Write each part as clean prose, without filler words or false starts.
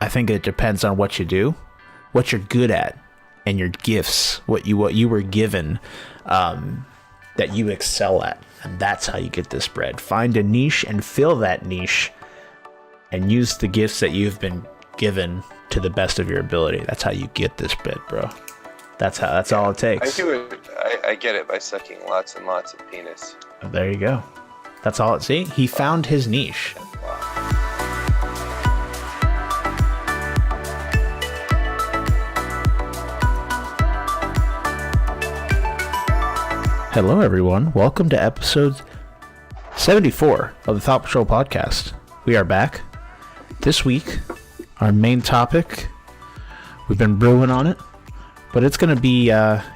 I think it depends on what you do, what you're good at, and your gifts, what you were given, that you excel at. And that's how you get this bread. Find a niche and fill that niche and use the gifts that you've been given to the best of your ability. That's how you get this bread, bro. That's all it takes. I do it. I get it by sucking lots and lots of penis. There you go. That's all it. See, he found his niche. Hello, everyone. Welcome to episode 74 of the Thought Patrol podcast. We are back. This week, our main topic, we've been brewing on it, but it's going to be,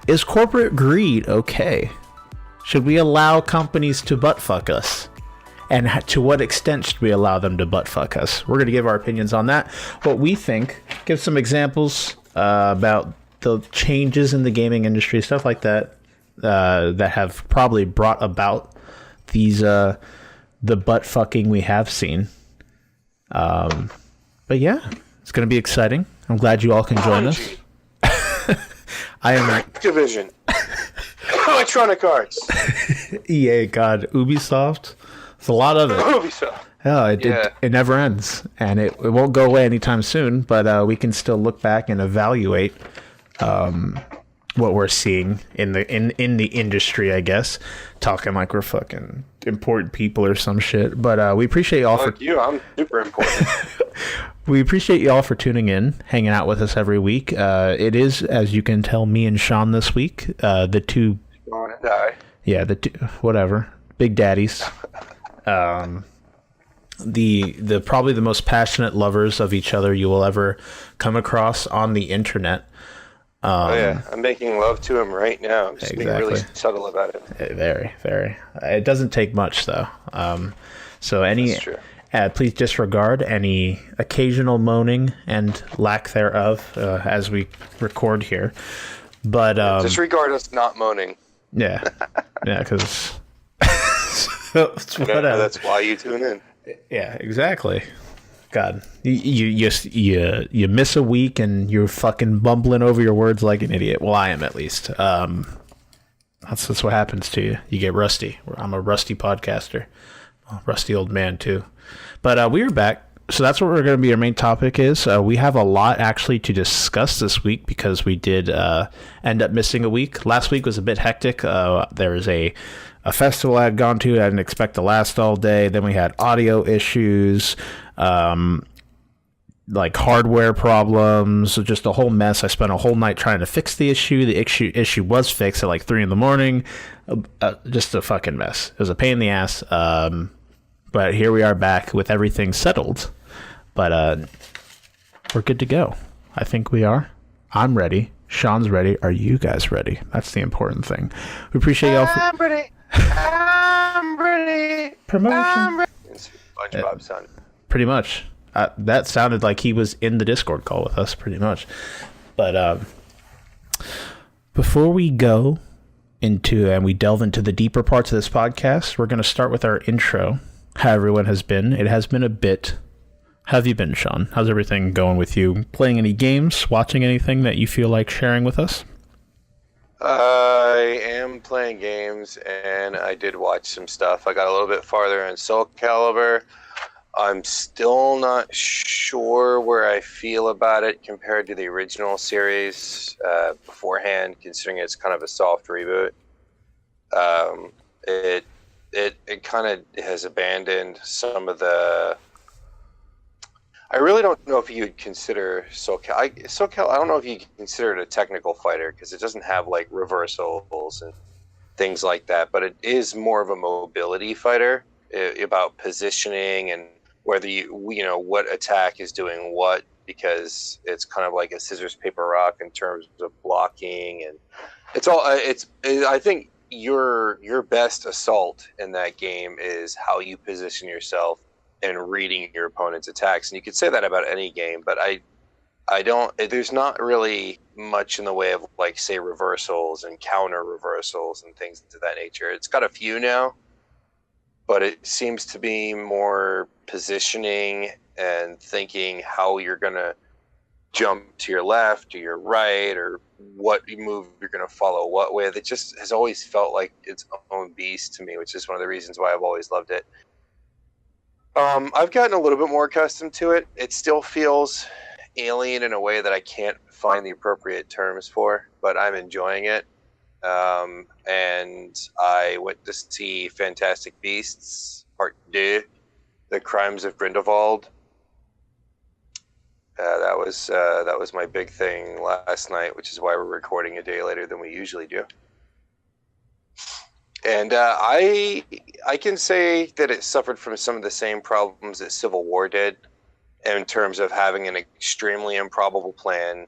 is corporate greed okay? Should we allow companies to buttfuck us? And to what extent should we allow them to buttfuck us? We're going to give our opinions on that, what we think, give some examples about the changes in the gaming industry, stuff like that. That have probably brought about these the butt fucking we have seen. But yeah, it's gonna be exciting. I'm glad you all can join us. I am Activision, Electronic Arts, EA. God, Ubisoft. It's a lot of it. Ubisoft. Oh, it never ends, and it won't go away anytime soon. But we can still look back and evaluate what we're seeing in the industry, I guess. Talking like we're fucking important people or some shit. But we appreciate y'all for you. I'm super important. We appreciate y'all for tuning in, hanging out with us every week. It is, as you can tell, me and Shawn this week. The two. Shawn and I. Yeah, the two, whatever, big daddies. The probably the most passionate lovers of each other you will ever come across on the internet. I'm making love to him right now. I'm just being really subtle about it. Very, very. It doesn't take much, though. So please disregard any occasional moaning and lack thereof as we record here. But disregard us not moaning. Yeah, because whatever. That's why you tune in. Yeah, exactly. God, you miss a week and you're fucking bumbling over your words like an idiot. Well, I am, at least. That's what happens to you. You get rusty. I'm a rusty podcaster, rusty old man too. But we are back, so that's what we're going to be. Our main topic is we have a lot actually to discuss this week because we did end up missing a week. Last week was a bit hectic. There was a festival I had gone to. I didn't expect to last all day. Then we had audio issues. Like hardware problems, just a whole mess. I spent a whole night trying to fix the issue. The issue was fixed at like 3 a.m. Just a fucking mess. It was a pain in the ass. But here we are back with everything settled. But we're good to go. I think we are. I'm ready. Shawn's ready. Are you guys ready? That's the important thing. We appreciate y'all. I'm ready. I'm ready. Promotion. I'm ready. SpongeBob sounded. Pretty much. That sounded like he was in the Discord call with us, pretty much. But before we go into and we delve into the deeper parts of this podcast, we're going to start with our intro. How everyone has been. It has been a bit. How have you been, Shawn? How's everything going with you? Playing any games? Watching anything that you feel like sharing with us? I am playing games, and I did watch some stuff. I got a little bit farther in Soul Calibur. I'm still not sure where I feel about it compared to the original series beforehand, considering it's kind of a soft reboot. It kind of has abandoned some of the... I really don't know if you would consider Soul Calibur. I don't know if you consider it a technical fighter because it doesn't have like reversals and things like that, but it is more of a mobility fighter about positioning and whether you know what attack is doing what, because it's kind of like a scissors paper rock in terms of blocking, and I think your best assault in that game is how you position yourself and reading your opponent's attacks. And you could say that about any game, but I don't, there's not really much in the way of like say reversals and counter reversals and things of that nature. It's got a few now, but it seems to be more positioning and thinking how you're going to jump to your left or your right or what move you're going to follow what with. It just has always felt like its own beast to me, which is one of the reasons why I've always loved it. I've gotten a little bit more accustomed to it. It still feels alien in a way that I can't find the appropriate terms for, but I'm enjoying it. And I went to see Fantastic Beasts Part 2, The Crimes of Grindelwald. That was my big thing last night, which is why we're recording a day later than we usually do. And I can say that it suffered from some of the same problems that Civil War did, in terms of having an extremely improbable plan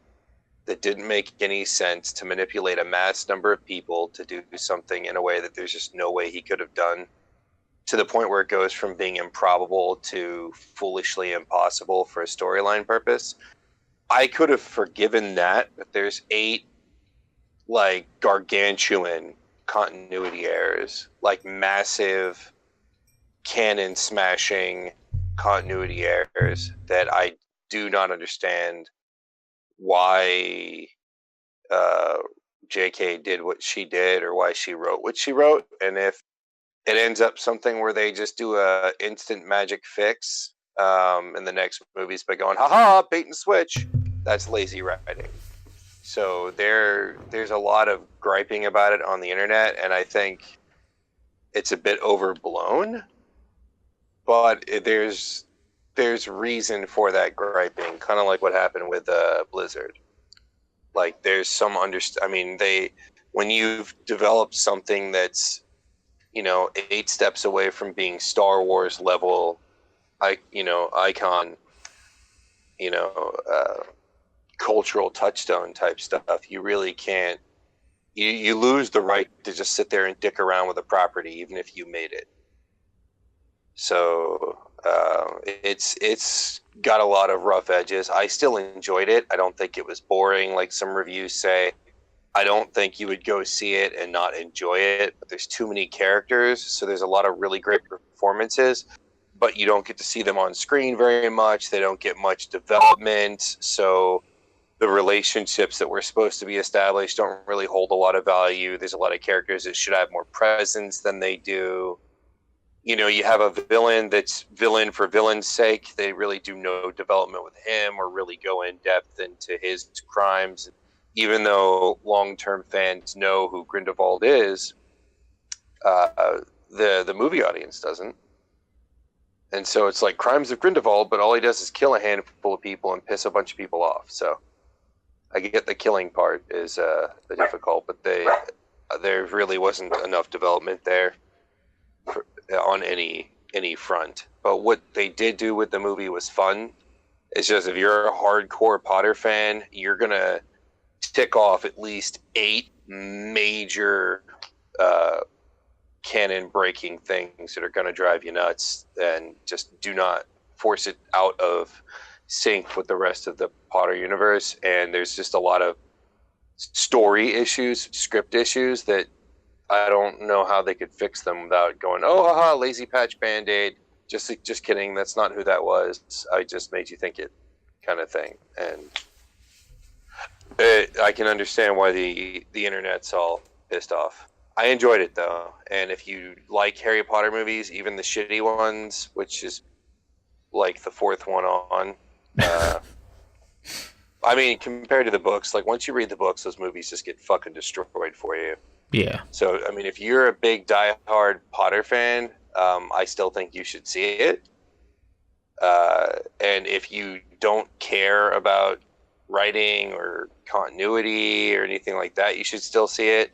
that didn't make any sense to manipulate a mass number of people to do something in a way that there's just no way he could have done, to the point where it goes from being improbable to foolishly impossible for a storyline purpose. I could have forgiven that, but there's 8 like gargantuan continuity errors, like massive canon smashing continuity errors that I do not understand why JK did what she did or why she wrote what she wrote. And if it ends up something where they just do a instant magic fix in the next movies by going, haha, bait and switch, that's lazy writing. So there's a lot of griping about it on the internet, and I think it's a bit overblown. But there's reason for that griping, kind of like what happened with Blizzard. Like there's some when you've developed something that's 8 steps away from being Star Wars level, icon, cultural touchstone type stuff, you really can't. You lose the right to just sit there and dick around with a property, even if you made it. So it's got a lot of rough edges. I still enjoyed it. I don't think it was boring, like some reviews say. I don't think you would go see it and not enjoy it. But there's too many characters, so there's a lot of really great performances, but you don't get to see them on screen very much. They don't get much development, so the relationships that were supposed to be established don't really hold a lot of value. There's a lot of characters that should have more presence than they do. You have a villain that's villain for villain's sake. They really do no development with him or really go in depth into his crimes. Even though long-term fans know who Grindelwald is, the movie audience doesn't. And so it's like Crimes of Grindelwald, but all he does is kill a handful of people and piss a bunch of people off. So I get the killing part is the difficult, but there really wasn't enough development there on any front. But what they did do with the movie was fun. It's just, if you're a hardcore Potter fan, you're gonna tick off at least 8 major canon breaking things that are going to drive you nuts, and just do not force it out of sync with the rest of the Potter universe. And there's just a lot of story issues, script issues, that I don't know how they could fix them without going, oh, haha, lazy patch Band-Aid. Just kidding. That's not who that was. I just made you think it, kind of thing. And I can understand why the internet's all pissed off. I enjoyed it, though. And if you like Harry Potter movies, even the shitty ones, which is like the 4th one on, compared to the books, like once you read the books, those movies just get fucking destroyed for you. Yeah. So, if you're a big diehard Potter fan, I still think you should see it. And if you don't care about writing or continuity or anything like that, you should still see it.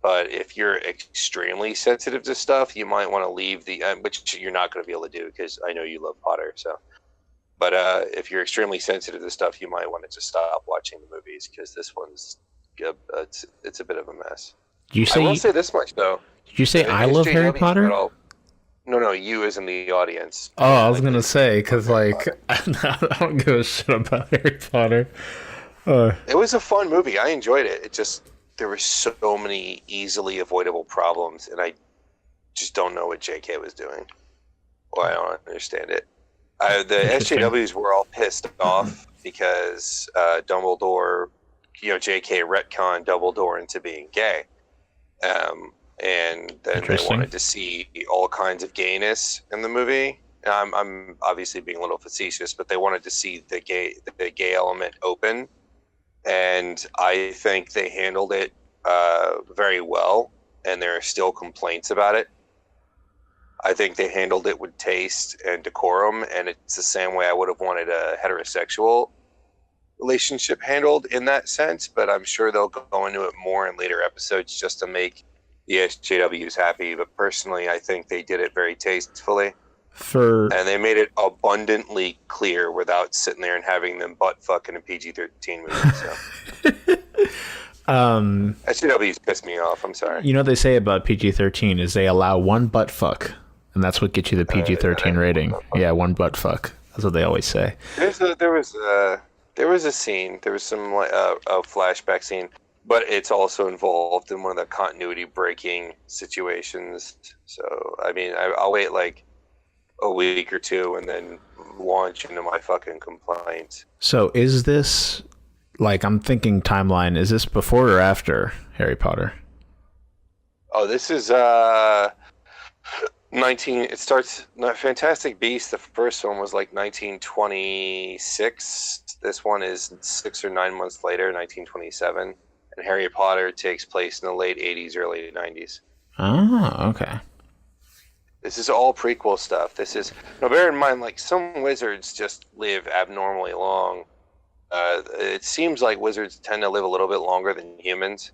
But if you're extremely sensitive to stuff, you might want to leave which you're not going to be able to do, because I know you love Potter. So, but if you're extremely sensitive to stuff, you might want to just stop watching the movies, because this one's it's a bit of a mess. I will say this much though. Did you say I love Harry Potter? No, you as in the audience. Oh, I was gonna say, because I don't give a shit about Harry Potter. It was a fun movie. I enjoyed it. It just, there were so many easily avoidable problems, and I just don't know what JK was doing. Well, I don't understand it. The SJWs were all pissed off because Dumbledore, J.K. retconned Dumbledore into being gay. And then they wanted to see all kinds of gayness in the movie. I'm obviously being a little facetious, but they wanted to see the gay element open. And I think they handled it very well, and there are still complaints about it. I think they handled it with taste and decorum, and it's the same way I would have wanted a heterosexual relationship handled in that sense, but I'm sure they'll go into it more in later episodes just to make the SJWs happy. But personally, I think they did it very tastefully. And they made it abundantly clear without sitting there and having them butt fuck in a PG-13 movie. So. SJWs pissed me off. I'm sorry. You know what they say about PG-13 is they allow one butt fuck, and that's what gets you the PG-13 rating. Yeah, one butt fuck. That's what they always say. There was a scene. There was some a flashback scene, but it's also involved in one of the continuity breaking situations. So I mean, I'll wait like a week or two and then launch into my fucking complaints. So is this, like, I'm thinking timeline, is this before or after Harry Potter? Oh, this is 19, it starts, Fantastic Beasts, the first one was like 1926. This one is 6 or 9 months later, 1927. And Harry Potter takes place in the late 80s, early 90s. Oh, okay. This is all prequel stuff. Bear in mind, like, some wizards just live abnormally long. It seems like wizards tend to live a little bit longer than humans.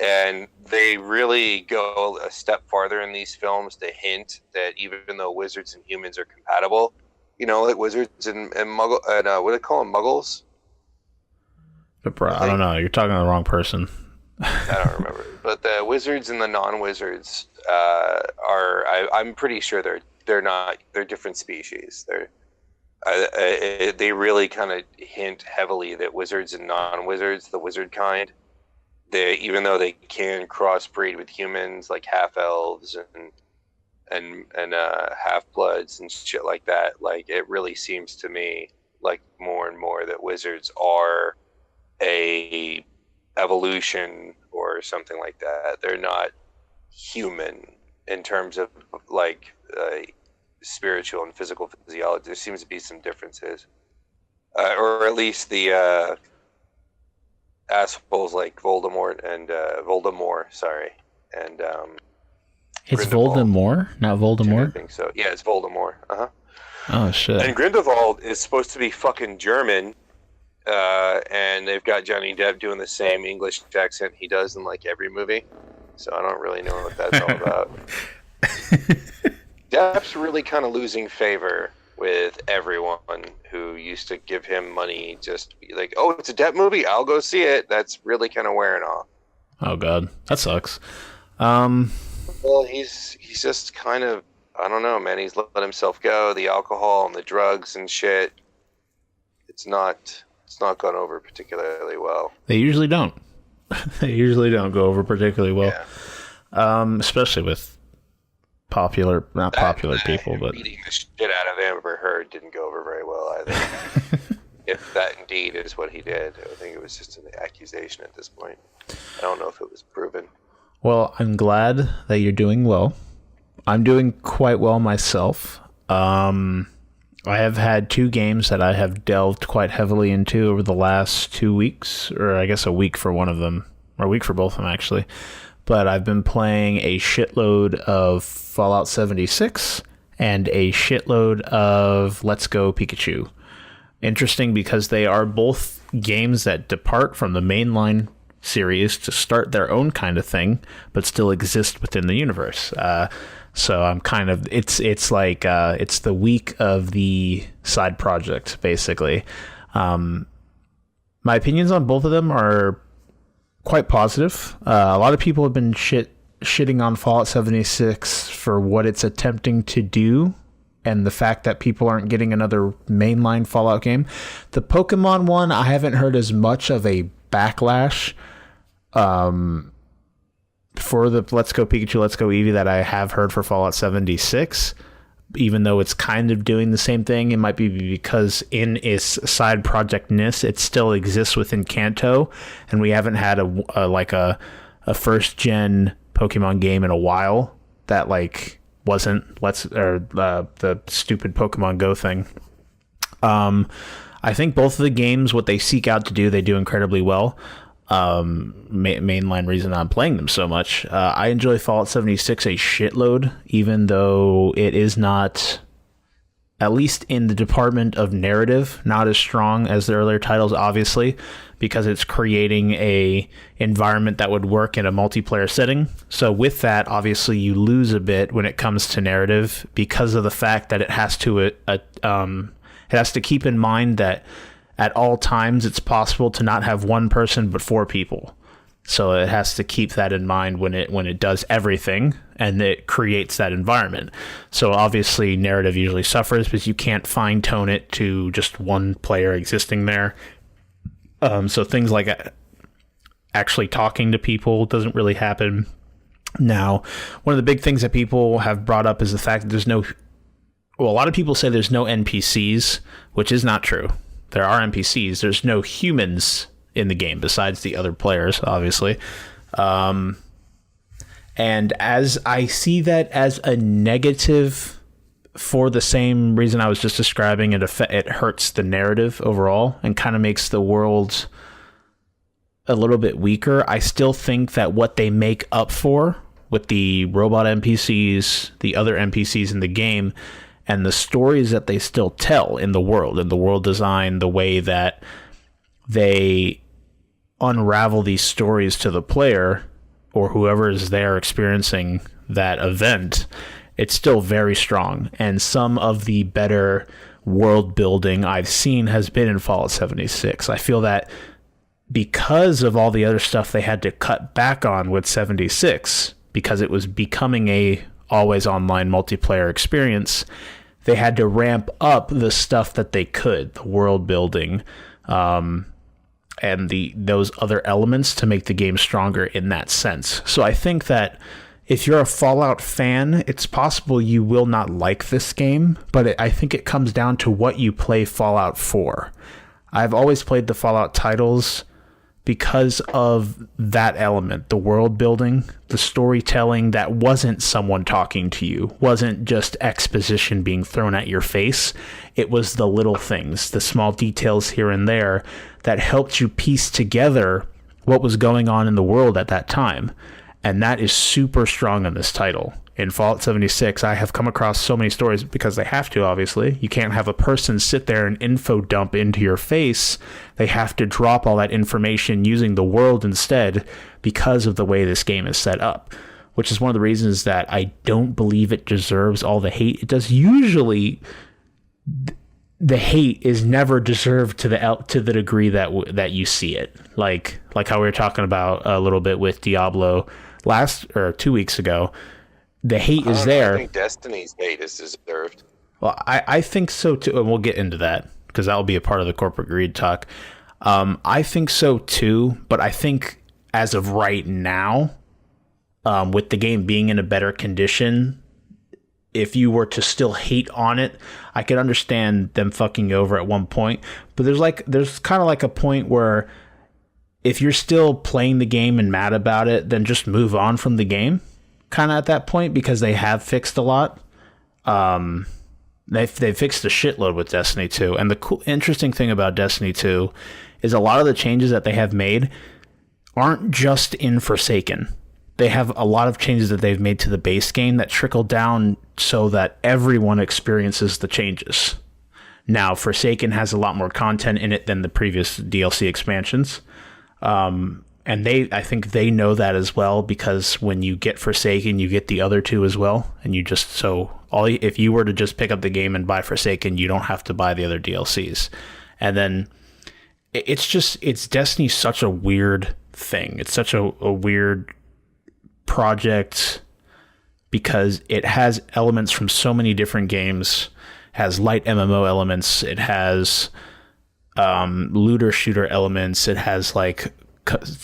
And they really go a step farther in these films to hint that even though wizards and humans are compatible, like wizards and muggle, and what do they call them, muggles? I don't know. You're talking to the wrong person. I don't remember. But the wizards and the non-wizards I'm pretty sure they're different species. They really kind of hint heavily that wizards and non-wizards, the wizard kind, even though they can crossbreed with humans, like half-elves and half-bloods and shit like that, like, it really seems to me like more and more that wizards are a evolution or something like that. They're not human in terms of like spiritual and physical physiology. There seems to be some differences, or at least the assholes like Voldemort and it's Voldemort, not Voldemort. I think so. Yeah, it's Voldemort. Oh shit. And Grindelwald is supposed to be fucking German. And they've got Johnny Depp doing the same English accent he does in like every movie. So I don't really know what that's all about. Depp's really kind of losing favor with everyone who used to give him money just to be like, oh, it's a Depp movie, I'll go see it. That's really kind of wearing off. Oh god, that sucks. Well, he's just kind of, I don't know, man. He's let himself go. The alcohol and the drugs and shit. It's not gone over particularly well. They usually don't. They usually don't go over particularly well. Yeah. Especially with popular people, but beating the shit out of Amber Heard didn't go over very well either. If that indeed is what he did, I think it was just an accusation at this point. I don't know if it was proven. Well, I'm glad that you're doing well. I'm doing quite well myself. I have had 2 games that I have delved quite heavily into over the last 2 weeks, or I guess a week for one of them, or a week for both of them actually. But I've been playing a shitload of Fallout 76 and a shitload of Let's Go Pikachu. Interesting because they are both games that depart from the mainline series to start their own kind of thing, but still exist within the universe. So I'm kind of, it's like, it's the week of the side project, basically. My opinions on both of them are quite positive. A lot of people have been shitting on Fallout 76 for what it's attempting to do, and the fact that people aren't getting another mainline Fallout game. The Pokemon one, I haven't heard as much of a backlash for the Let's Go Pikachu, Let's Go Eevee that I have heard for Fallout 76. even though it's kind of doing the same thing. It might be because in its side projectness, it still exists within Kanto, and we haven't had a first gen Pokemon game in a while that like wasn't the stupid Pokemon Go thing. I think both of the games, what they seek out to do, they do incredibly well. Mainline reason I'm playing them so much. I enjoy Fallout 76 a shitload, even though it is not, at least in the department of narrative, not as strong as the earlier titles, obviously, because it's creating a environment that would work in a multiplayer setting. So with that, obviously, you lose a bit when it comes to narrative because of the fact that it has to keep in mind that at all times it's possible to not have one person but four people. So it has to keep that in mind when it does everything, and it creates that environment. So obviously narrative usually suffers because you can't fine tune it to just one player existing there. So things like actually talking to people doesn't really happen. Now, one of the big things that people have brought up is the fact that a lot of people say there's no NPCs, which is not true. There are NPCs. There's no humans in the game besides the other players, obviously. And as I see that as a negative for the same reason I was just describing, it hurts the narrative overall and kind of makes the world a little bit weaker. I still think that what they make up for with the robot NPCs, the other NPCs in the game, and the stories that they still tell in the world design, the way that they unravel these stories to the player or whoever is there experiencing that event, it's still very strong. And some of the better world building I've seen has been in Fallout 76. I feel that because of all the other stuff they had to cut back on with 76, because it was becoming a always online multiplayer experience, they had to ramp up the stuff that they could, the world building, and those other elements to make the game stronger in that sense. So I think that if you're a Fallout fan, it's possible you will not like this game, but I think it comes down to what you play Fallout for. I've always played the Fallout titles because of that element, the world building, the storytelling that wasn't someone talking to you, wasn't just exposition being thrown at your face. It was the little things, the small details here and there that helped you piece together what was going on in the world at that time. And that is super strong in this title. In Fallout 76, I have come across so many stories, because they have to, obviously. You can't have a person sit there and info dump into your face. They have to drop all that information using the world instead because of the way this game is set up, which is one of the reasons that I don't believe it deserves all the hate it does. Usually, the hate is never deserved to the degree that you see it. Like how we were talking about a little bit with Diablo 2 weeks ago. The hate is there. I think Destiny's hate is deserved. Well, I think so too, and we'll get into that because that will be a part of the corporate greed talk. I think so too, but I think as of right now, with the game being in a better condition, if you were to still hate on it, I could understand them fucking over at one point. But there's kind of like a point where if you're still playing the game and mad about it, then just move on from the game. Kind of at that point, because they have fixed a lot. They fixed a shitload with Destiny 2, and the interesting thing about Destiny 2 is a lot of the changes that they have made aren't just in Forsaken. They have a lot of changes that they've made to the base game that trickle down so that everyone experiences the changes. Now, Forsaken has a lot more content in it than the previous DLC expansions. And I think they know that as well, because when you get Forsaken, you get the other two as well. And if you were to just pick up the game and buy Forsaken, you don't have to buy the other DLCs. And then it's Destiny's such a weird thing. It's such a weird project because it has elements from so many different games. It has light MMO elements. It has looter shooter elements. It has like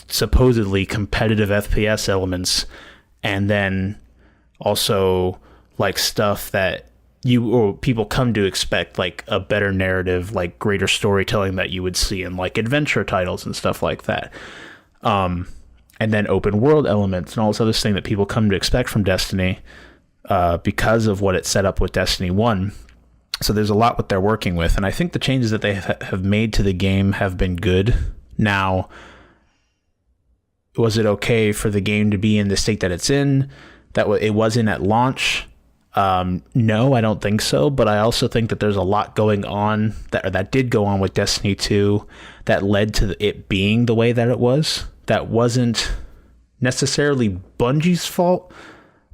supposedly competitive FPS elements, and then also like stuff that people come to expect like a better narrative, like greater storytelling that you would see in like adventure titles and stuff like that. And then open world elements and all this other thing that people come to expect from Destiny because of what it set up with Destiny 1. So there's a lot what they're working with. And I think the changes that they have made to the game have been good. Now, was it okay for the game to be in the state that it's in, that it was in at launch? No, I don't think so. But I also think that there's a lot going on that did go on with Destiny 2 that led to it being the way that it was. That wasn't necessarily Bungie's fault,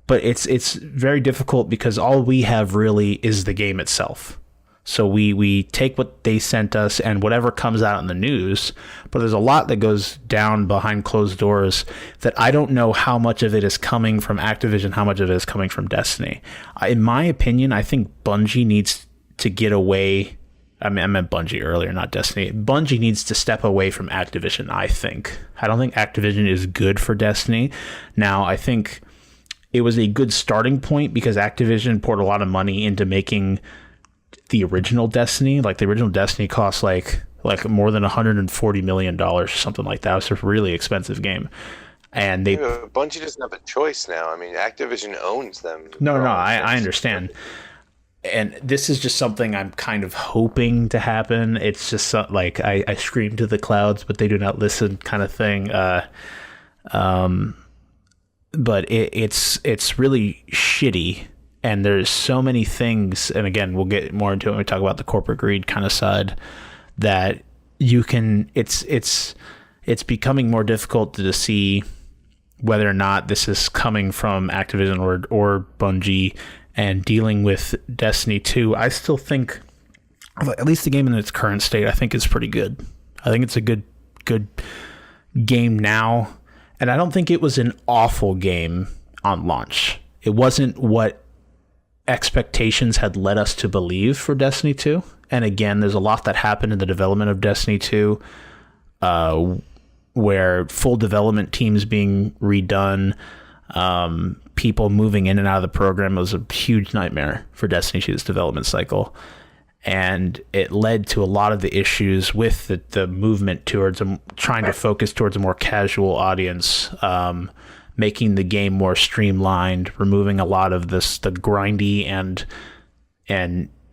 but it's very difficult because all we have really is the game itself. So we take what they sent us and whatever comes out in the news, but there's a lot that goes down behind closed doors that I don't know how much of it is coming from Activision, how much of it is coming from Destiny. In my opinion, I think Bungie needs to get away. I meant Bungie earlier, not Destiny. Bungie needs to step away from Activision, I think. I don't think Activision is good for Destiny. Now, I think it was a good starting point because Activision poured a lot of money into making the original Destiny. Like the original Destiny cost like more than $140 million or something like that. It was a really expensive game. And Bungie doesn't have a choice now. I mean, Activision owns them. No, I understand. And this is just something I'm kind of hoping to happen. It's just like I scream to the clouds, but they do not listen kind of thing. But it's really shitty. And there's so many things, and again, we'll get more into it when we talk about the corporate greed kind of side, that you can, it's becoming more difficult to see whether or not this is coming from Activision or Bungie. And dealing with Destiny 2, I still think, at least the game in its current state, I think is pretty good. I think it's a good game now. And I don't think it was an awful game on launch. It wasn't what expectations had led us to believe for Destiny 2. And again, there's a lot that happened in the development of Destiny 2, where full development teams being redone, people moving in and out of the program was a huge nightmare for Destiny 2's development cycle. And it led to a lot of the issues with the movement towards trying to focus towards a more casual audience, making the game more streamlined, removing a lot of the grindy and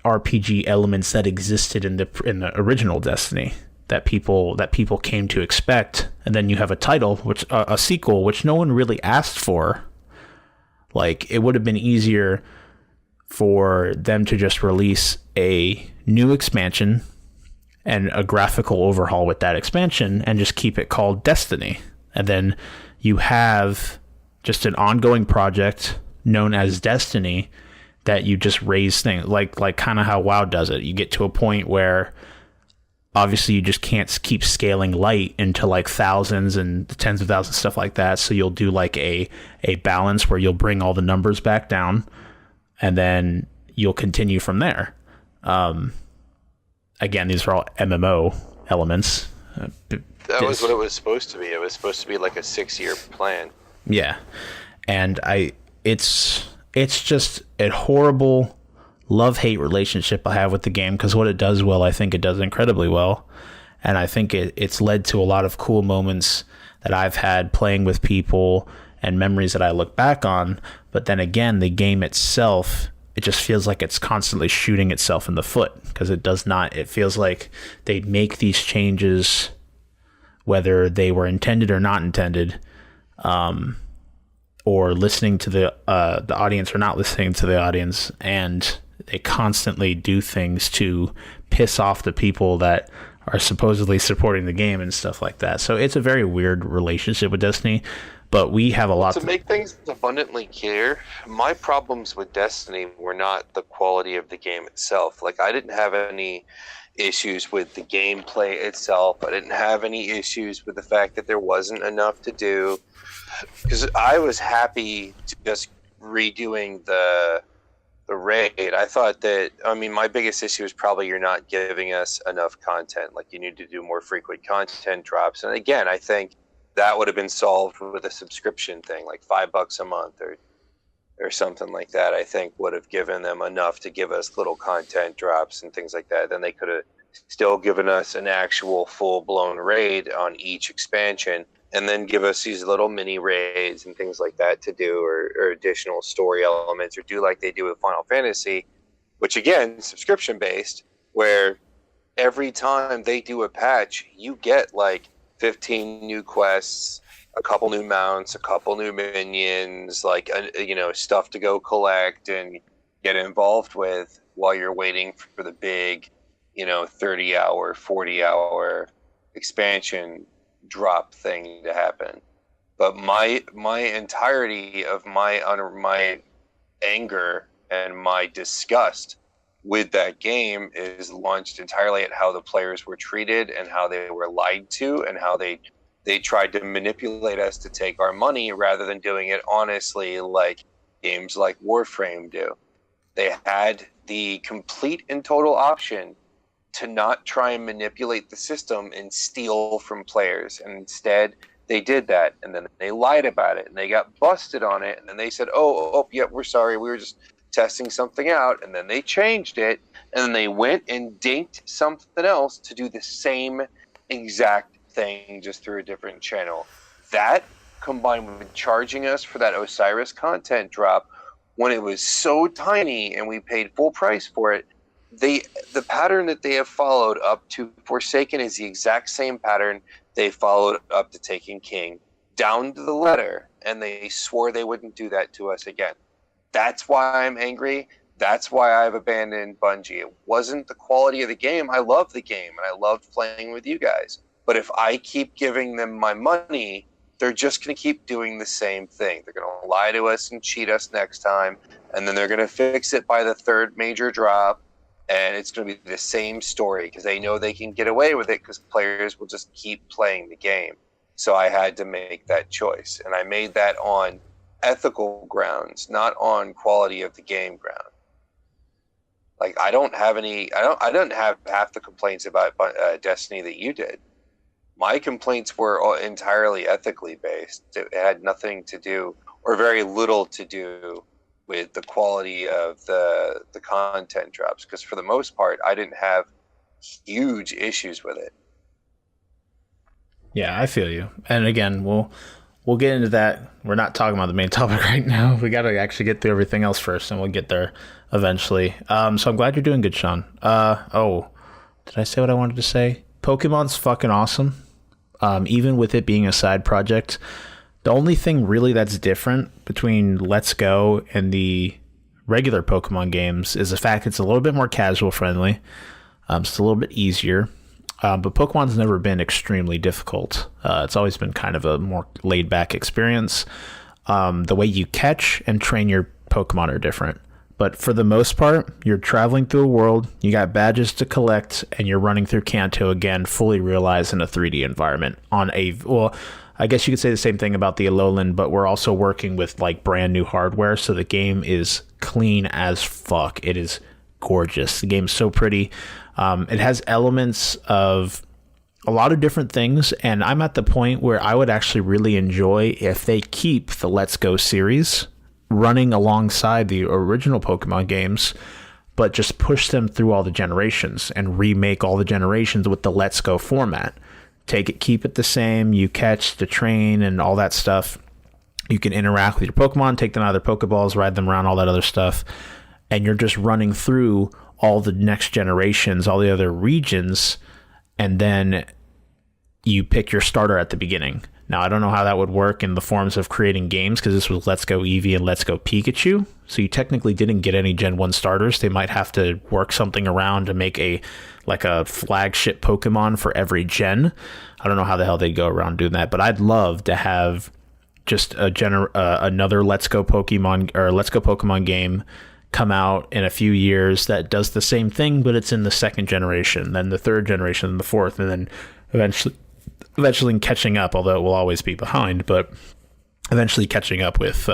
RPG elements that existed in the original Destiny that people came to expect. And then you have a title, which a sequel, which no one really asked for. Like, it would have been easier for them to just release a new expansion and a graphical overhaul with that expansion and just keep it called Destiny. And then you have just an ongoing project known as Destiny that you just raise things like kind of how WoW does it. You get to a point where obviously you just can't keep scaling light into like thousands and tens of thousands, stuff like that. So you'll do like a balance where you'll bring all the numbers back down and then you'll continue from there. Again, these are all MMO elements. That was what it was supposed to be. It was supposed to be like a 6-year plan. Yeah. And it's just a horrible love-hate relationship I have with the game, because what it does well, I think it does incredibly well. And I think it's led to a lot of cool moments that I've had playing with people and memories that I look back on. But then again, the game itself, it just feels like it's constantly shooting itself in the foot, because it does not. It feels like they make these changes, whether they were intended or not intended, or listening to the audience or not listening to the audience, and they constantly do things to piss off the people that are supposedly supporting the game and stuff like that. So it's a very weird relationship with Destiny, but we have a lot to make things abundantly clear. My problems with Destiny were not the quality of the game itself. Like, I didn't have any issues with the gameplay itself. I didn't have any issues with the fact that there wasn't enough to do, because I was happy to just redoing the raid. I thought that, I mean, my biggest issue is probably you're not giving us enough content. Like, you need to do more frequent content drops. And again, I think that would have been solved with a subscription thing, like $5 a month or or something like that, I think would have given them enough to give us little content drops and things like that. Then they could have still given us an actual full-blown raid on each expansion, and then give us these little mini raids and things like that to do, or additional story elements, or do like they do with Final Fantasy, which again, subscription based, where every time they do a patch, you get like 15 new quests, a couple new mounts, a couple new minions, like stuff to go collect and get involved with while you're waiting for the big 30-hour, 40-hour expansion drop thing to happen. But my entirety of my anger and my disgust with that game is launched entirely at how the players were treated and how they were lied to and how they tried to manipulate us to take our money rather than doing it honestly, like games like Warframe do. They had the complete and total option to not try and manipulate the system and steal from players. And instead, they did that. And then they lied about it. And they got busted on it. And then they said, yeah, we're sorry. We were just testing something out. And then they changed it. And then they went and dinked something else to do the same exact thing, just through a different channel. That, combined with charging us for that Osiris content drop when it was so tiny and we paid full price for it, the pattern that they have followed up to Forsaken is the exact same pattern they followed up to Taken King, down to the letter, and they swore they wouldn't do that to us again. That's why I'm angry. That's why I've abandoned Bungie. It wasn't the quality of the game. I love the game, and I loved playing with you guys. But if I keep giving them my money, they're just going to keep doing the same thing. They're going to lie to us and cheat us next time, and then they're going to fix it by the third major drop. And it's going to be the same story because they know they can get away with it because players will just keep playing the game. So I had to make that choice. And I made that on ethical grounds, not on quality of the game ground. Like, I don't have half the complaints about Destiny that you did. My complaints were all entirely ethically based. It had nothing to do, or very little to do, with the quality of the content drops, because for the most part I didn't have huge issues with it. Yeah, I feel you. And again, we'll get into that. We're not talking about the main topic right now. We got to actually get through everything else first, and we'll get there eventually. So I'm glad you're doing good, Shawn. Did I say what I wanted to say? Pokemon's fucking awesome. Even with it being a side project, the only thing really that's different between Let's Go and the regular Pokemon games is the fact it's a little bit more casual friendly. It's a little bit easier. But Pokemon's never been extremely difficult. It's always been kind of a more laid back experience. The way you catch and train your Pokemon are different. But for the most part, you're traveling through a world, you got badges to collect, and you're running through Kanto again, fully realized in a 3D environment I guess you could say the same thing about the Alolan, but we're also working with like brand new hardware, so the game is clean as fuck. It is gorgeous. The game's so pretty. It has elements of a lot of different things, and I'm at the point where I would actually really enjoy if they keep the Let's Go series running alongside the original Pokemon games, but just push them through all the generations and remake all the generations with the Let's Go format. Keep it the same. You catch, the train, and all that stuff. You can interact with your Pokemon, take them out of their Pokeballs, ride them around, all that other stuff. And you're just running through all the next generations, all the other regions, and then you pick your starter at the beginning. Now, I don't know how that would work in the forms of creating games, because this was Let's Go Eevee and Let's Go Pikachu. So you technically didn't get any Gen 1 starters. They might have to work something around to make a flagship Pokemon for every gen. I don't know how the hell they'd go around doing that, but I'd love to have just another Let's Go Pokemon or Let's Go Pokemon game come out in a few years that does the same thing, but it's in the second generation, then the third generation, and the fourth, and then eventually catching up, although it will always be behind, but eventually catching up with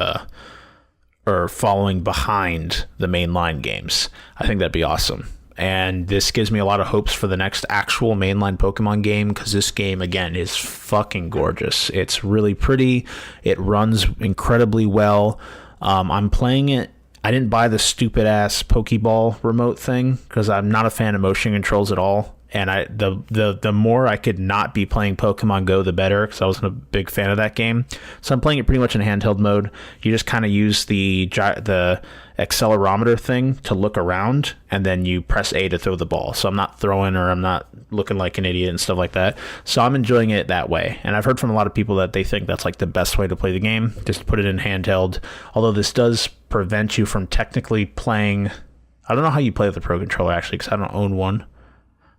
or following behind the mainline games. I think that'd be awesome. And this gives me a lot of hopes for the next actual mainline Pokemon game, because this game, again, is fucking gorgeous. It's really pretty. It runs incredibly well. I'm playing it. I didn't buy the stupid ass Pokeball remote thing because I'm not a fan of motion controls at all. And the more I could not be playing Pokemon Go, the better, because I wasn't a big fan of that game. So I'm playing it pretty much in handheld mode. You just kind of use the accelerometer thing to look around, and then you press A to throw the ball. So I'm not throwing, or I'm not looking like an idiot and stuff like that. So I'm enjoying it that way. And I've heard from a lot of people that they think that's like the best way to play the game, just put it in handheld. Although this does prevent you from technically playing. I don't know how you play with the Pro Controller, actually, because I don't own one.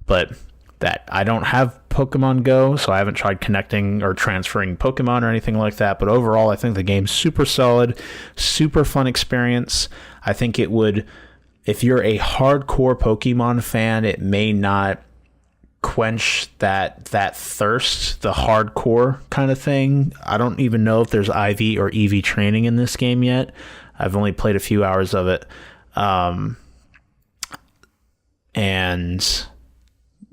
But that I don't have Pokemon Go, so I haven't tried connecting or transferring Pokemon or anything like that. But overall, I think the game's super solid, super fun experience. I think it would, if you're a hardcore Pokemon fan, it may not quench that thirst, the hardcore kind of thing. I don't even know if there's IV or EV training in this game yet. I've only played a few hours of it. And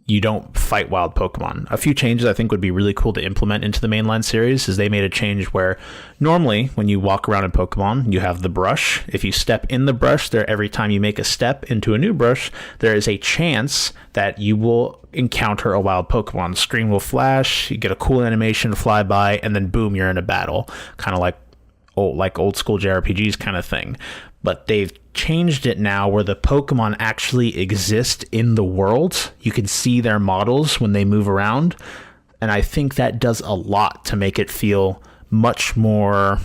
you don't fight wild Pokemon. A few changes I think would be really cool to implement into the mainline series is they made a change where normally when you walk around in Pokemon, you have the brush. If you step in the brush there, every time you make a step into a new brush, there is a chance that you will encounter a wild Pokemon. The screen will flash, you get a cool animation to fly by, and then boom, you're in a battle. Kind of like old school JRPGs kind of thing. But they've changed it now where the Pokemon actually exist in the world. You can see their models when they move around. And I think that does a lot to make it feel much more,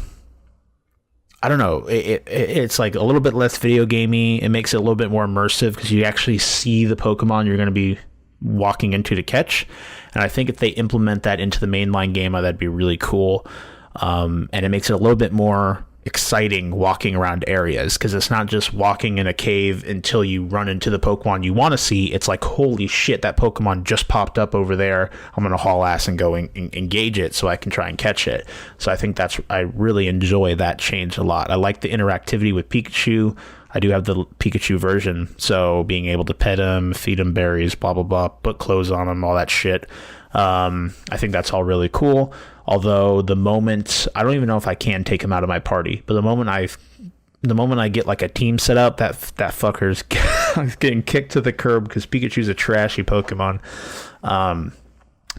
I don't know, it's like a little bit less video gamey. It makes it a little bit more immersive because you actually see the Pokemon you're going to be walking into to catch. And I think if they implement that into the mainline game, that'd be really cool. And it makes it a little bit more exciting walking around areas because it's not just walking in a cave until you run into the Pokemon you want to see. It's like, holy shit, that Pokemon just popped up over there. I'm going to haul ass and go engage it so I can try and catch it. So I think I really enjoy that change a lot. I like the interactivity with Pikachu. I do have the Pikachu version, so being able to pet him, feed him berries, blah, blah, blah, put clothes on him, all that shit. I think that's all really cool. Although the moment, I don't even know if I can take him out of my party, but the moment I get like a team set up, that fucker's getting kicked to the curb because Pikachu's a trashy Pokemon.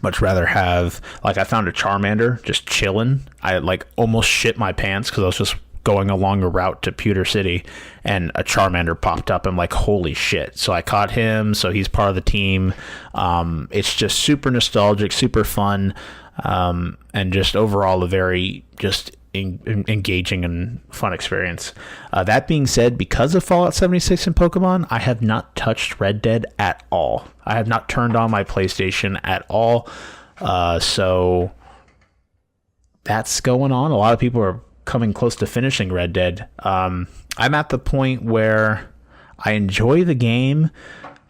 Much rather have, like, I found a Charmander just chilling. I like almost shit my pants because I was just going along a route to Pewter City and a Charmander popped up. I'm like, holy shit. So I caught him. So he's part of the team. It's just super nostalgic, super fun. And just overall a very just engaging and fun experience. That being said, because of Fallout 76 and Pokemon, I have not touched Red Dead at all. I have not turned on my PlayStation at all. So that's going on. A lot of people are coming close to finishing Red Dead. I'm at the point where I enjoy the game,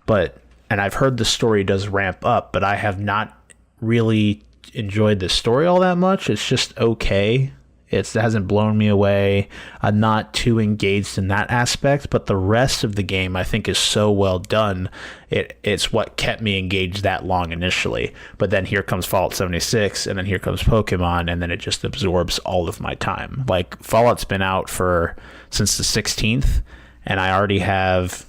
and I've heard the story does ramp up, but I have not really enjoyed the story all that much. It's just okay. It hasn't blown me away. I'm not too engaged in that aspect, but the rest of the game I think is so well done. It's what kept me engaged that long initially. But then here comes Fallout 76, and then here comes Pokemon, and then it just absorbs all of my time. Like, Fallout's been out since the 16th, and I already have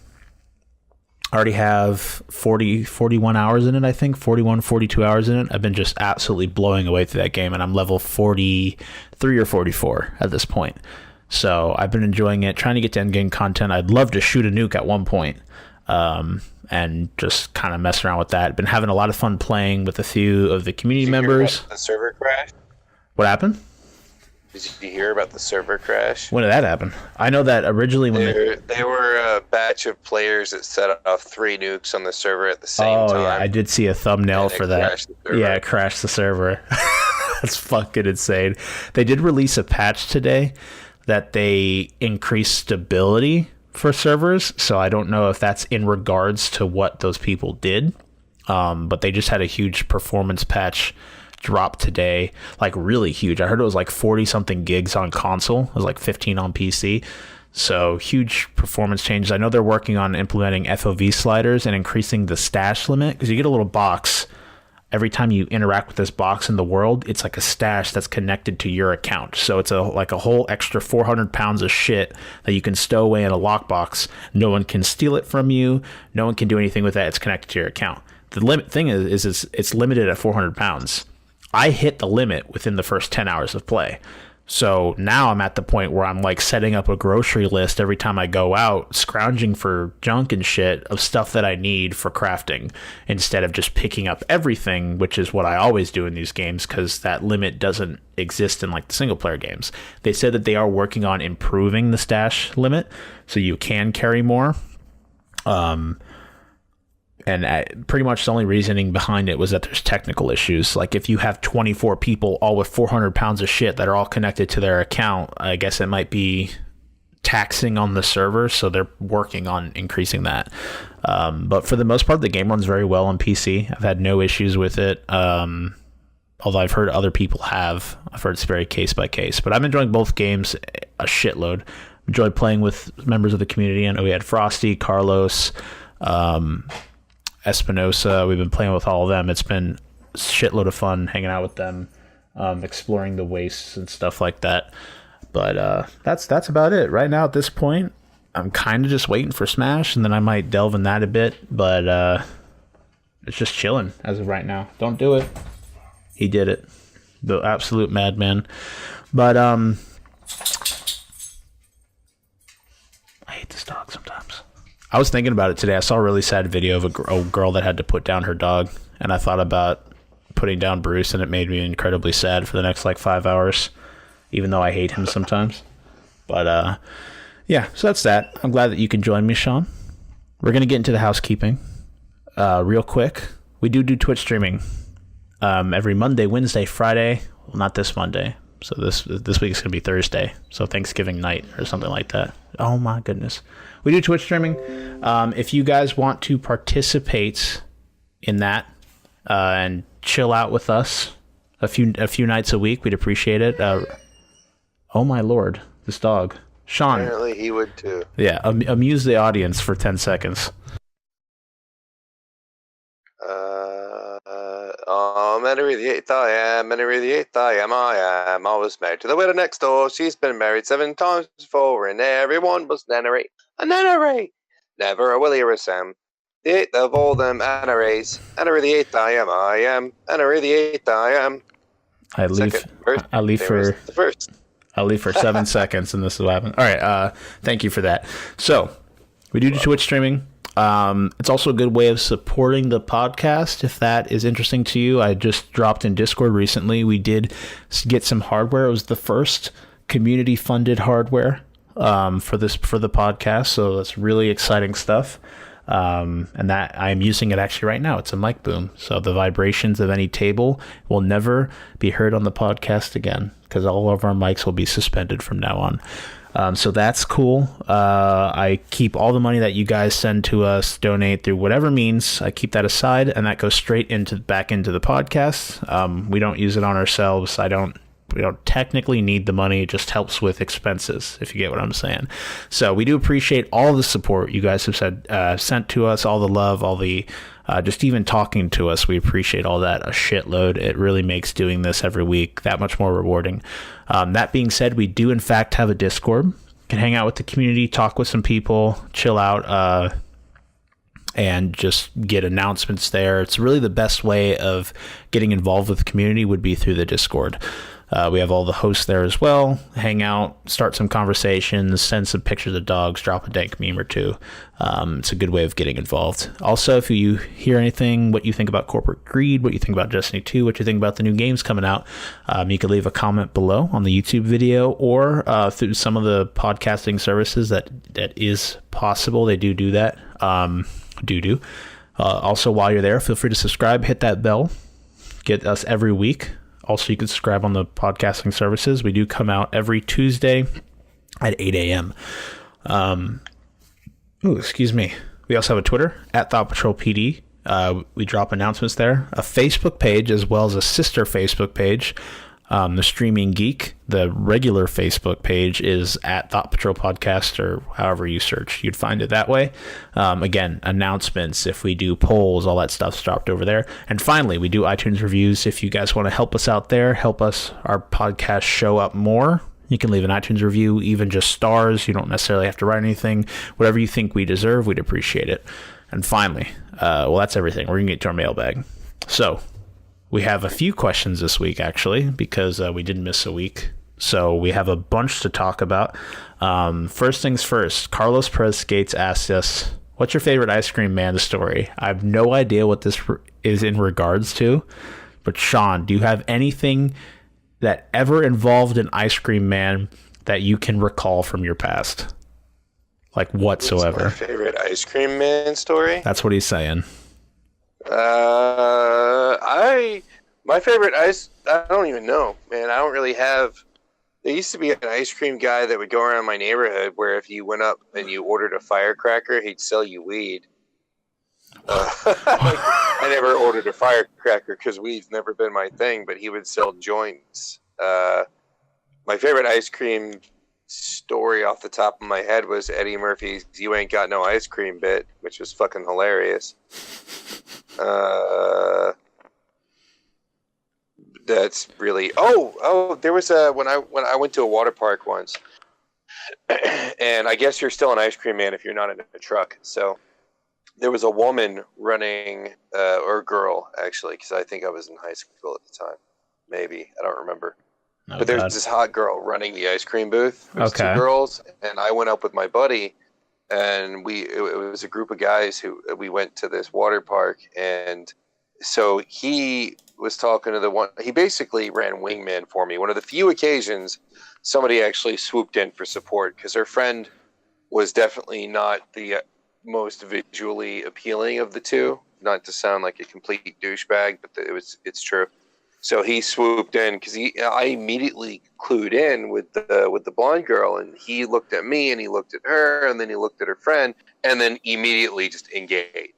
41 hours in it, I think. 42 hours in it. I've been just absolutely blowing away through that game, and I'm level 43 or 44 at this point. So I've been enjoying it, trying to get to endgame content. I'd love to shoot a nuke at one point, and just kind of mess around with that. Been having a lot of fun playing with a few of the community members. The server crash? What happened? Did you hear about the server crash? When did that happen? I know that originally when they were a batch of players that set off 3 nukes on the server at the same time. Yeah, I did see a thumbnail for that. Yeah, it crashed the server. That's fucking insane. They did release a patch today that they increased stability for servers, so I don't know if that's in regards to what those people did, but they just had a huge performance patch drop today, like really huge. I heard it was like 40 something gigs on console. It was like 15 on PC. So huge performance changes. I know they're working on implementing FOV sliders and increasing the stash limit, because you get a little box every time you interact with this box in the world, it's like a stash that's connected to your account. So it's like a whole extra 400 pounds of shit that you can stow away in a lockbox. No one can steal it from you. No one can do anything with that. It's connected to your account. The limit thing is it's limited at 400 pounds. I hit the limit within the first 10 hours of play. So now I'm at the point where I'm like setting up a grocery list every time I go out, scrounging for junk and shit of stuff that I need for crafting instead of just picking up everything, which is what I always do in these games because that limit doesn't exist in like the single player games. They said that they are working on improving the stash limit so you can carry more. And pretty much the only reasoning behind it was that there's technical issues. Like if you have 24 people all with 400 pounds of shit that are all connected to their account, I guess it might be taxing on the server. So they're working on increasing that. But for the most part, the game runs very well on PC. I've had no issues with it. Although I've heard other people have. I've heard it's very case by case. But I'm enjoying both games a shitload. Enjoyed playing with members of the community. I know we had Frosty, Carlos, Espinosa. We've been playing with all of them. It's been a shitload of fun hanging out with them, exploring the wastes and stuff like that. But that's about it right now at this point. I'm kind of just waiting for Smash, and then I might delve in that a bit. But it's just chilling as of right now. Don't do it. He did it. The absolute madman. But I hate this dog sometimes. I was thinking about it today. I saw a really sad video of a girl that had to put down her dog, and I thought about putting down Bruce, and it made me incredibly sad for the next like 5 hours, even though I hate him sometimes. But yeah, so that's that. I'm glad that you can join me, Shawn. We're gonna get into the housekeeping real quick. We do Twitch streaming every Monday, Wednesday, Friday. Well, not this Monday. So this week is gonna be Thursday. So Thanksgiving night or something like that. Oh my goodness. We do Twitch streaming. If you guys want to participate in that and chill out with us a few nights a week, we'd appreciate it. Oh my lord, this dog, Shawn. Apparently, he would too. Yeah, amuse the audience for 10 seconds. I'm Henry the Eighth. I am Henry the Eighth. I am. I was married to the widow next door. She's been married 7 times before, and everyone was Nennery. A Nennery, never a Willie or a Sam. The eighth of all them Henrys. Henry the Eighth. I am. Henry the Eighth. I am. I leave for 7 seconds, and this is what happened. All right. Thank you for that. So we do Twitch streaming. It's also a good way of supporting the podcast if that is interesting to you. I just dropped in Discord recently. We did get some hardware. It was the first community funded hardware for the podcast, so that's really exciting stuff. And that I'm using it actually right now. It's a mic boom, so the vibrations of any table will never be heard on the podcast again because all of our mics will be suspended from now on. So that's cool. I keep all the money that you guys send to us, donate through whatever means. I keep that aside, and that goes straight back into the podcast. We don't use it on ourselves. We don't technically need the money. It just helps with expenses, if you get what I'm saying. So we do appreciate all the support you guys have sent to us, all the love, all the just even talking to us. We appreciate all that a shitload. It really makes doing this every week that much more rewarding. That being said, we do in fact have a Discord. You can hang out with the community, talk with some people, chill out, and just get announcements there. It's really the best way of getting involved with the community would be through the Discord. We have all the hosts there as well. Hang out, start some conversations, send some pictures of dogs, drop a dank meme or two. It's a good way of getting involved. Also, if you hear anything, what you think about corporate greed, what you think about Destiny 2, what you think about the new games coming out, you can leave a comment below on the YouTube video or through some of the podcasting services that is possible. They do that. Also, while you're there, feel free to subscribe, hit that bell, get us every week. Also, you can subscribe on the podcasting services. We do come out every Tuesday at 8 a.m. Excuse me. We also have a Twitter, at ThoughtPatrolPD. We drop announcements there. A Facebook page, as well as a sister Facebook page, The Streaming Geek, the regular Facebook page, is at Thought Patrol Podcast, or however you search, you'd find it that way. Again, announcements, if we do polls, all that stuff's dropped over there. And finally, we do iTunes reviews. If you guys want to help us out there, help us, our podcast show up more, you can leave an iTunes review, even just stars. You don't necessarily have to write anything. Whatever you think we deserve, we'd appreciate it. And finally, well, that's everything. We're going to get to our mailbag. So we have a few questions this week, actually, because we did miss a week. So we have a bunch to talk about. First things first, Carlos Perez Skates asked us, what's your favorite Ice Cream Man story? I have no idea what this is in regards to. But Shawn, do you have anything that ever involved an Ice Cream Man that you can recall from your past? Like whatsoever. What's my favorite Ice Cream Man story? That's what he's saying. My favorite I don't even know, man. I don't really have. There used to be an ice cream guy that would go around my neighborhood where if you went up and you ordered a firecracker, he'd sell you weed. I never ordered a firecracker because weed's never been my thing, but he would sell joints. My favorite ice cream story off the top of my head was Eddie Murphy's "You Ain't Got No Ice Cream" bit, which was fucking hilarious. That's really there was when I went to a water park once, and I guess you're still an ice cream man if you're not in a truck. So there was a woman running, or a girl actually, because I think I was in high school at the time, maybe, I don't remember. Oh, but there's God. this hot girl running the ice cream booth. There's Okay. two girls, and I went up with my buddy, and it was a group of guys who we went to this water park, and so he was talking to the one. He basically ran wingman for me. One of the few occasions somebody actually swooped in for support, because her friend was definitely not the most visually appealing of the two. Not to sound like a complete douchebag, but it's true. So he swooped in because I immediately clued in with the blonde girl, and he looked at me and he looked at her and then he looked at her friend and then immediately just engaged.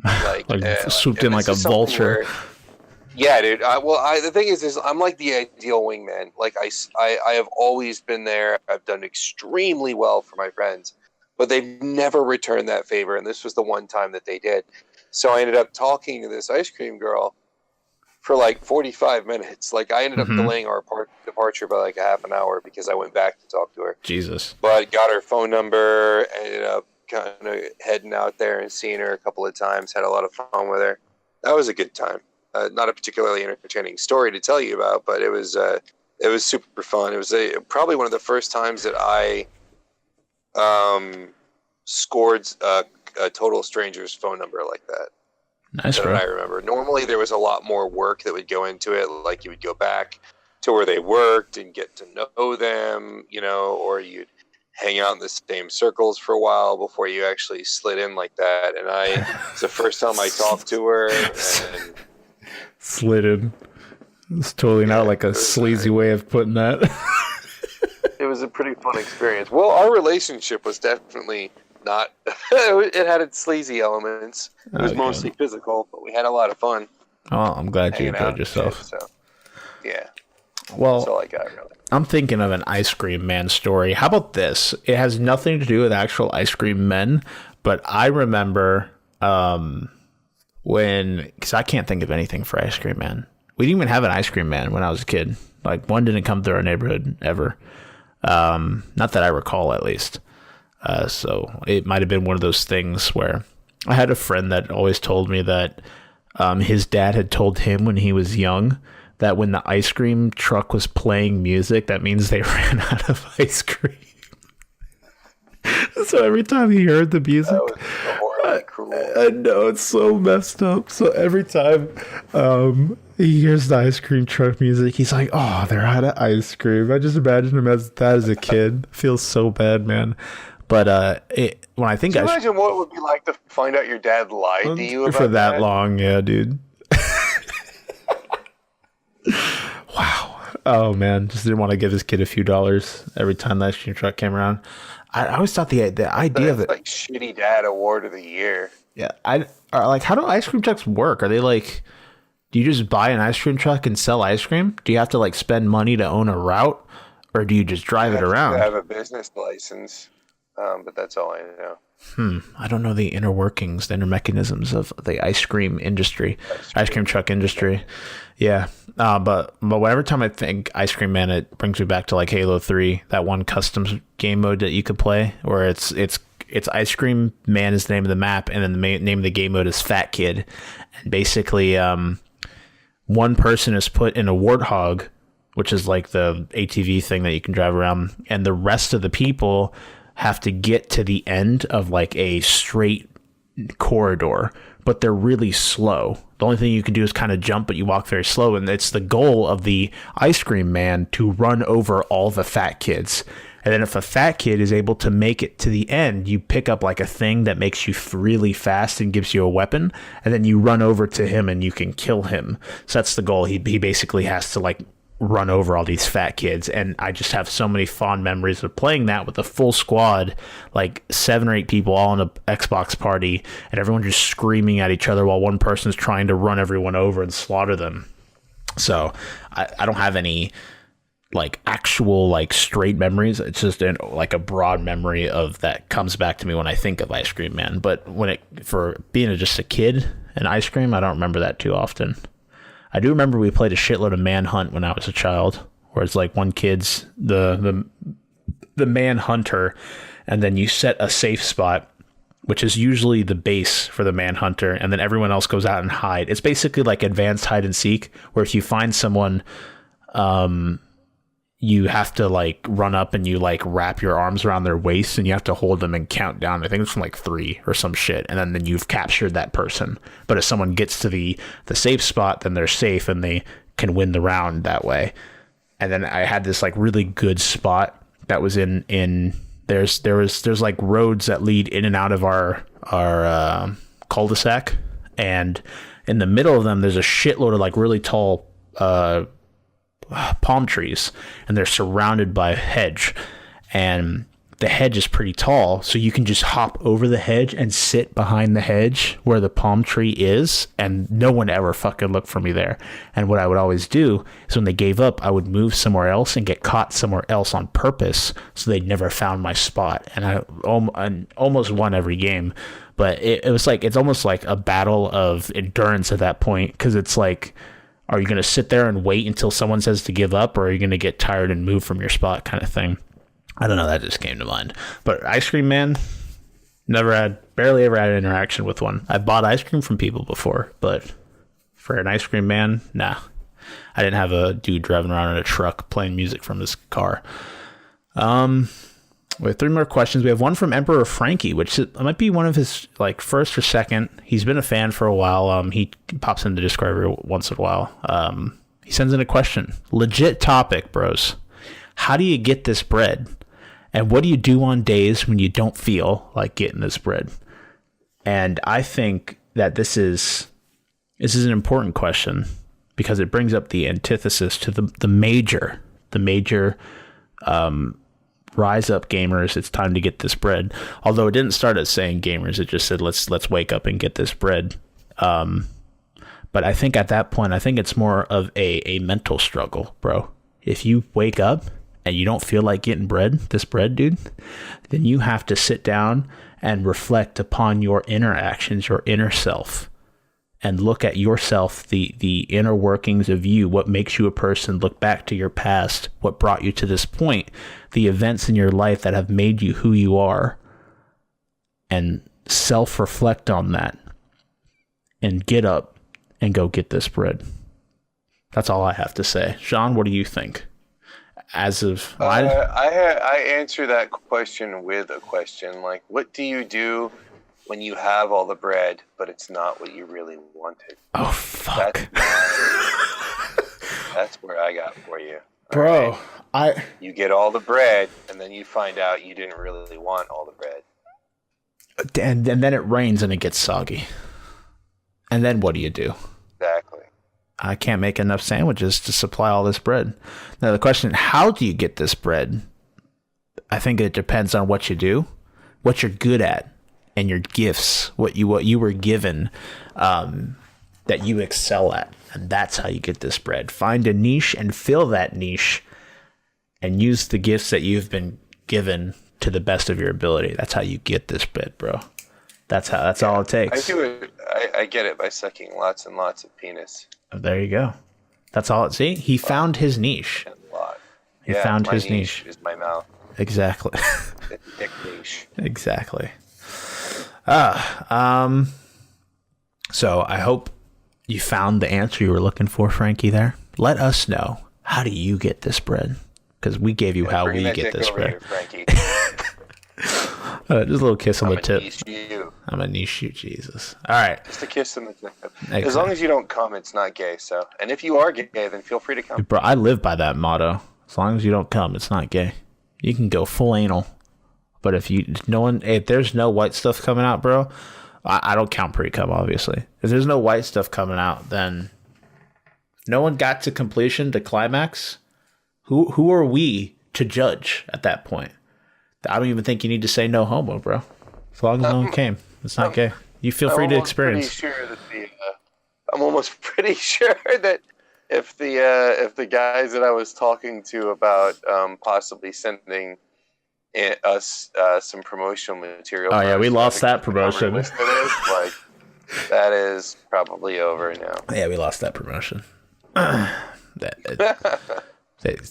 Like swooped in like a vulture. Yeah, dude. The thing is I'm like the ideal wingman. Like I have always been there. I've done extremely well for my friends, but they've never returned that favor, and this was the one time that they did. So I ended up talking to this ice cream girl for like 45 minutes. Like I ended up delaying our departure by like a half an hour because I went back to talk to her. Jesus. But got her phone number, ended up kind of heading out there and seeing her a couple of times, had a lot of fun with her. That was a good time. Not a particularly entertaining story to tell you about, but it was super fun. It was probably one of the first times that I scored a total stranger's phone number like that. Nice, bro. I remember. Normally, there was a lot more work that would go into it. Like you would go back to where they worked and get to know them, or you'd hang out in the same circles for a while before you actually slid in like that. And it's the first time I talked to her. And slid in. It's totally not like a sleazy way of putting that. It was a pretty fun experience. Well, our relationship was definitely not. It had its sleazy elements. It was mostly physical, but we had a lot of fun. Oh, I'm glad you enjoyed yourself. So, yeah. Well, that's all I got, really. I'm thinking of an ice cream man story. How about this? It has nothing to do with actual ice cream men, but I remember because I can't think of anything for ice cream man. We didn't even have an ice cream man when I was a kid. Like one didn't come through our neighborhood ever. Not that I recall, at least. So it might have been one of those things where I had a friend that always told me that his dad had told him when he was young that when the ice cream truck was playing music, that means they ran out of ice cream. So every time he heard the music, that was horribly cruel. I know, it's so messed up. So every time he hears the ice cream truck music, he's like, "Oh, they're out of ice cream." I just imagine him as that as a kid. Feels so bad, man. But when I think, can you imagine what it would be like to find out your dad lied to you about for that long? Yeah, dude. Wow. Oh man, just didn't want to give his kid a few dollars every time the ice cream truck came around. I always thought the idea of it, like shitty dad award of the year. Yeah, how do ice cream trucks work? Are they like Do you just buy an ice cream truck and sell ice cream? Do you have to like spend money to own a route, or do you just drive it around? I have a business license, but that's all I know. I don't know the inner workings, the inner mechanisms of the ice cream industry, ice cream truck industry. Yeah. But whatever time I think Ice Cream Man, it brings me back to like Halo 3, that one custom game mode that you could play where it's Ice Cream Man is the name of the map, and then the name of the game mode is Fat Kid. And basically, one person is put in a warthog, which is like the ATV thing that you can drive around, and the rest of the people have to get to the end of like a straight corridor, but they're really slow. The only thing you can do is kind of jump, but you walk very slow, and it's the goal of the Ice Cream Man to run over all the fat kids. And then if a fat kid is able to make it to the end, you pick up like a thing that makes you really fast and gives you a weapon, and then you run over to him and you can kill him. So that's the goal. He basically has to like run over all these fat kids, and I just have so many fond memories of playing that with a full squad, like 7 or 8 people all in a Xbox party, and everyone just screaming at each other while one person's trying to run everyone over and slaughter them. So I don't have any like actual like straight memories. It's just like a broad memory of that comes back to me when I think of Ice Cream Man. But for being just a kid and ice cream, I don't remember that too often. I do remember we played a shitload of Manhunt when I was a child, where it's like one kid's the Manhunter, and then you set a safe spot, which is usually the base for the Manhunter, and then everyone else goes out and hide. It's basically like advanced hide and seek, where if you find someone, you have to like run up and you like wrap your arms around their waist and you have to hold them and count down. I think it's from like 3 or some shit. And then you've captured that person. But if someone gets to the safe spot, then they're safe and they can win the round that way. And then I had this like really good spot that was in there's like roads that lead in and out of our cul-de-sac. And in the middle of them, there's a shitload of like really tall, palm trees, and they're surrounded by a hedge, and the hedge is pretty tall, so you can just hop over the hedge and sit behind the hedge where the palm tree is, and no one ever fucking looked for me there. And what I would always do is when they gave up, I would move somewhere else and get caught somewhere else on purpose so they never found my spot. And I almost won every game, but it was like, it's almost like a battle of endurance at that point, because it's like, are you going to sit there and wait until someone says to give up, or are you going to get tired and move from your spot kind of thing? I don't know. That just came to mind. But Ice Cream Man, barely ever had an interaction with one. I bought ice cream from people before, but for an Ice Cream Man, nah. I didn't have a dude driving around in a truck playing music from his car. We have 3 more questions. We have one from Emperor Frankie, which might be one of his like first or second. He's been a fan for a while. He pops into Discord every once in a while. He sends in a question. Legit topic, bros. How do you get this bread? And what do you do on days when you don't feel like getting this bread? And I think that this is an important question because it brings up the antithesis to the major rise up gamers, it's time to get this bread. Although it didn't start as saying gamers, it just said let's wake up and get this bread. But I think at that point, I think it's more of a mental struggle, bro. If you wake up and you don't feel like getting this bread, dude, then you have to sit down and reflect upon your inner actions, your inner self, and look at yourself, the inner workings of you, what makes you a person, look back to your past, what brought you to this point, the events in your life that have made you who you are, and self-reflect on that, and get up and go get this bread. That's all I have to say. Shawn, what do you think? I answer that question with a question, like, what do you do when you have all the bread, but it's not what you really wanted? Oh, fuck. That's where I got for you. Bro, right? You get all the bread, and then you find out you didn't really want all the bread. And then it rains and it gets soggy. And then what do you do? Exactly. I can't make enough sandwiches to supply all this bread. Now, the question, how do you get this bread? I think it depends on what you do, what you're good at, and your gifts, what you were given. that you excel at. And that's how you get this bread. Find a niche and fill that niche and use the gifts that you've been given to the best of your ability. That's how you get this bread, bro. That's all it takes. I get it by sucking lots and lots of penis. There you go. That's all it. See, he found his niche. He found his niche. Is my mouth. Exactly. Dick niche. Exactly. So I hope you found the answer you were looking for, Frankie. There. Let us know. How do you get this bread? Because we gave you how we get this bread. Frankie. Just a little kiss on the tip. I'm a niche you, Jesus. All right. Just a kiss on the tip. Exactly. As long as you don't come, it's not gay. So, and if you are gay, then feel free to come. Bro, I live by that motto. As long as you don't come, it's not gay. You can go full anal. But if there's no white stuff coming out, bro, I don't count pre-cum, obviously. If there's no white stuff coming out, then no one got to completion, to climax. Who are we to judge at that point? I don't even think you need to say no homo, bro. As long as no one came, it's not gay. You feel free to experience. I'm almost pretty sure that if the guys that I was talking to about possibly sending us some promotional material. Oh yeah, we lost that promotion. That is probably over now. Yeah, we lost that promotion. They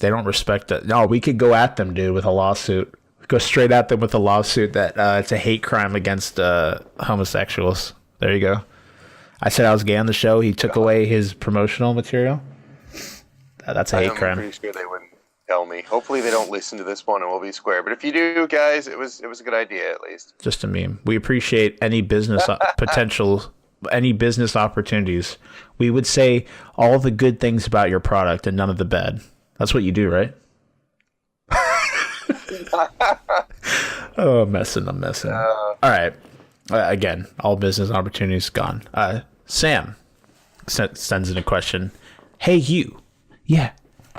don't respect it. No, we could go at them, dude, with a lawsuit. Go straight at them with a lawsuit that it's a hate crime against homosexuals. There you go. I said I was gay on the show. He took away his promotional material. That's a hate crime. I'm pretty sure they wouldn't tell me. Hopefully they don't listen to this one and we'll be square. But if you do, guys, it was a good idea at least. Just a meme. We appreciate any business potential, any business opportunities. We would say all the good things about your product and none of the bad. That's what you do, right? Oh, I'm messing. All right. Again, all business opportunities gone. Sam sends in a question. Hey, you. Yeah,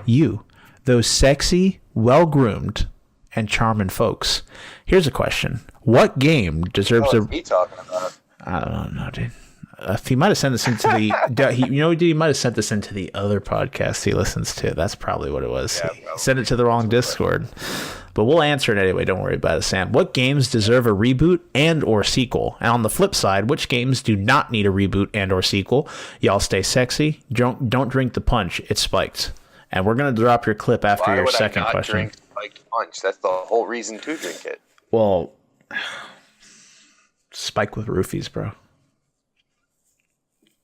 you. Those sexy, well-groomed, and charming folks. Here's a question. What game deserves What are you talking about? I don't know, dude. He might have sent this into the... he might have sent this into the other podcast he listens to. That's probably what it was. Yeah, he sent it to the wrong Discord. But we'll answer it anyway. Don't worry about it, Sam. What games deserve a reboot and or sequel? And on the flip side, which games do not need a reboot and or sequel? Y'all stay sexy. Don't drink the punch. It's spiked. And we're going to drop your clip after your second question. Drink spiked punch? That's the whole reason to drink it. Well, spike with roofies, bro.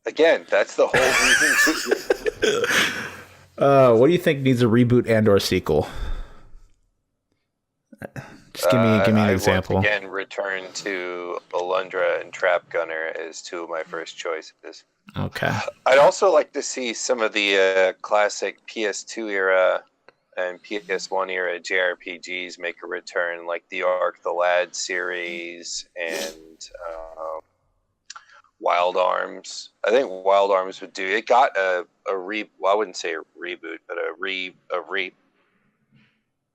Again, that's the whole reason to drink it. What do you think needs a reboot and or sequel? Just give me an example. Once again, return to Alundra and Trap Gunner as two of my first choices. Okay. I'd also like to see some of the classic PS2 era and PS1 era JRPGs make a return, like the Ark the Lad series and Wild Arms. I think Wild Arms would do. It got I wouldn't say a reboot, but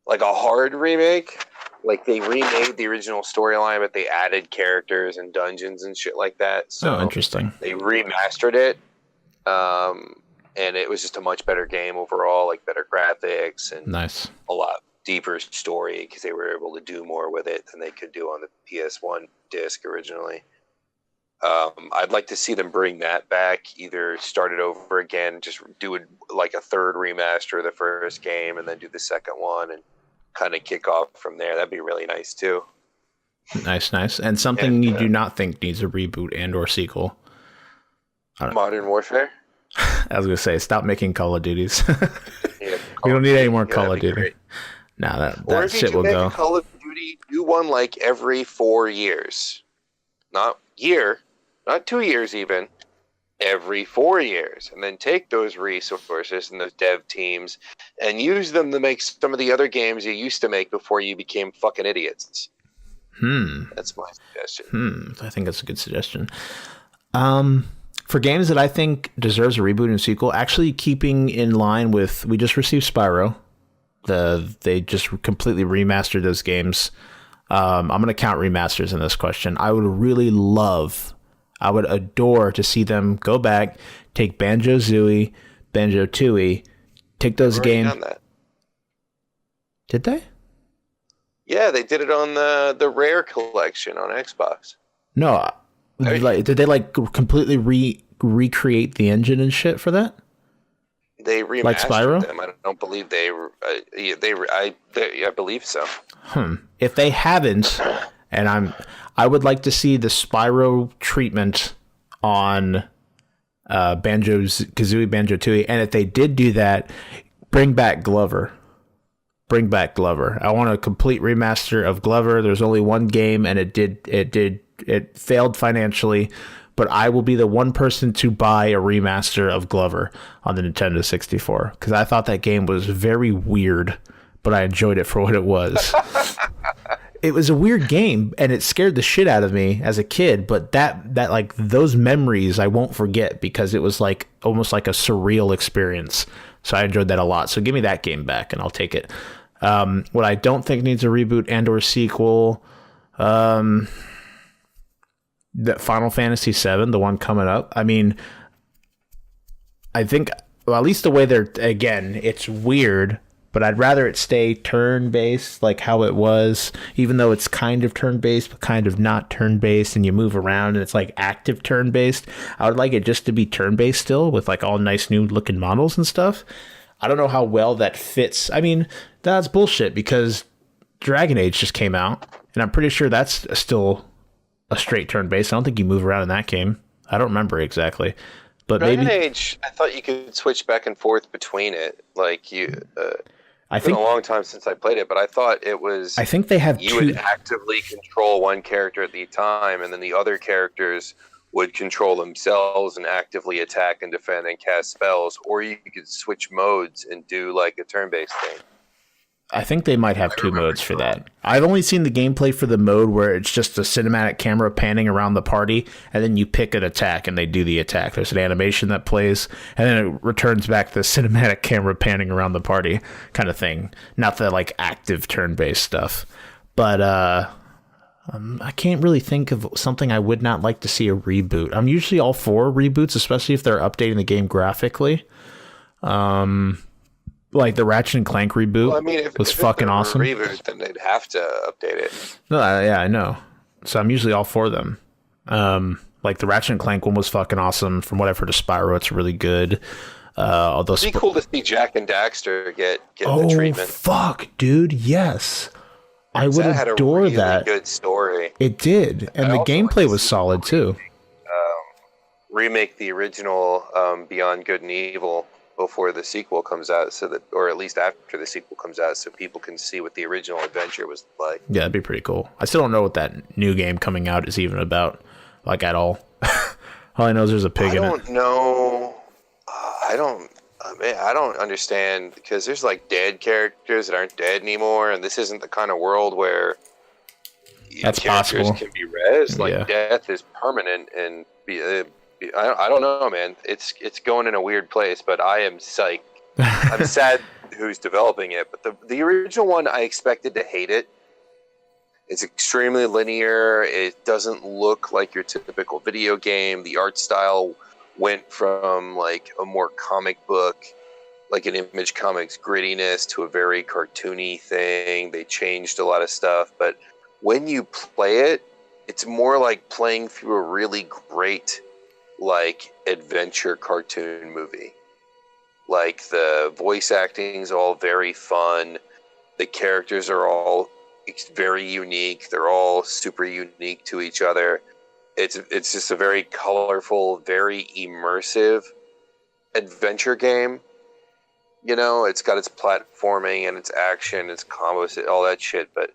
like a hard remake. Like they remade the original storyline, but they added characters and dungeons and shit like that. So interesting. They remastered it, and it was just a much better game overall, like better graphics and nice, a lot deeper story because they were able to do more with it than they could do on the PS1 disc originally. I'd like to see them bring that back, either start it over again, just do it like a third remaster of the first game, and then do the second one and kind of kick off from there. That'd be really nice too. Nice. And something you do not think needs a reboot and or sequel? Modern Warfare? I was going to say, stop making Call of Duties. We don't need any more Call of Duty. Nah, that shit will go. Call of Duty, do one like every 4 years. Not 2 years even. Every 4 years, and then take those resources and those dev teams and use them to make some of the other games you used to make before you became fucking idiots. That's my suggestion. I think that's a good suggestion. For games that I think deserves a reboot and sequel, actually keeping in line with, we just received Spyro. They just completely remastered those games. I'm going to count remasters in this question. I would really love I would adore to see them go back, take Banjo-Tooie, Banjo-Tooie, take those games. Done that. Did they? Yeah, they did it on the Rare collection on Xbox. No, did they like completely recreate the engine and shit for that? They remastered like Spyro? them. I don't believe I believe so. If they haven't, and I would like to see the Spyro treatment on Banjo-Kazooie, Banjo-Tooie, and if they did do that, bring back Glover. Bring back Glover. I want a complete remaster of Glover. There's only one game, and it failed financially, but I will be the one person to buy a remaster of Glover on the Nintendo 64 because I thought that game was very weird, but I enjoyed it for what it was. It was a weird game, and it scared the shit out of me as a kid, but that like those memories I won't forget because it was like almost like a surreal experience. So I enjoyed that a lot. So give me that game back, and I'll take it. What I don't think needs a reboot and or sequel, the Final Fantasy VII, the one coming up. I mean, I think, well, at least the way they're, again, it's weird, but I'd rather it stay turn-based, like how it was, even though it's kind of turn-based, but kind of not turn-based, and you move around, and it's like active turn-based. I would like it just to be turn-based still, with like all nice new-looking models and stuff. I don't know how well that fits. I mean, that's bullshit, because Dragon Age just came out, and I'm pretty sure that's still a straight turn-based. I don't think you move around in that game. I don't remember exactly. But Dragon maybe Age, I thought you could switch back and forth between it. Like you, I it's think been a long time since I played it, but I thought it was. I think they have you would actively control one character at the time, and then the other characters would control themselves and actively attack and defend and cast spells, or you could switch modes and do like a turn-based thing. I think they might have two modes for that. I've only seen the gameplay for the mode where it's just a cinematic camera panning around the party, and then you pick an attack and they do the attack. There's an animation that plays, and then it returns back to the cinematic camera panning around the party kind of thing. Not the like active turn-based stuff. But I can't really think of something I would not like to see a reboot. I'm usually all for reboots, especially if they're updating the game graphically. Like the Ratchet and Clank reboot was fucking awesome. Reboot, then they'd have to update it. No, yeah, I know. So I'm usually all for them. Like the Ratchet and Clank one was fucking awesome. From what I've heard of Spyro, it's really good. Although it'd be cool to see Jack and Daxter get the treatment. Fuck, dude, yes. I would adore really that. Good story. It did, and the gameplay was solid too. Remake the original Beyond Good and Evil before the sequel comes out, so that, or at least after the sequel comes out, so people can see what the original adventure was like. Yeah, that'd be pretty cool. I still don't know what that new game coming out is even about, like at all. All I know is there's a pig in it. I don't know. I don't understand, because there's like dead characters that aren't dead anymore, and this isn't the kind of world where that's characters possible. Can be res. Like death is permanent, and I don't know, man. It's going in a weird place, but I am psyched. I'm sad who's developing it, but the original one, I expected to hate it. It's extremely linear. It doesn't look like your typical video game. The art style went from like a more comic book, like an Image Comics grittiness, to a very cartoony thing. They changed a lot of stuff, but when you play it, it's more like playing through a really great like adventure cartoon movie. Like the voice acting is all very fun. The characters are all very unique. They're all super unique to each other. It's just a very colorful, very immersive adventure game. You know, it's got its platforming and its action, its combos, all that shit. But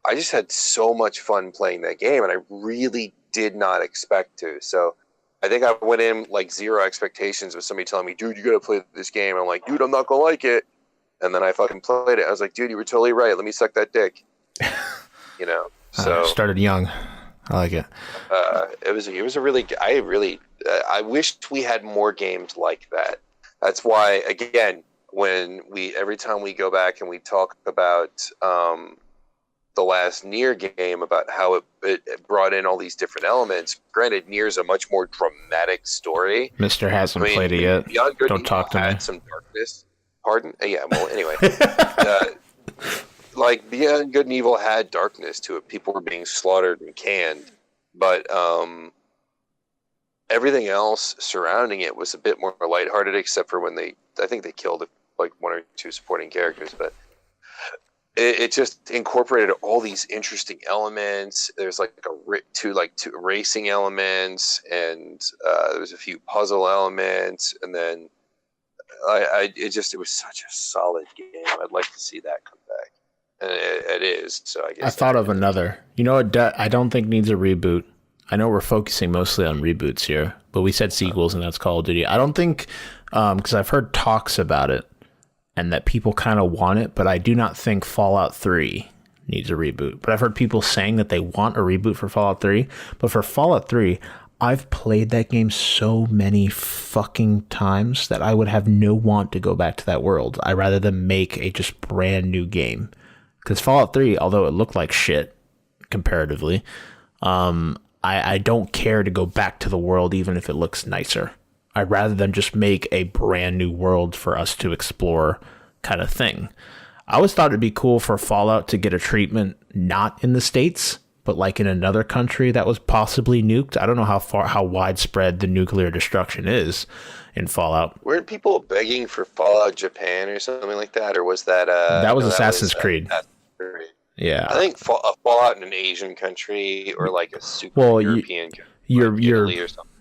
I just had so much fun playing that game, and I really did not expect to. So I think I went in like zero expectations with somebody telling me, dude, you gotta play this game. I'm like, dude, I'm not gonna like it. And then I fucking played it. I was like, dude, you were totally right. Let me suck that dick. You know. So started young. I like it. It was a really. I wished we had more games like that. That's why, again, every time we go back and we talk about the last Nier game about how it brought in all these different elements. Granted, Nier's a much more dramatic story. Mister hasn't played it yet. Beyond Good Don't and talk Evil to me. had some darkness. Pardon? Yeah. Well, anyway, like Beyond Good and Evil had darkness to it. People were being slaughtered and canned, but everything else surrounding it was a bit more lighthearted, except for when I think they killed like one or two supporting characters, but it just incorporated all these interesting elements. There's like two racing elements, and there was a few puzzle elements, and then it was such a solid game. I'd like to see that come back, and it is. So I guess I thought of another. You know what? I don't think needs a reboot. I know we're focusing mostly on reboots here, but we said sequels, and that's Call of Duty. I don't think, because I've heard talks about it, and that people kind of want it, but I do not think Fallout 3 needs a reboot. But I've heard people saying that they want a reboot for Fallout 3. But for Fallout 3, I've played that game so many fucking times that I would have no want to go back to that world. I'd rather than make a just brand new game. Because Fallout 3, although it looked like shit comparatively, I don't care to go back to the world even if it looks nicer. I'd rather than just make a brand new world for us to explore kind of thing. I always thought it'd be cool for Fallout to get a treatment not in the States, but like in another country that was possibly nuked. I don't know how widespread the nuclear destruction is in Fallout. Weren't people begging for Fallout Japan or something like that? Or was that... that was Assassin's Creed. Yeah. I think Fallout in an Asian country or like a super European country. Like Italy or something.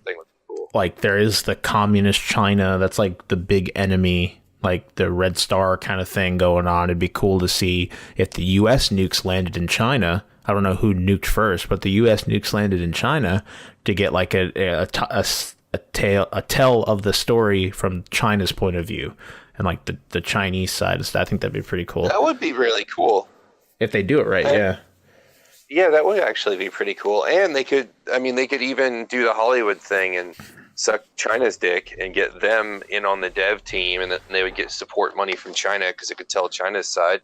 Like there is the communist China that's like the big enemy, like the Red Star kind of thing going on. It'd be cool to see if the U.S. nukes landed in China. I don't know who nuked first, but the U.S. nukes landed in China to get like a tell of the story from China's point of view and like the Chinese side. I think that'd be pretty cool. That would be really cool if they do it right. Yeah. Yeah, that would actually be pretty cool. And they could even do the Hollywood thing and suck China's dick and get them in on the dev team, and then they would get support money from China because it could tell China's side.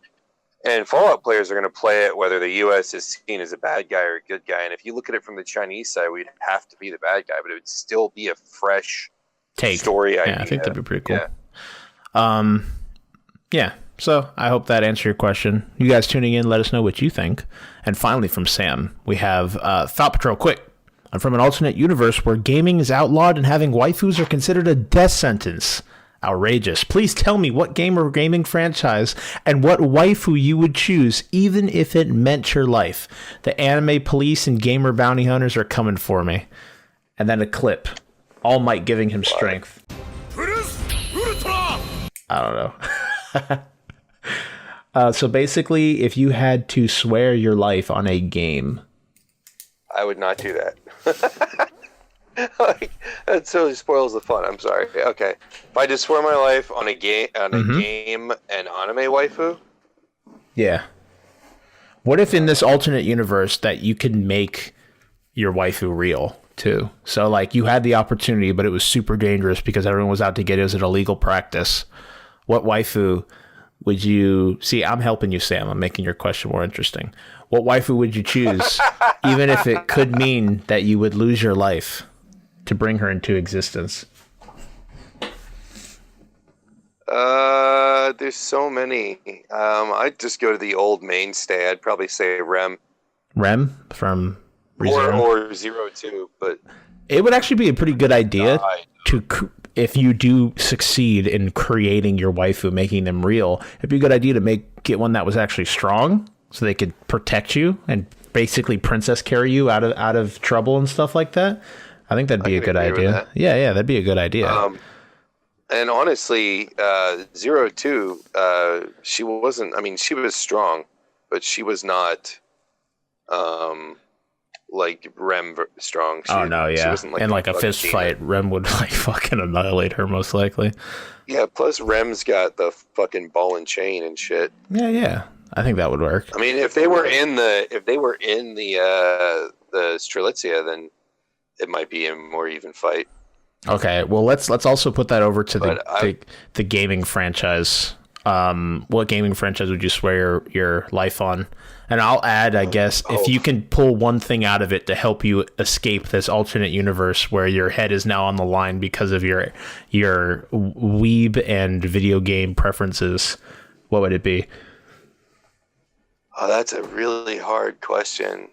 And Fallout players are going to play it whether the U.S. is seen as a bad guy or a good guy. And if you look at it from the Chinese side, we'd have to be the bad guy, but it would still be a fresh story idea. Yeah, I think that'd be pretty cool. Yeah. So I hope that answered your question. You guys tuning in, let us know what you think. And finally from Sam, we have Thought Patrol Quick. I'm from an alternate universe where gaming is outlawed and having waifus are considered a death sentence. Outrageous. Please tell me what game or gaming franchise and what waifu you would choose, even if it meant your life. The anime police and gamer bounty hunters are coming for me. And then a clip. All Might giving him strength. I don't know. So basically, if you had to swear your life on a game, I would not do that. Like, that totally spoils the fun. I'm sorry. Okay, if I just swear my life on a game, game and anime waifu. Yeah. What if in this alternate universe that you could make your waifu real too? So like you had the opportunity, but it was super dangerous because everyone was out to get it as an illegal practice. What waifu would you see? I'm helping you, Sam. I'm making your question more interesting. What waifu would you choose, even if it could mean that you would lose your life to bring her into existence? There's so many. I'd just go to the old mainstay. I'd probably say Rem. Rem from ReZero? Or Zero 2, but it would actually be a pretty good idea if you do succeed in creating your waifu, making them real. It'd be a good idea to get one that was actually strong, so they could protect you and basically princess carry you out of trouble and stuff like that. I think that'd be a good idea. Yeah, that'd be a good idea. And honestly, Zero 2, she wasn't. I mean, she was strong, but she was not like Rem strong. She wasn't like in like a fist fight, Rem would like fucking annihilate her most likely. Yeah. Plus, Rem's got the fucking ball and chain and shit. Yeah. I think that would work. I mean, if they were in the Strelitzia, then it might be a more even fight. Okay, well let's also put that over to the gaming franchise. what gaming franchise would you swear your life on? And I'll add, I guess, if you can pull one thing out of it to help you escape this alternate universe where your head is now on the line because of your weeb and video game preferences, what would it be? Oh, that's a really hard question.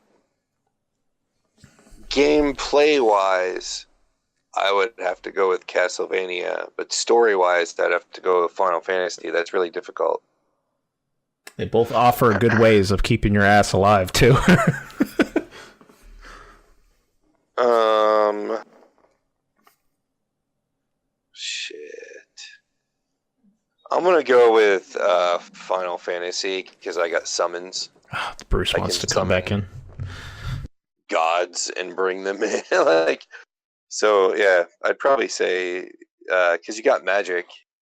Gameplay-wise, I would have to go with Castlevania, but story-wise, I'd have to go with Final Fantasy. That's really difficult. They both offer good ways of keeping your ass alive, too. Shit. I'm gonna go with Final Fantasy because I got summons. Bruce wants to come back in. Gods and bring them in, So yeah, I'd probably say because you got magic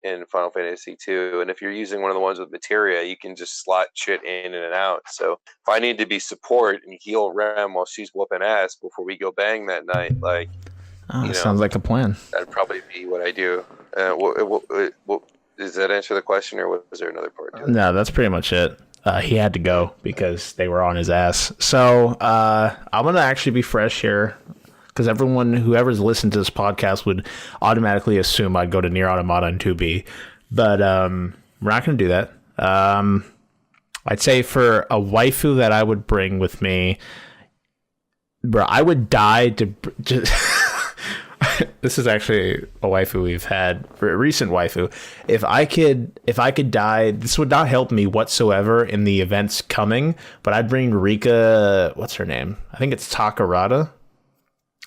in Final Fantasy 2, and if you're using one of the ones with materia, you can just slot shit in and out. So if I need to be support and heal Rem while she's whooping ass before we go bang that night, sounds like a plan. That'd probably be what I do. Does that answer the question, or was there another part to it? No, that's pretty much it. He had to go because they were on his ass. So I'm gonna actually be fresh here, because whoever's listened to this podcast would automatically assume I'd go to Nier Automata and 2B. But we're not going to do that. I'd say for a waifu that I would bring with me, bro, I would die to just... This is actually a waifu we've had, a recent waifu. If I could die, this would not help me whatsoever in the events coming, but I'd bring Rika, what's her name? I think it's Takarada.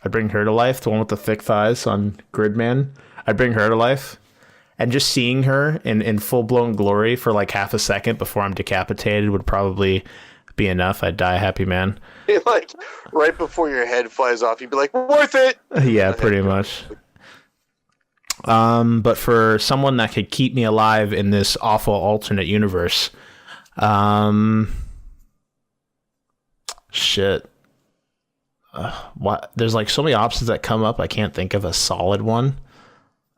I'd bring her to life, the one with the thick thighs on Gridman. I'd bring her to life. And just seeing her in full-blown glory for like half a second before I'm decapitated would probably be enough. I'd die a happy man. Like, right before your head flies off, you'd be like, worth it! Yeah, pretty much. But for someone that could keep me alive in this awful alternate universe, shit. There's like so many options that come up. I can't think of a solid one.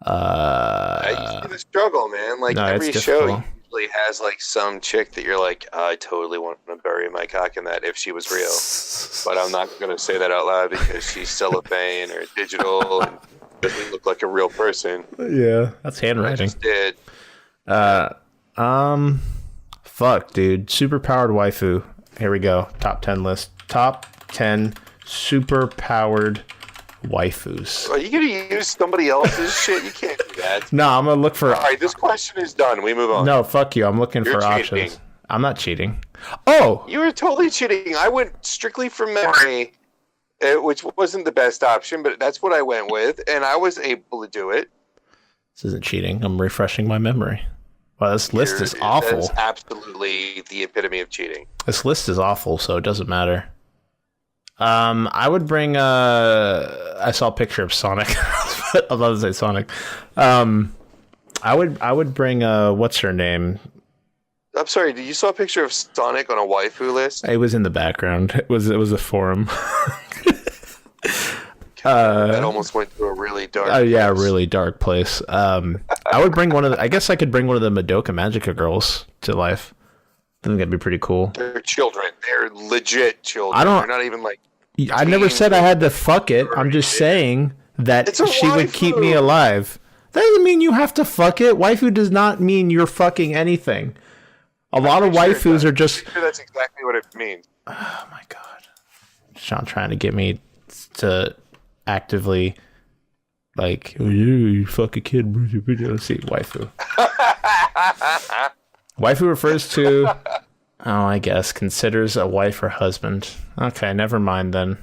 You see the struggle, man. Like, every show usually has like some chick that you're like, I totally want to bury my cock in that if she was real. But I'm not going to say that out loud because she's cellophane or digital and doesn't look like a real person. Yeah, that's handwriting. I just did. Fuck, dude. Superpowered waifu. Here we go. Top 10 list. Top 10 super-powered waifus. Are you going to use somebody else's shit? You can't do that. No, I'm going to look for... All right, this question is done. We move on. No, fuck you. I'm looking for cheating. options. I'm not cheating. Oh! You were totally cheating. I went strictly from memory, which wasn't the best option, but that's what I went with, and I was able to do it. This isn't cheating. I'm refreshing my memory. Wow, this list is awful. That's absolutely the epitome of cheating. This list is awful, so it doesn't matter. I would bring I saw a picture of Sonic. I was about to say Sonic. I would bring what's her name? I'm sorry, did you saw a picture of Sonic on a waifu list? It was in the background. It was a forum. That almost went to a really dark place. Yeah, a really dark place. I would bring I guess I could bring one of the Madoka Magica girls to life. I think that'd be pretty cool. They're children. They're legit children. They're not even like... I never said I had to fuck it. I'm just saying that she would keep me alive. That doesn't mean you have to fuck it. Waifu does not mean you're fucking anything. A lot of waifus are just... I'm sure that's exactly what it means. Oh my god. Shawn trying to get me to actively like, oh, you fuck a kid. Let's see, waifu. Waifu refers to, I guess, considers a wife or husband. Okay, never mind then.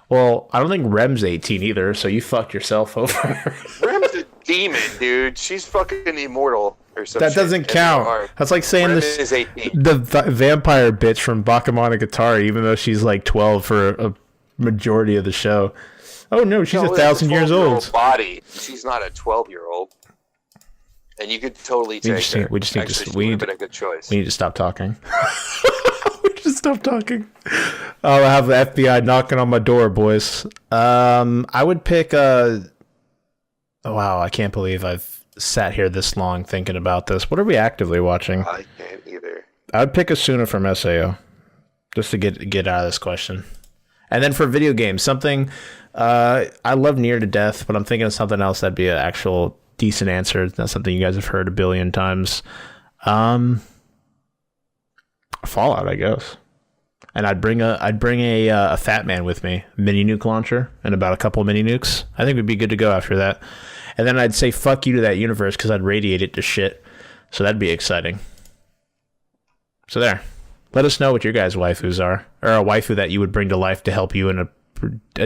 Well, I don't think Rem's 18 either, so you fucked yourself over. Rem's a demon, dude. She's fucking immortal or something. That doesn't count. That's like saying Rem is 18. the vampire bitch from Bakemonogatari, even though she's like 12 for a majority of the show. Oh no, she's 1,000 years old. Body. She's not a 12-year-old. And you could totally take her. We just need to been a good choice. We need to stop talking. We need to stop talking. I'll have the FBI knocking on my door, boys. I would pick a Wow, I can't believe I've sat here this long thinking about this. What are we actively watching? I can't either. I would pick Asuna from SAO just to get out of this question. And then for video games, something I love Near to Death, but I'm thinking of something else that'd be an actual decent answer. It's not something you guys have heard a billion times. Fallout, I guess. And I'd bring a Fat Man with me, mini nuke launcher, and about a couple of mini nukes. I think we'd be good to go after that. And then I'd say fuck you to that universe because I'd radiate it to shit. So that'd be exciting. So there. Let us know what your guys' waifus are, or a waifu that you would bring to life to help you in a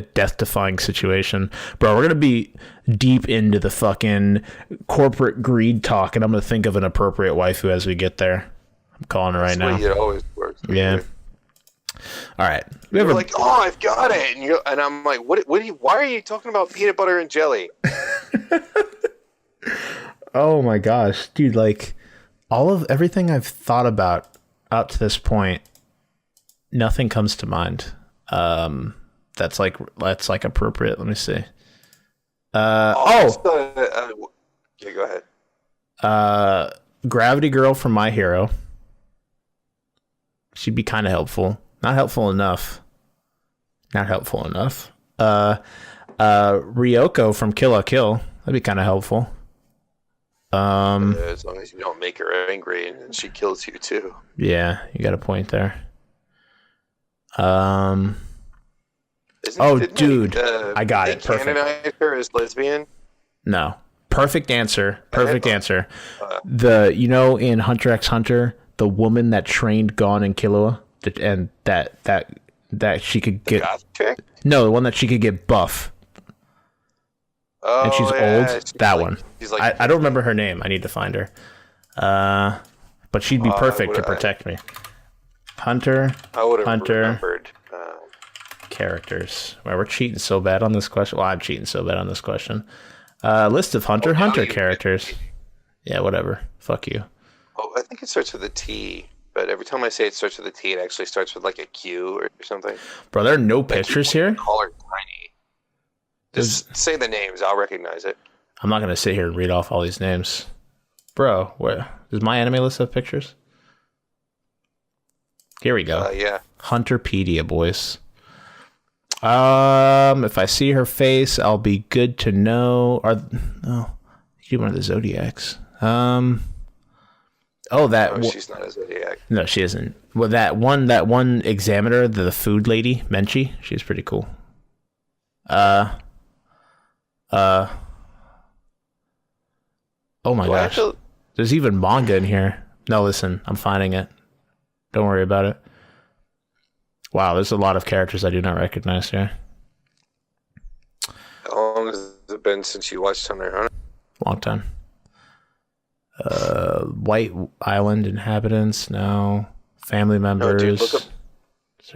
death-defying situation. Bro, we're going to be deep into the fucking corporate greed talk, and I'm going to think of an appropriate waifu as we get there. I'm calling it right now. It always works. Yeah. All right. You're like, oh, I've got it. And I'm like, why are you talking about peanut butter and jelly? Oh my gosh. Dude, like, everything I've thought about up to this point, nothing comes to mind. That's like appropriate. Let me see. Yeah, go ahead. Gravity Girl from My Hero. She'd be kind of helpful. Not helpful enough. Ryoko from Kill la Kill. That'd be kind of helpful. As long as you don't make her angry and then she kills you too. Yeah, you got a point there. Dude, I got it. Perfect. Canonize her as lesbian? No. Perfect answer. Answer. In Hunter x Hunter, the woman that trained Gon and Killua, and that she could get. The goth chick? No, the one that she could get buff. Oh, and she's old. That one. I don't remember her name. I need to find her. But she'd be perfect to protect me. Hunter. I would have remembered. Characters. Well, we're cheating so bad on this question. Well, I'm cheating so bad on this question. List of Hunter characters. Yeah, whatever. Fuck you. Oh, I think it starts with a T, but every time I say it starts with a T, it actually starts with like a Q or something. Bro, there are no pictures here. Call her tiny. Just say the names. I'll recognize it. I'm not going to sit here and read off all these names. Bro, does my anime list have pictures? Here we go. Yeah. Hunterpedia, boys. If I see her face, I'll be good to know. She's one of the Zodiacs. She's not a Zodiac. No, she isn't. Well, that one examiner, the food lady, Menchie, she's pretty cool. Oh my gosh. There's even manga in here. No, listen, I'm finding it. Don't worry about it. Wow, there's a lot of characters I do not recognize here. How long has it been since you watched Hunter x Hunter? Long time. White Island inhabitants, no. Family members. No, dude, look up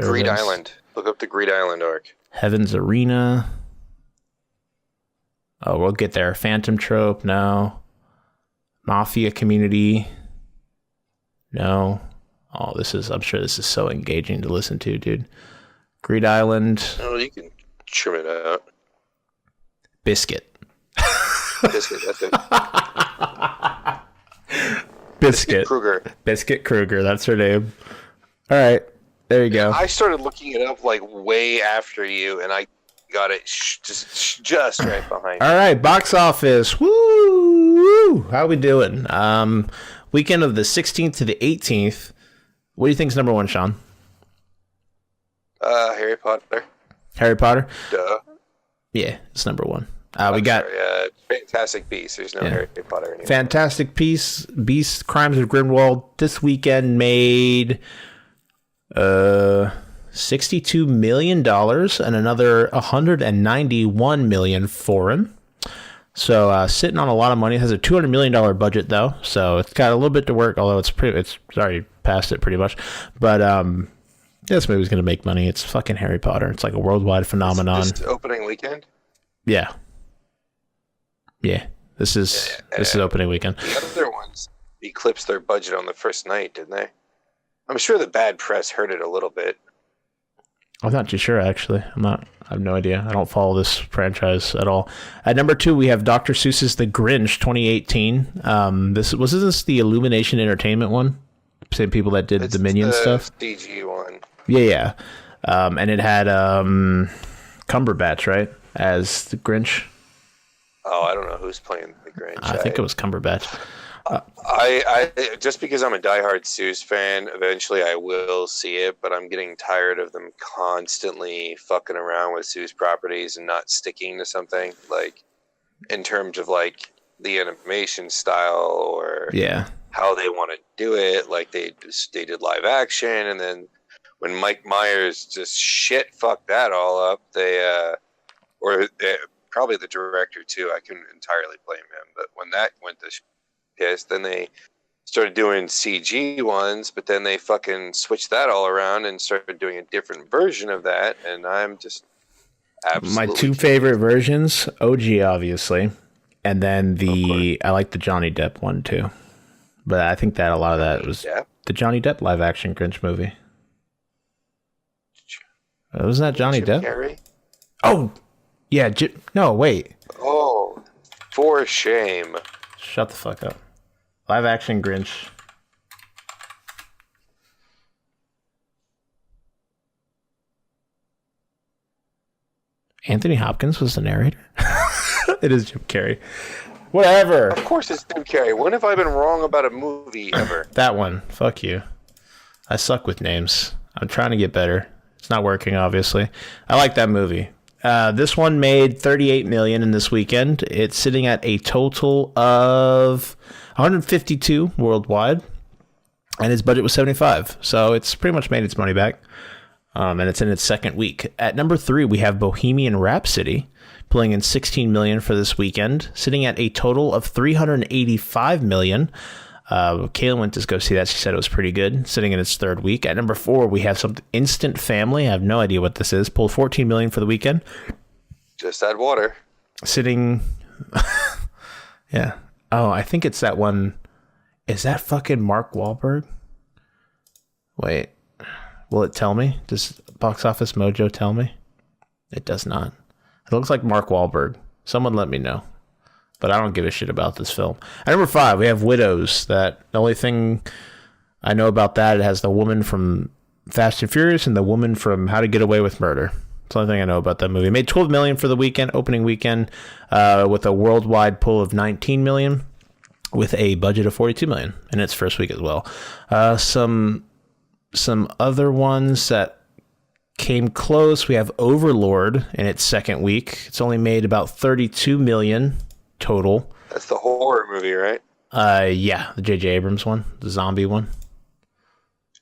Greed Island. Look up the Greed Island arc. Heaven's Arena. Oh, we'll get there. Phantom Trope, no. Mafia Community, no. Oh, I'm sure this is so engaging to listen to, dude. Greed Island. Oh, you can trim it out. Biscuit. Biscuit, that's it. Biscuit Kruger. Biscuit Kruger, that's her name. All right, there you go. I started looking it up like way after you, and I got it just right behind. All right, box office. Woo! How we doing? Weekend of the 16th to the 18th. What do you think's number one, Shawn? Harry Potter. Harry Potter? Duh. Yeah, it's number one. We got Fantastic Beasts. There's no Harry Potter anymore. Fantastic Beasts, Crimes of Grindelwald. This weekend made $62 million and another $191 million foreign. So sitting on a lot of money. It has a $200 million budget though, so it's got a little bit to work. Although it's already past it pretty much. But this movie's gonna make money. It's fucking Harry Potter. It's like a worldwide phenomenon. This opening weekend. Yeah. This is opening weekend. The other ones eclipsed their budget on the first night, didn't they? I'm sure the bad press hurt it a little bit. I'm not too sure, actually. I have no idea. I don't follow this franchise at all. At number 2, we have Dr. Seuss's The Grinch 2018. Wasn't this the Illumination Entertainment one? Same people that did the Minion stuff? CG one. Yeah. And it had Cumberbatch, right? As the Grinch. Oh, I don't know who's playing the Grinch. I think it was Cumberbatch. I just because I'm a diehard Seuss fan, eventually I will see it, but I'm getting tired of them constantly fucking around with Seuss properties and not sticking to something, like in terms of like the animation style or how they want to do it. Like they did live action, and then when Mike Myers just fucked that all up, probably the director too. I couldn't entirely blame him, but when that went to pissed, then they started doing CG ones, but then they fucking switched that all around and started doing a different version of that, and I'm just absolutely... My 2 favorite versions, OG obviously, and then I like the Johnny Depp one too. But I think that a lot of that was the Johnny Depp live action Grinch movie. Wasn't that Johnny Depp? Carrey? Oh, yeah. No, wait. Oh, for shame. Shut the fuck up. Live action Grinch. Anthony Hopkins was the narrator? It is Jim Carrey. Whatever. Of course it's Jim Carrey. When have I been wrong about a movie ever? That one. Fuck you. I suck with names. I'm trying to get better. It's not working, obviously. I like that movie. This one made $38 million in this weekend. It's sitting at a total of 152 worldwide, and its budget was 75. So it's pretty much made its money back, and it's in its second week. At number 3, we have Bohemian Rhapsody, pulling in 16 million for this weekend, sitting at a total of 385 million. Caitlyn went to go see that. She said it was pretty good, sitting in its third week. At number 4, we have some Instant Family. I have no idea what this is. Pulled 14 million for the weekend. Just add water. Sitting... yeah. Oh, I think it's that one. Is that fucking Mark Wahlberg? Wait. Will it tell me? Does Box Office Mojo tell me? It does not. It looks like Mark Wahlberg. Someone let me know. But I don't give a shit about this film. At number 5, we have Widows. The only thing I know about that, it has the woman from Fast and Furious and the woman from How to Get Away with Murder. That's the only thing I know about that movie. It made 12 million for the weekend, opening weekend, with a worldwide pull of 19 million, with a budget of 42 million in its first week as well. Some other ones that came close. We have Overlord in its second week. It's only made about 32 million total. That's the horror movie, right? Yeah, the J.J. Abrams one, the zombie one.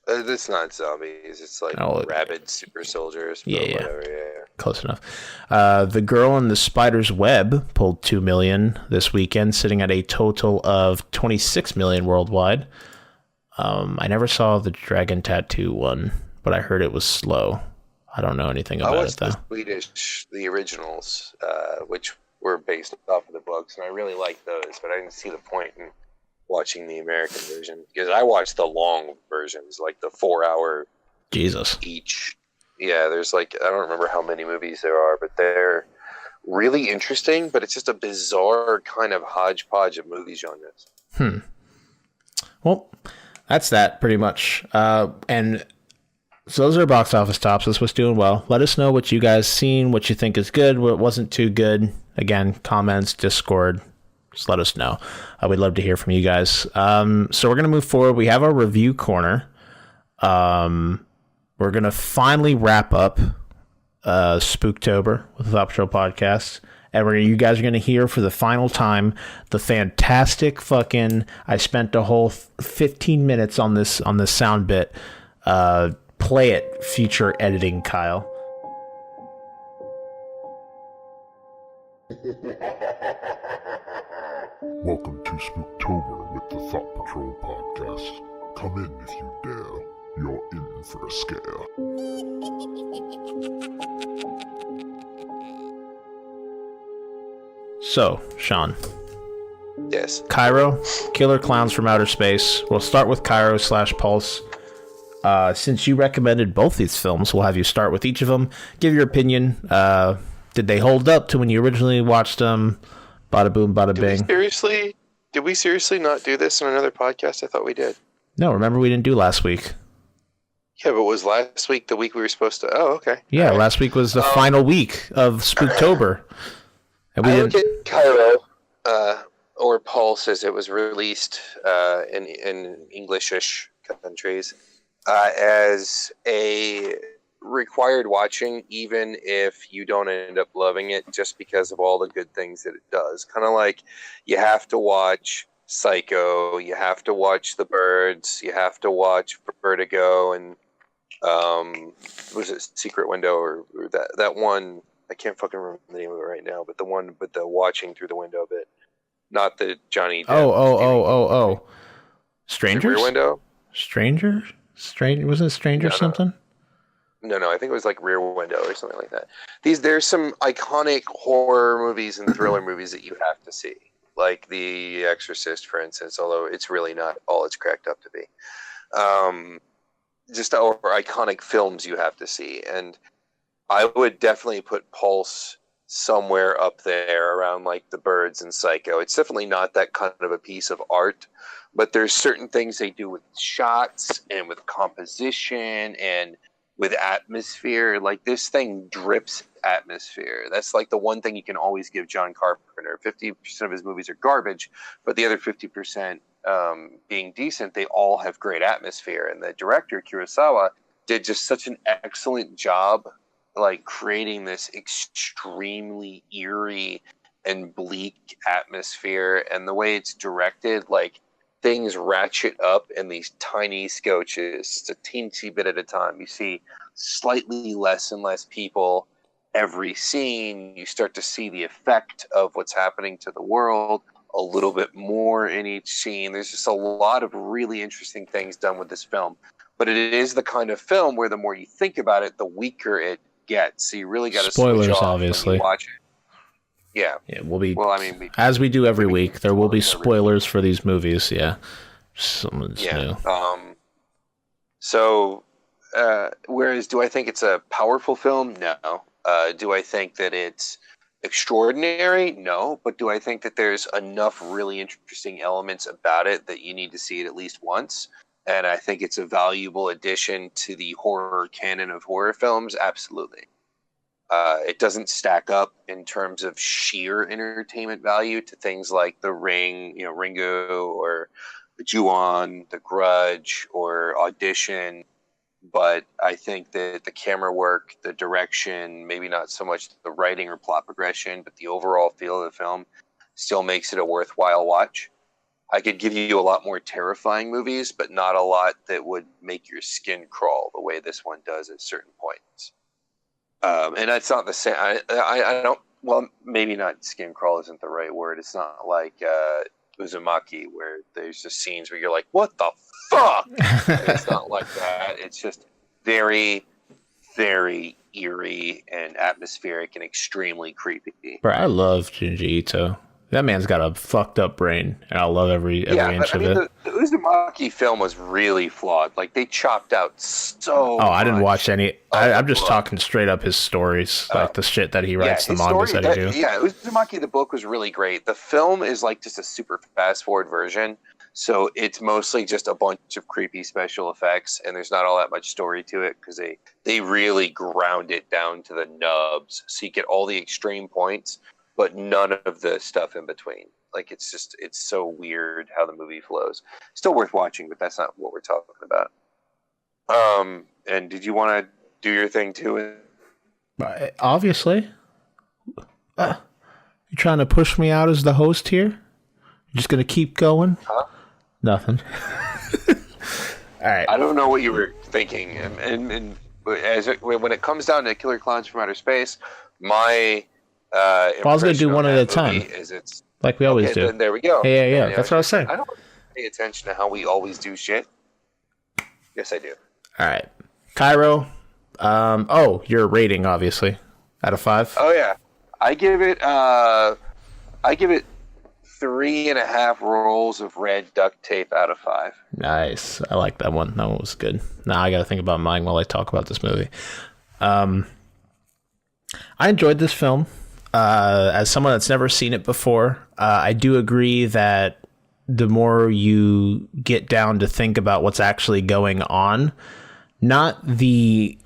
It's not zombies. It's like rabid super soldiers. Yeah. Whatever, yeah. Close enough. The Girl in the Spider's Web pulled 2 million this weekend, sitting at a total of 26 million worldwide. I never saw the Dragon Tattoo one, but I heard it was slow. I don't know anything about it, though. The originals, which were based off of the books, and I really liked those, but I didn't see the point in watching the American version, because I watched the long versions, like the 4-hour Jesus each. Yeah, there's like, I don't remember how many movies there are, but they're really interesting, but it's just a bizarre kind of hodgepodge of movie genres. Well, that's that pretty much. And so those are box office tops. This was doing well. Let us know what you guys seen, what you think is good, what wasn't too good. Again, comments, Discord. Just let us know. We'd love to hear from you guys. So we're going to move forward. We have our review corner. We're going to finally wrap up Spooktober with the Thought Patrol podcast. And you guys are going to hear for the final time the fantastic fucking... I spent a whole 15 minutes on this sound bit. Play it, feature editing, Kyle. Welcome to Spooktober with the Thought Patrol podcast. Come in if you dare. You're in for a scare. So, Shawn. Yes. Cairo, Killer Clowns from Outer Space. We'll start with Cairo /Pulse. since you recommended both these films, we'll have you start with each of them. Give your opinion. Did they hold up to when you originally watched them? Bada boom, bada bing. Did we seriously not do this on another podcast? I thought we did. No, remember we didn't do last week. Yeah, but was last week the week we were supposed to? Oh, okay. Yeah, right. Last week was the final week of Spooktober. And I look at Cairo, or Pulse as it was released in Englishish countries, as a required watching, even if you don't end up loving it, just because of all the good things that it does. Kind of like you have to watch Psycho, you have to watch The Birds, you have to watch Vertigo, and was it Secret Window or that one? I can't fucking remember the name of it right now, but the one with the watching through the window bit, not the Johnny Depp. Oh. Strangers? Rear Window? Stranger? Wasn't it Stranger something? No, I think it was like Rear Window or something like that. There's some iconic horror movies and thriller movies that you have to see, like The Exorcist, for instance, although it's really not all it's cracked up to be. Just our iconic films you have to see, and I would definitely put Pulse somewhere up there around like The Birds and Psycho. It's definitely not that kind of a piece of art, but there's certain things they do with shots and with composition and with atmosphere. Like, this thing drips atmosphere. That's like the one thing you can always give John Carpenter. 50% of his movies are garbage, but the other 50% being decent, they all have great atmosphere. And the director, Kurosawa, did just such an excellent job like creating this extremely eerie and bleak atmosphere. And the way it's directed, like, things ratchet up in these tiny scotches, just a teensy bit at a time. You see slightly less and less people every scene. You start to see the effect of what's happening to the world a little bit more in each scene. There's just a lot of really interesting things done with this film. But it is the kind of film where the more you think about it, the weaker it gets. So you really got to spoilers, obviously. Watch it. Yeah, we'll be. Well, I mean, as we do every week, there will be spoilers for these movies. Yeah, someone's new. Whereas, do I think it's a powerful film? No. Do I think that it's extraordinary? No. But do I think that there's enough really interesting elements about it that you need to see it at least once? And I think it's a valuable addition to the horror canon of horror films. Absolutely. It doesn't stack up in terms of sheer entertainment value to things like The Ring, Ringo, or Ju-on, The Grudge, or Audition. But I think that the camera work, the direction, maybe not so much the writing or plot progression, but the overall feel of the film still makes it a worthwhile watch. I could give you a lot more terrifying movies, but not a lot that would make your skin crawl the way this one does at certain points. And that's not the same. I don't. Well, maybe not. Skin crawl isn't the right word. It's not like Uzumaki, where there's just scenes where you're like, "What the fuck?" It's not like that. It's just very, very eerie and atmospheric and extremely creepy. Bro, I love Junji Ito. That man's got a fucked up brain, and I love every inch of it. The Uzumaki film was really flawed. Like, they chopped out so I didn't watch any. I'm just talking straight up his stories, like the shit that he writes, the mangas that he do. Yeah, Uzumaki, the book, was really great. The film is like just a super fast-forward version, so it's mostly just a bunch of creepy special effects, and there's not all that much story to it, because they really ground it down to the nubs, so you get all the extreme points, but none of the stuff in between. Like, it's so weird how the movie flows. Still worth watching, but that's not what we're talking about. And did you want to do your thing too? Obviously. You trying to push me out as the host here? You're just going to keep going? Huh? Nothing. All right. I don't know what you were thinking. And when it comes down to Killer Clowns from Outer Space, my... I was going to do one at a time, like we always do. Then there we go. Yeah. That's what I was saying. I don't pay attention to how we always do shit. Yes, I do. All right, Cairo. Your rating, obviously, out of 5. Oh yeah, I give it 3.5 rolls of red duct tape out of 5. Nice. I like that one. That one was good. Now I got to think about mine while I talk about this movie. I enjoyed this film. As someone that's never seen it before, I do agree that the more you get down to think about what's actually going on, not the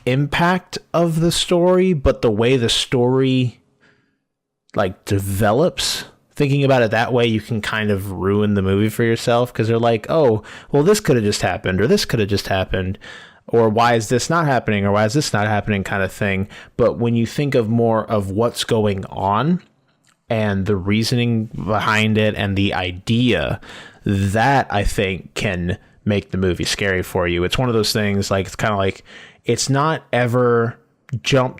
impact of the story, but the way the story like develops. Thinking about it that way, you can kind of ruin the movie for yourself, because they're like, oh, well, this could have just happened, or this could have just happened, or why is this not happening, or why is this not happening, kind of thing. But when you think of more of what's going on and the reasoning behind it and the idea, that I think can make the movie scary for you. It's one of those things, like, it's kind of like, it's not ever jump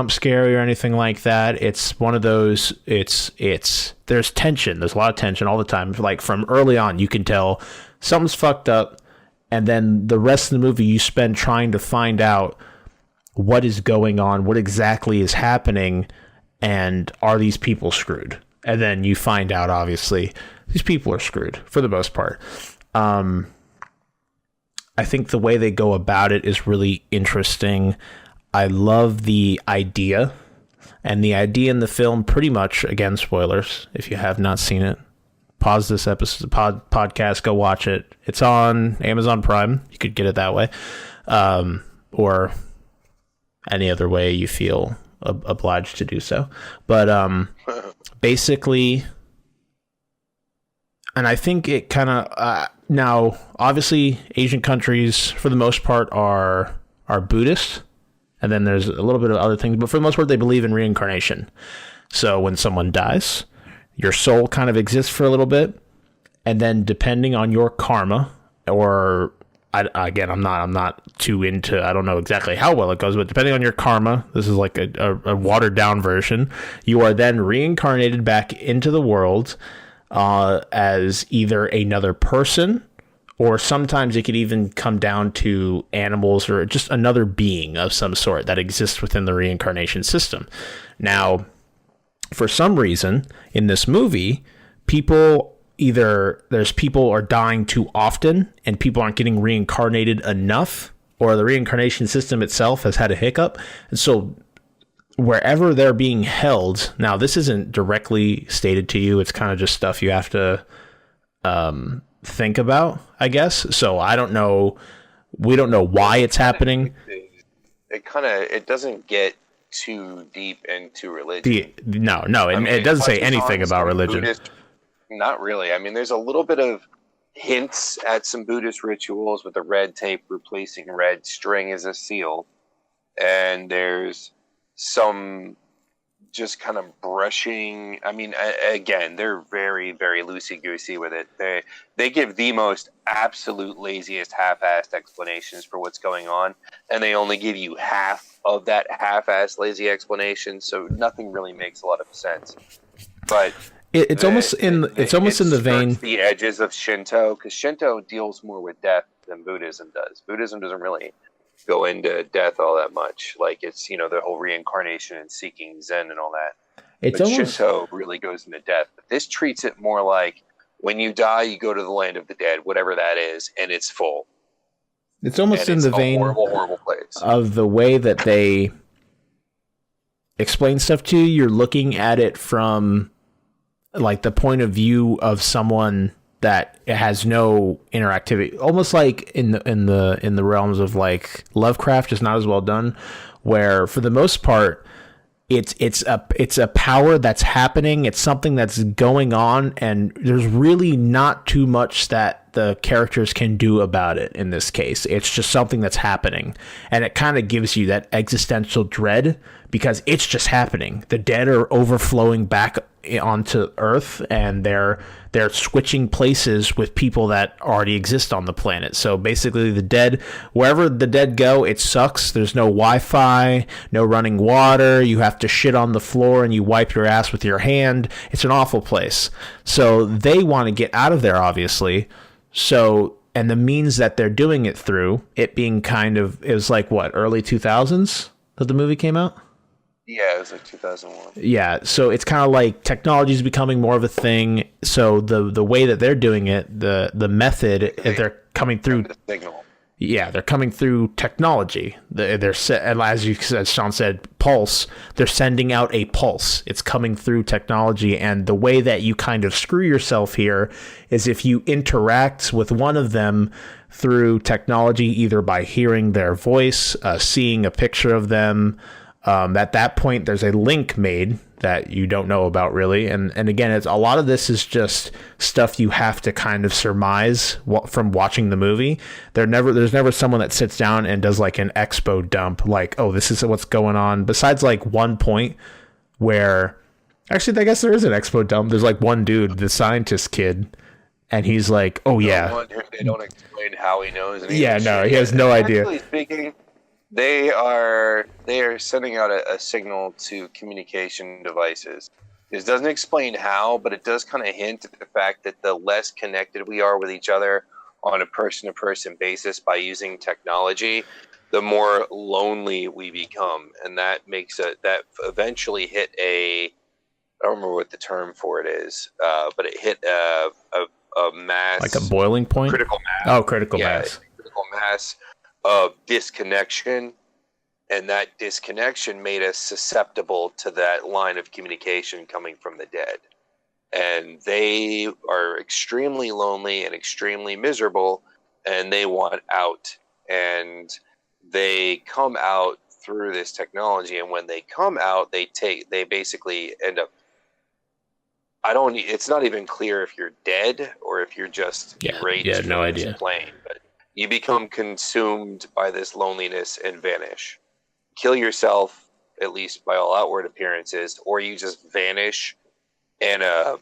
scary or anything like that. It's one of those, there's tension. There's a lot of tension all the time. Like, from early on, you can tell something's fucked up, and then the rest of the movie you spend trying to find out what is going on, what exactly is happening, and are these people screwed? And then you find out, obviously, these people are screwed for the most part. I think the way they go about it is really interesting. I love the idea, and the idea in the film, pretty much, again, spoilers, if you have not seen it, pause this episode, podcast, go watch it. It's on Amazon Prime. You could get it that way, or any other way you feel obliged to do so. But basically, and I think it kind of, now, obviously, Asian countries, for the most part, are Buddhist. And then there's a little bit of other things, but for the most part, they believe in reincarnation. So when someone dies, your soul kind of exists for a little bit, and then depending on your karma, or I'm not too into, I don't know exactly how well it goes, but depending on your karma, this is like a watered down version, you are then reincarnated back into the world as either another person, or sometimes it could even come down to animals, or just another being of some sort that exists within the reincarnation system. Now, for some reason, in this movie, people are dying too often, and people aren't getting reincarnated enough, or the reincarnation system itself has had a hiccup. And so wherever they're being held, now this isn't directly stated to you, it's kind of just stuff you have to think about, I guess. So I don't know, we don't know why it's happening. It doesn't get too deep into religion. It doesn't say anything about religion. Buddhist, not really. I mean, there's a little bit of hints at some Buddhist rituals with the red tape replacing red string as a seal, and there's some just kind of brushing. I mean, again, they're very, very loosey-goosey with it. They give the most absolute laziest half-assed explanations for what's going on, and they only give you half of that half-assed lazy explanation, so nothing really makes a lot of sense. But it's almost in the vein, the edges of Shinto, because Shinto deals more with death than Buddhism does. Buddhism doesn't really go into death all that much. Like, it's, the whole reincarnation and seeking Zen and all that. Shinto really goes into death. But this treats it more like, when you die, you go to the land of the dead, whatever that is, and it's full. It's almost in the vein horrible place of the way that they explain stuff to you. You're looking at it from like the point of view of someone that has no interactivity, almost like in the realms of like Lovecraft, just not as well done, where for the most part it's a power that's happening, it's something that's going on, and there's really not too much that the characters can do about it. In this case, it's just something that's happening, and it kind of gives you that existential dread because it's just happening. The dead are overflowing back onto Earth, and they're switching places with people that already exist on the planet. So basically, the dead, wherever the dead go, it sucks. There's no Wi-Fi, no running water. You have to shit on the floor and you wipe your ass with your hand. It's an awful place. So they want to get out of there, obviously. So, and the means that they're doing it through, it being kind of, it was like what, early 2000s that the movie came out? Yeah, it was like 2001. Yeah, so it's kind of like technology is becoming more of a thing. So the way that they're doing it, the method, they're coming through The signal. Yeah, they're coming through technology. As Shawn said, pulse. They're sending out a pulse. It's coming through technology, and the way that you kind of screw yourself here is if you interact with one of them through technology, either by hearing their voice, seeing a picture of them. At that point, there's a link made that you don't know about really, and again, it's a lot of this is just stuff you have to kind of surmise from watching the movie. There's never someone that sits down and does like an expo dump, like, oh, this is what's going on. Besides like one point where, actually, I guess there is an expo dump. There's like one dude, the scientist kid, and he's like, oh yeah, They don't explain how he knows. He has no idea. Actually speaking, They are sending out a signal to communication devices. This doesn't explain how, but it does kind of hint at the fact that the less connected we are with each other on a person-to-person basis by using technology, the more lonely we become, and that makes that eventually hit I don't remember what the term for it is, but it hit a mass, like a boiling point, critical mass. Oh, critical mass. Critical mass of disconnection, and that disconnection made us susceptible to that line of communication coming from the dead. And they are extremely lonely and extremely miserable, and they want out. And they come out through this technology, and when they come out, they basically end up, it's not even clear if you're dead or if you're just erased from this plane, but you become consumed by this loneliness and vanish. Kill yourself, at least by all outward appearances, or you just vanish in a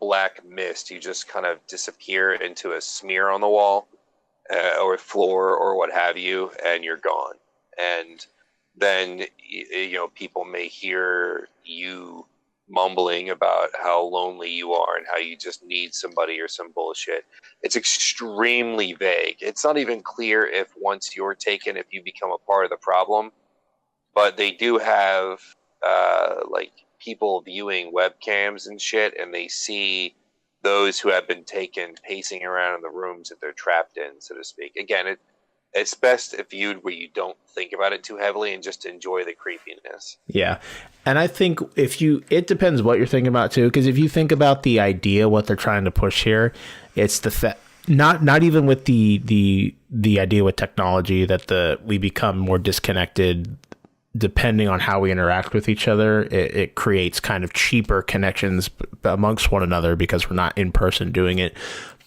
black mist. You just kind of disappear into a smear on the wall or floor or what have you, and you're gone. And then people may hear you mumbling about how lonely you are and how you just need somebody or some bullshit. It's extremely vague. It's not even clear if once you're taken, if you become a part of the problem. But they do have people viewing webcams and shit, and they see those who have been taken pacing around in the rooms that they're trapped in, so to speak. Again, it's best if viewed where you don't think about it too heavily and just enjoy the creepiness. Yeah. And I think it depends what you're thinking about too, because if you think about the idea, what they're trying to push here, it's not even with the idea with technology that we become more disconnected depending on how we interact with each other. It creates kind of cheaper connections amongst one another because we're not in person doing it.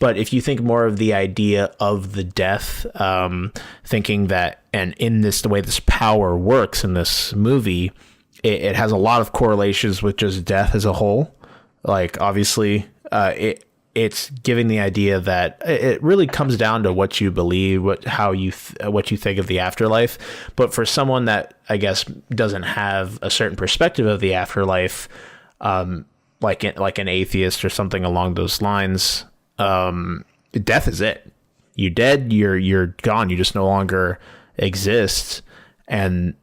But if you think more of the idea of the death, thinking that, and in the way this power works in this movie, it has a lot of correlations with just death as a whole. Like, obviously, it's giving the idea that it really comes down to what you believe, what you think of the afterlife. But for someone that, I guess, doesn't have a certain perspective of the afterlife, like an atheist or something along those lines, death is it. You're dead. You're gone. You just no longer exist. And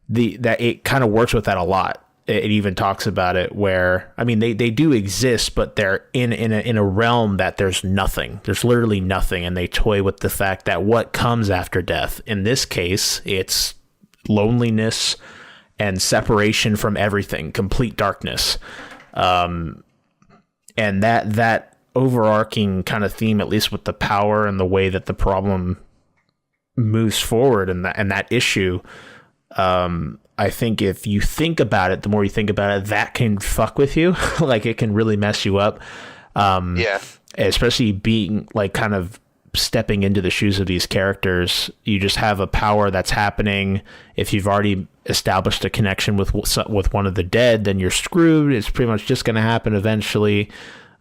that it kind of works with that a lot. It even talks about it where, I mean, they do exist, but they're in a realm that there's nothing. There's literally nothing, and they toy with the fact that what comes after death. In this case, it's loneliness and separation from everything, complete darkness. And that overarching kind of theme, at least with the power and the way that the problem moves forward and that issue, I think if you think about it, the more you think about it, that can fuck with you. Like, it can really mess you up. Especially being like kind of stepping into the shoes of these characters. You just have a power that's happening. If you've already established a connection with one of the dead, then you're screwed. It's pretty much just going to happen eventually.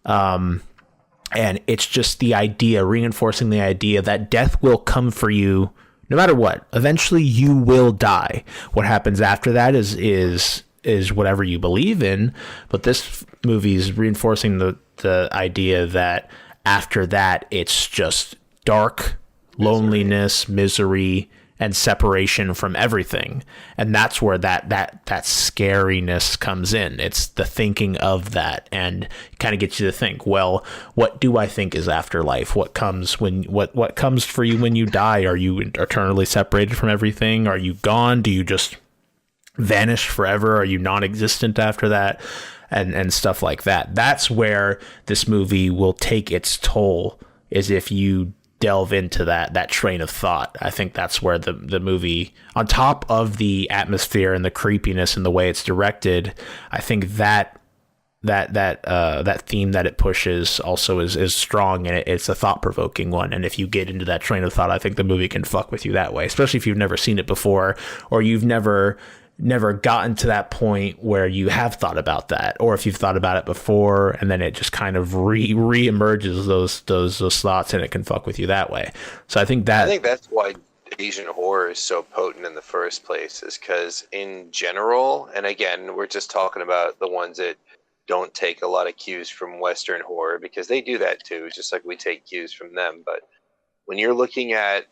And it's just the idea, reinforcing the idea that death will come for you no matter what. Eventually you will die. What happens after that is whatever you believe in. But this movie is reinforcing the idea that after that, it's just dark, loneliness, misery, and separation from everything. And that's where that scariness comes in. It's the thinking of that, and kind of gets you to think, well, what do I think is afterlife? What comes what comes for you when you die? Are you eternally separated from everything? Are you gone? Do you just vanish forever? Are you non-existent after that? And stuff like that. That's where this movie will take its toll, is if you delve into that train of thought. I think that's where the movie, on top of the atmosphere and the creepiness and the way it's directed, I think that theme that it pushes also is strong, and it's a thought-provoking one. And if you get into that train of thought, I think the movie can fuck with you that way, especially if you've never seen it before, or you've never gotten to that point where you have thought about that, or if you've thought about it before and then it just kind of re-emerges those thoughts, and it can fuck with you that way. So I think that's why Asian horror is so potent in the first place, is because in general, and again, we're just talking about the ones that don't take a lot of cues from Western horror, because they do that too, just like we take cues from them. But when you're looking at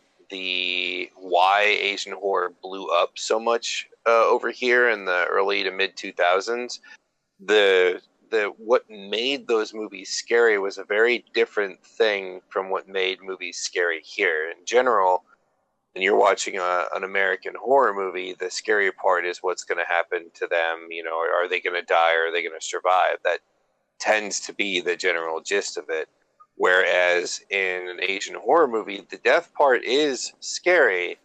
why Asian horror blew up so much over here in the early to mid 2000s, what made those movies scary was a very different thing from what made movies scary here. In general, when you're watching an American horror movie, the scary part is what's going to happen to them. Are they going to die, or are they going to survive? That tends to be the general gist of it. Whereas in an Asian horror movie, the death part is scary,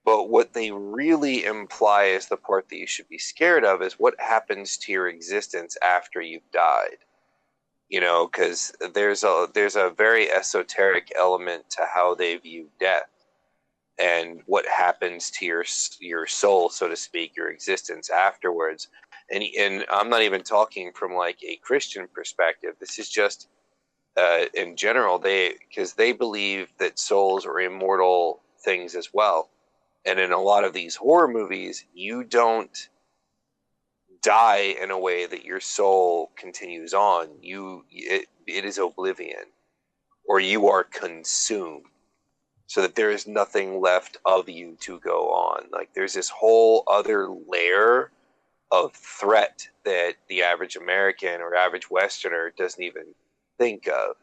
but what they really imply is the part that you should be scared of is what happens to your existence after you've died. Because there's a very esoteric element to how they view death and what happens to your soul, so to speak, your existence afterwards. And I'm not even talking from like a Christian perspective. This is just in general, because they believe that souls are immortal things as well. And in a lot of these horror movies, you don't die in a way that your soul continues on. It is oblivion, or you are consumed, so that there is nothing left of you to go on. Like, there's this whole other layer of threat that the average American or average Westerner doesn't even think of.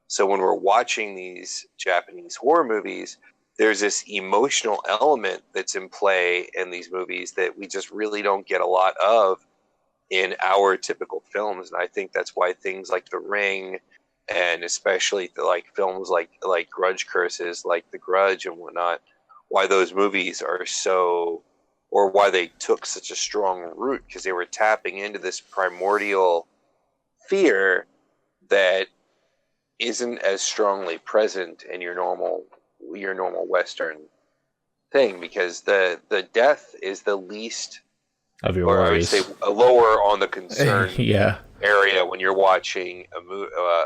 So when we're watching these Japanese horror movies, there's this emotional element that's in play in these movies that we just really don't get a lot of in our typical films. And I think that's why things like The Ring, and especially films like Grudge Curses, like The Grudge and whatnot, why those movies are so, or why they took such a strong root, because they were tapping into this primordial fear that isn't as strongly present in your normal Western thing, because the death is the least of your worries. I would say lower on the concern yeah. area when you're watching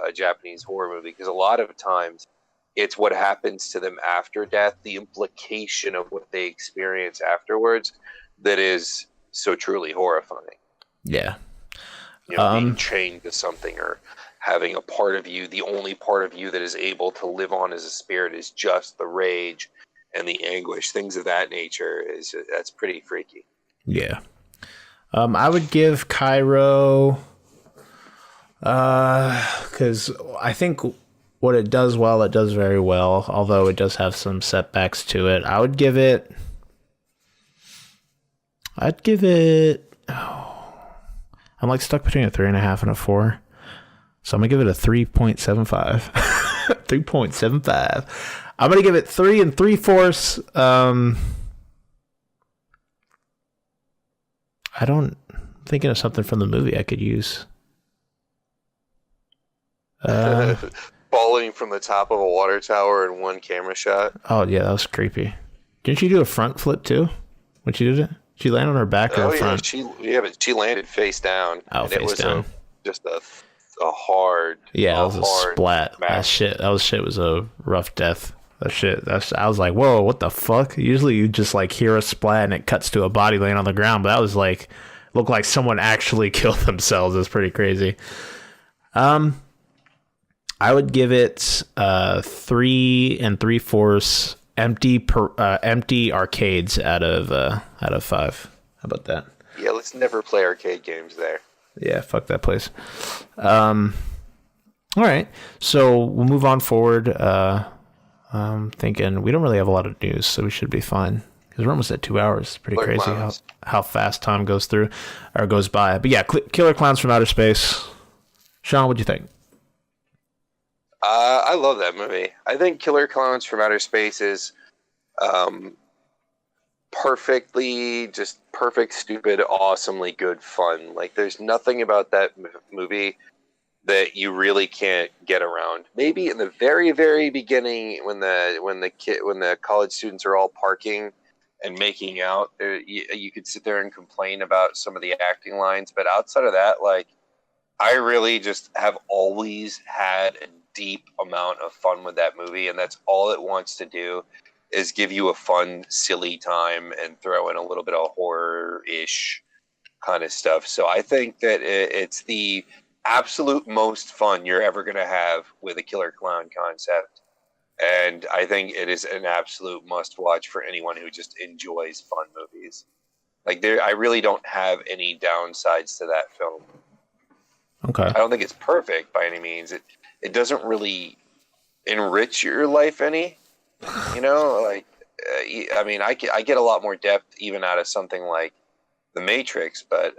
a Japanese horror movie, because a lot of times it's what happens to them after death, the implication of what they experience afterwards, that is so truly horrifying. Yeah. Being chained to something, or having a part of you, the only part of you that is able to live on as a spirit is just the rage and the anguish, things of that nature. That's pretty freaky. Yeah. I would give Cairo, because I think what it does well, it does very well, although it does have some setbacks to it. I'd give it, I'm like stuck between a 3.5 and a 4. So I'm going to give it a 3.75. 3.75. I'm going to give it 3 3/4. I'm thinking of something from the movie I could use. Falling from the top of a water tower in one camera shot. Oh, yeah, that was creepy. Didn't she do a front flip, too, when she did it? She landed on her back or her front? But she landed face down. Oh, face down. Just a hard. Yeah, it was a splat. That shit was a rough death. I was like, whoa, what the fuck? Usually you just like hear a splat and it cuts to a body laying on the ground, but that was like, looked like someone actually killed themselves. It's pretty crazy. I would give it 3 3/4 empty arcades out of 5. How about that? Yeah, let's never play arcade games there. Yeah, fuck that place. All right, so we'll move on forward. I'm thinking we don't really have a lot of news, so we should be fine. Because we're almost at 2 hours. It's pretty crazy how fast time goes by. But yeah, Killer Clowns from Outer Space. Shawn, what'd you think? I love that movie. I think Killer Clowns from Outer Space is perfect, stupid, awesomely good fun. Like, there's nothing about that movie that you really can't get around. Maybe in the very, very beginning, when the college students are all parking and making out, you could sit there and complain about some of the acting lines. But outside of that, like, I really just have always had a deep amount of fun with that movie, and that's all it wants to do is give you a fun, silly time and throw in a little bit of horror-ish kind of stuff. So I think that it's the absolute most fun you're ever going to have with a killer clown concept. And I think it is an absolute must-watch for anyone who just enjoys fun movies. Like, I really don't have any downsides to that film. Okay. I don't think it's perfect by any means. It doesn't really enrich your life any. You know, like, I mean, I get a lot more depth even out of something like The Matrix, but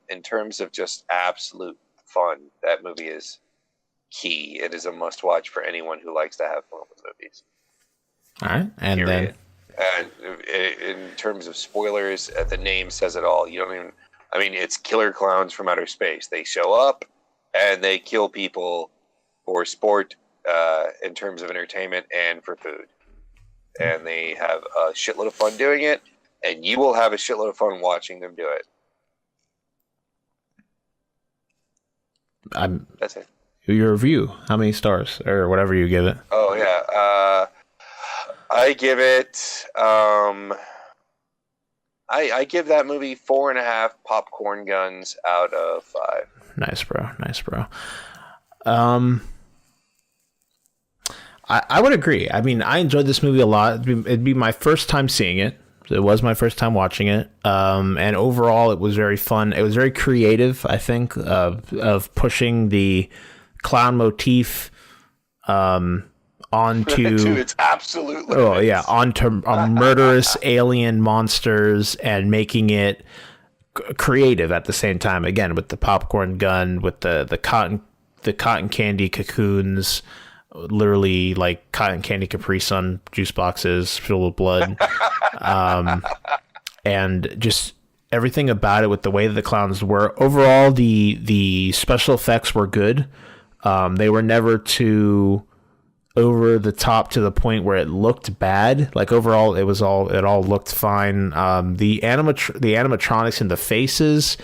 in terms of just absolute fun, that movie is key. It is a must-watch for anyone who likes to have fun with movies. All right, and period. then And in terms of spoilers, the name says it all. You don't even. I mean, it's Killer Clowns from Outer Space. They show up and they kill people for sport, in terms of entertainment and for food. And they have a shitload of fun doing it, and you will have a shitload of fun watching them do it. That's it. Your review, how many stars or whatever you give it? Oh yeah, I give it. I give that movie 4.5 popcorn guns out of 5. Nice, bro. I would agree. I mean, I enjoyed this movie a lot. It'd be my first time seeing it. It was my first time watching it. And overall, it was very fun. It was very creative, I think, of pushing the clown motif onto to its absolute limits. Oh yeah, onto murderous alien monsters and making it creative at the same time. Again, with the popcorn gun, with the cotton candy cocoons, literally like cotton candy Capri Sun juice boxes filled with blood, and just everything about it with the way that the clowns were. Overall, the special effects were good. They were never too over the top to the point where it looked bad. Like, overall, it all looked fine. The animatronics and the faces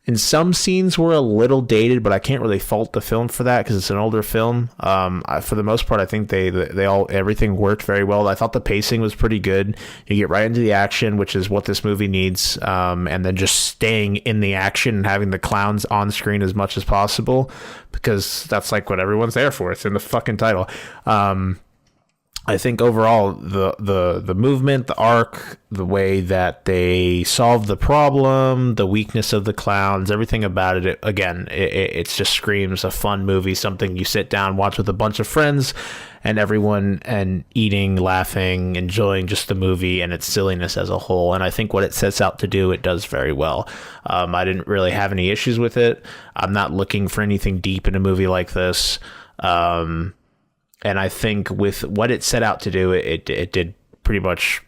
in some scenes were a little dated, but I can't really fault the film for that because it's an older film. For the most part, I think everything worked very well. I thought the pacing was pretty good. You get right into the action, which is what this movie needs, and then just staying in the action and having the clowns on screen as much as possible, because that's like what everyone's there for. It's in the fucking title. I think overall the movement, the arc, the way that they solve the problem, the weakness of the clowns, everything about it, it just screams a fun movie, something you sit down, watch with a bunch of friends and everyone, and eating, laughing, enjoying just the movie and its silliness as a whole. And I think what it sets out to do, it does very well. I didn't really have any issues with it. I'm not looking for anything deep in a movie like this. And I think with what it set out to do, it did pretty much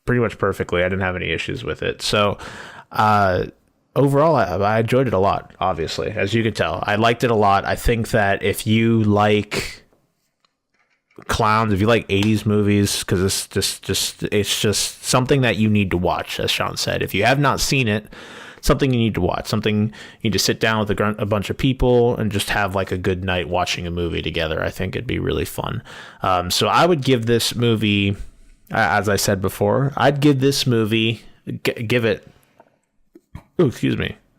perfectly. I didn't have any issues with it. So overall, I enjoyed it a lot, obviously. As you can tell, I liked it a lot. I think that if you like clowns, if you like 80s movies, because it's just something that you need to watch, as Shawn said. If you have not seen it, something you need to watch, something you need to sit down with a bunch of people and just have like a good night watching a movie together. I think it'd be really fun. So I would give this movie, as I said before, I'd give this movie, give it,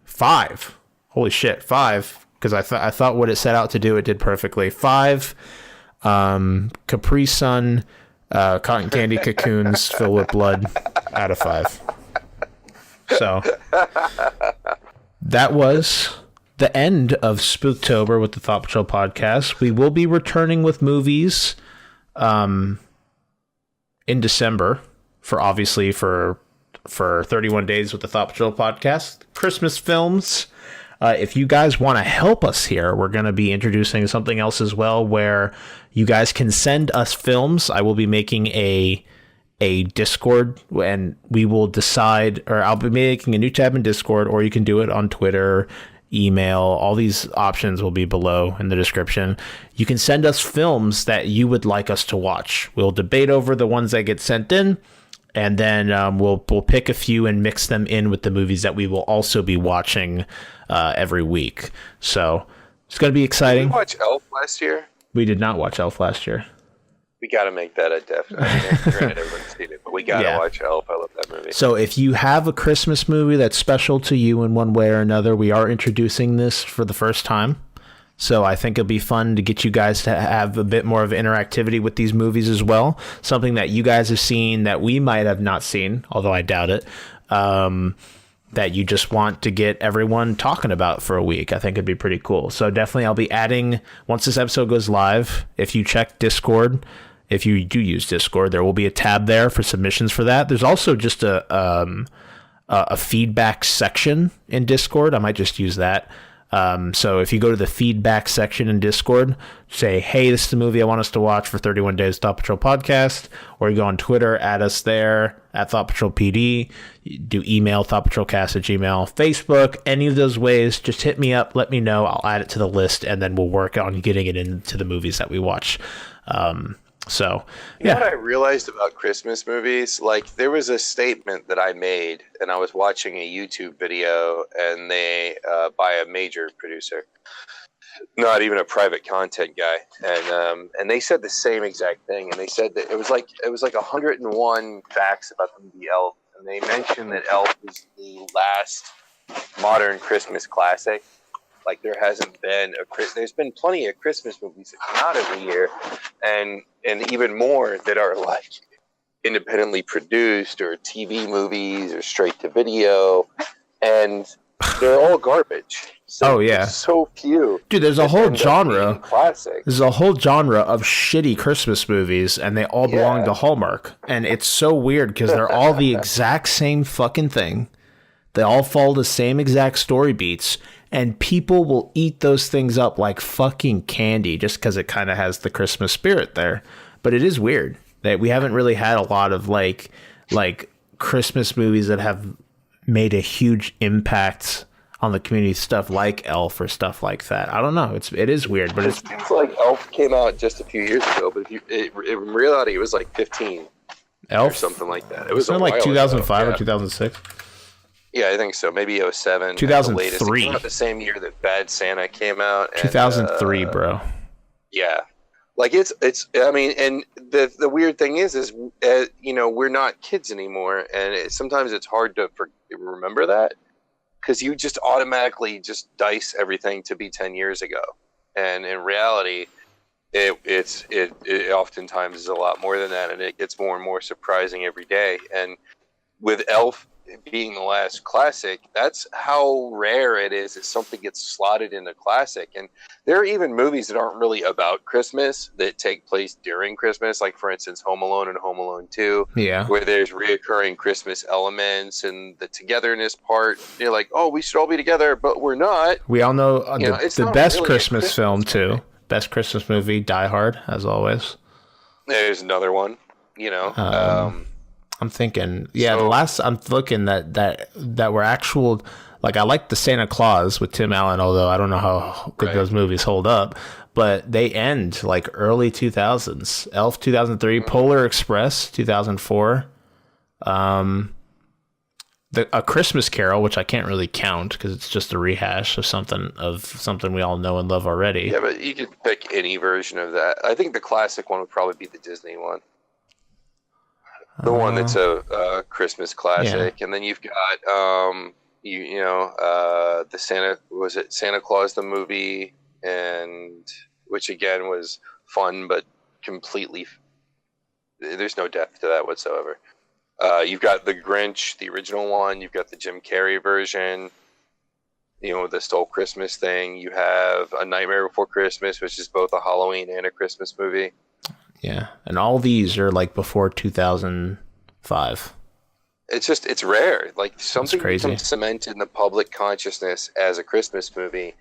5. Holy shit, 5. Because I thought what it set out to do, it did perfectly. 5 Capri Sun Cotton candy cocoons filled with blood out of 5. So that was the end of Spooktober with the Thought Patrol podcast. We will be returning with movies in December for 31 days with the Thought Patrol podcast. Christmas films. If you guys want to help us here, we're going to be introducing something else as well where you guys can send us films. I will be making a Discord, and we will decide, or I'll be making a new tab in Discord, or you can do it on Twitter, email. All these options will be below in the description. You can send us films that you would like us to watch. We'll debate over the ones that get sent in, and then we'll pick a few and mix them in with the movies that we will also be watching every week. So it's going to be exciting. Did we watch Elf last year? We did not watch Elf last year. We got to make that a definite. Granted, everyone's seen it, but we got to watch Elf. I love that movie. So if you have a Christmas movie that's special to you in one way or another, we are introducing this for the first time. So I think it'll be fun to get you guys to have a bit more of interactivity with these movies as well. Something that you guys have seen that we might have not seen, although I doubt it, that you just want to get everyone talking about for a week. I think it'd be pretty cool. So definitely I'll be adding, once this episode goes live, if you check Discord, if you do use Discord, there will be a tab there for submissions for that. There's also just a feedback section in Discord. I might just use that. So if you go to the feedback section in Discord, say, hey, this is the movie I want us to watch for 31 Days Thought Patrol podcast, or you go on Twitter, add us there at Thought Patrol PD, do email thoughtpatrolcast@gmail.com, Facebook, any of those ways, just hit me up, let me know, I'll add it to the list, and then we'll work on getting it into the movies that we watch. So, you know what I realized about Christmas movies? Like, there was a statement that I made, and I was watching a YouTube video, and they by a major producer, not even a private content guy, and they said the same exact thing, and they said that it was like 101 facts about the movie Elf, and they mentioned that Elf is the last modern Christmas classic. Like, there hasn't been there's been plenty of Christmas movies that come out every year, and even more that are like independently produced or TV movies or straight to video, and they're all garbage. So so few. Dude, there's a whole genre. Classic. There's a whole genre of shitty Christmas movies, and they all belong to Hallmark. And it's so weird because they're all the exact same fucking thing. They all follow the same exact story beats. And people will eat those things up like fucking candy just because it kind of has the Christmas spirit there. But it is weird that we haven't really had a lot of like Christmas movies that have made a huge impact on the community, stuff like Elf or stuff like that. I don't know. It is weird, but it seems like Elf came out just a few years ago, but in reality, it was like 15 Elf or something like that. It was like 2005 or 2006. Yeah, I think so. Maybe 07. 2003. It came out the same year that Bad Santa came out. 2003, bro. Yeah. Like, it's. I mean, and the weird thing is we're not kids anymore, and sometimes it's hard to remember that because you just automatically just dice everything to be 10 years ago, and in reality, it oftentimes is a lot more than that, and it gets more and more surprising every day. And with Elf being the last classic, that's how rare it is that something gets slotted in a classic. And there are even movies that aren't really about Christmas that take place during Christmas, like for instance Home Alone and Home Alone 2, where there's reoccurring Christmas elements and the togetherness part. You're like, oh, we should all be together, but we're not. We all know the best really Christmas film too. Best Christmas movie, Die Hard, as always. There's another one, I'm thinking, the last I'm looking that were actual, like, I like the Santa Claus with Tim Allen, although I don't know how good those movies hold up, but they end like early 2000s. Elf 2003, Polar Express 2004, A Christmas Carol, which I can't really count because it's just a rehash of something we all know and love already. Yeah, but you could pick any version of that. I think the classic one would probably be the Disney one. The one that's a Christmas classic, and then you've got the Santa Claus the movie, and which again was fun but completely There's no depth to that whatsoever. You've got the Grinch, the original one. You've got the Jim Carrey version. The Stole Christmas thing. You have A Nightmare Before Christmas, which is both a Halloween and a Christmas movie. Yeah, and all these are like before 2005. It's rare. Like something becomes cemented in the public consciousness as a Christmas movie,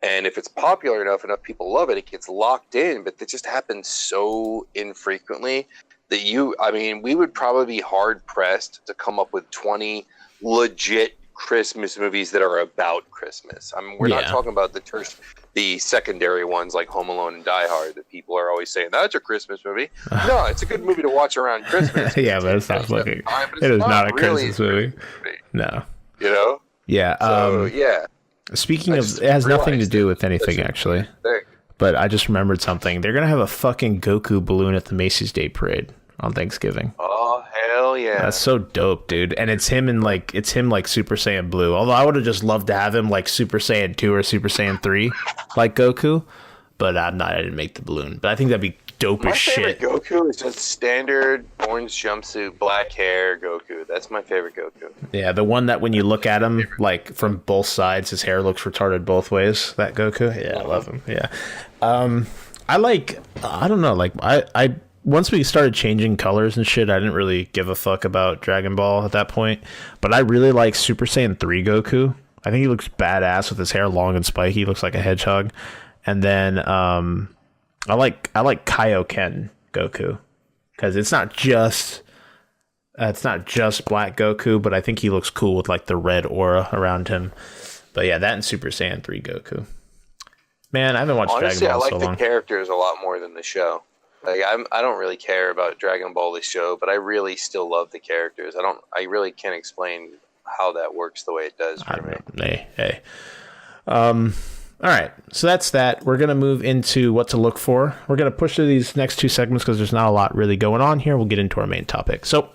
and if it's popular enough people love it, it gets locked in. But it just happens so infrequently that we would probably be hard pressed to come up with 20 legit Christmas movies that are about Christmas. We're not talking about the secondary ones like Home Alone and Die Hard that people are always saying that's a Christmas movie. No, it's a good movie to watch around Christmas. Yeah, but it's not looking. It is not a Christmas movie. No. Yeah. Yeah. Speaking of, it has nothing to do with anything actually. But I just remembered something. They're gonna have a fucking Goku balloon at the Macy's Day Parade on Thanksgiving. Oh hell yeah! That's so dope, dude. And it's him like Super Saiyan Blue. Although I would have just loved to have him like Super Saiyan 2 or Super Saiyan 3, like Goku. But I didn't make the balloon. But I think that'd be dope as shit. My favorite Goku is just standard orange jumpsuit, black hair Goku. That's my favorite Goku. Yeah, the one that when you look at him, like from both sides, his hair looks retarded both ways. That Goku. Yeah, I love him. Yeah. I don't know. Like I once we started changing colors and shit, I didn't really give a fuck about Dragon Ball at that point. But I really like Super Saiyan 3 Goku. I think he looks badass with his hair long and spiky. He looks like a hedgehog. And then I like Kaioken Goku because it's not just Black Goku, but I think he looks cool with like the red aura around him. But yeah, that and Super Saiyan 3 Goku. Man, I haven't watched Dragon Ball so long. Honestly, I like the characters a lot more than the show. Like I don't really care about Dragon Ball the show, but I really still love the characters. I really can't explain how that works the way it does for me. Hey. All right, so that's that. We're going to move into what to look for. We're going to push through these next two segments because there's not a lot really going on here. We'll get into our main topic. So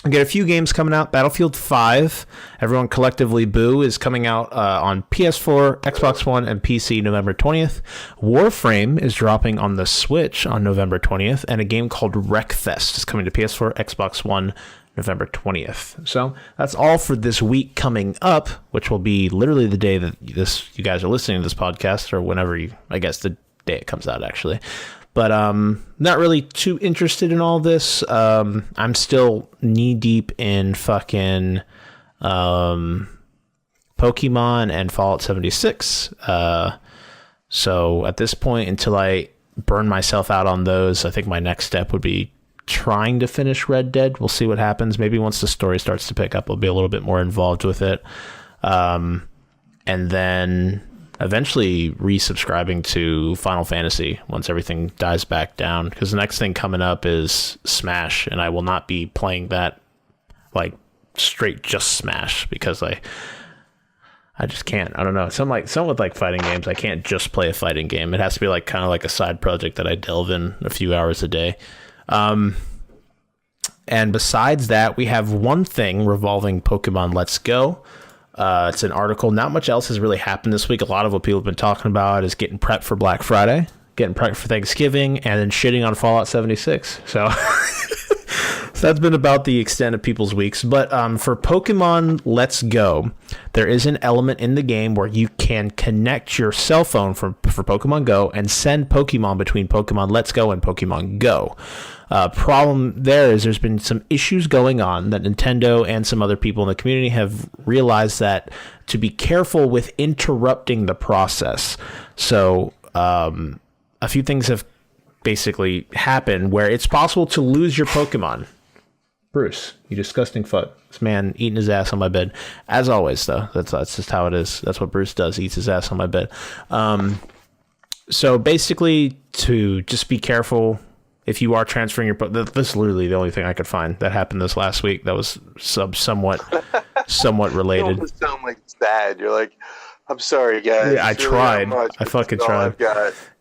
we get a few games coming out. Battlefield 5, Everyone Collectively Boo, is coming out on PS4, Xbox One, and PC November 20th. Warframe is dropping on the Switch on November 20th, and a game called Wreckfest is coming to PS4, Xbox One, November 20th. So that's all for this week coming up, which will be literally the day that you guys are listening to this podcast, or whenever I guess the day it comes out actually. But not really too interested in all this. I'm still knee deep in fucking Pokemon and Fallout 76. So at this point, until I burn myself out on those, I think my next step would be trying to finish Red Dead. We'll see what happens. Maybe once the story starts to pick up, I'll be a little bit more involved with it. And then eventually resubscribing to Final Fantasy once everything dies back down, because the next thing coming up is Smash, and I will not be playing that like straight just Smash, because I just can't. I don't know. Some with like fighting games, I can't just play a fighting game. It has to be like kind of like a side project that I delve in a few hours a day. And besides that, we have one thing revolving Pokemon Let's Go. It's an article. Not much else has really happened this week. A lot of what people have been talking about is getting prepped for Black Friday, getting prepped for Thanksgiving, and then shitting on Fallout 76. So, so that's been about the extent of people's weeks. But for Pokemon Let's Go, there is an element in the game where you can connect your cell phone for Pokemon Go and send Pokemon between Pokemon Let's Go and Pokemon Go. Problem there is there's been some issues going on that Nintendo and some other people in the community have realized that to be careful with interrupting the process. So a few things have basically happened where it's possible to lose your Pokemon. Bruce, you disgusting fuck. This man eating his ass on my bed. As always, though, that's just how it is. That's what Bruce does, eats his ass on my bed. So basically, to just be careful if you are transferring your... This is literally the only thing I could find that happened this last week that was somewhat related. You almost sound like sad. You're like, I'm sorry, guys. Yeah, I tried. I fucking tried.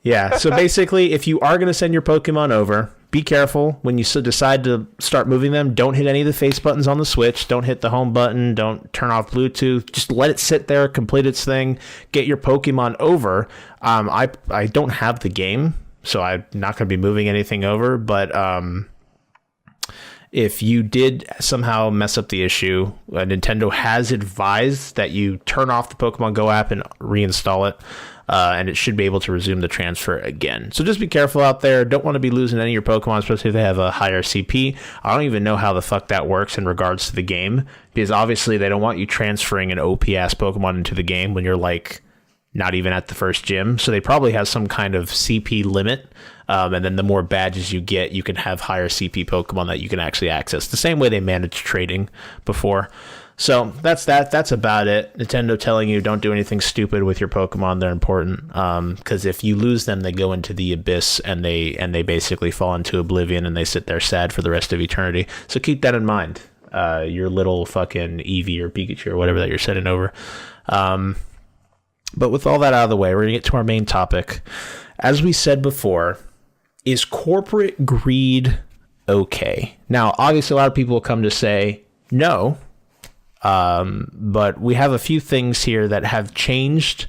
Yeah, so basically, if you are going to send your Pokemon over, be careful. When you decide to start moving them, don't hit any of the face buttons on the Switch. Don't hit the home button. Don't turn off Bluetooth. Just let it sit there, complete its thing, get your Pokemon over. I don't have the game, so I'm not going to be moving anything over, but if you did somehow mess up the issue, Nintendo has advised that you turn off the Pokemon Go app and reinstall it, and it should be able to resume the transfer again. So just be careful out there. Don't want to be losing any of your Pokemon, especially if they have a higher CP. I don't even know how the fuck that works in regards to the game, because obviously they don't want you transferring an OP-ass Pokemon into the game when you're like not even at the first gym. So they probably have some kind of CP limit. And then the more badges you get, you can have higher CP Pokemon that you can actually access. The same way they managed trading before. So that's that. That's about it. Nintendo telling you don't do anything stupid with your Pokemon. They're important. Because if you lose them, they go into the abyss and they basically fall into oblivion and they sit there sad for the rest of eternity. So keep that in mind. Your little fucking Eevee or Pikachu or whatever that you're sending over. But with all that out of the way, we're going to get to our main topic. As we said before, is corporate greed okay? Now, obviously, a lot of people will come to say no, but we have a few things here that have changed,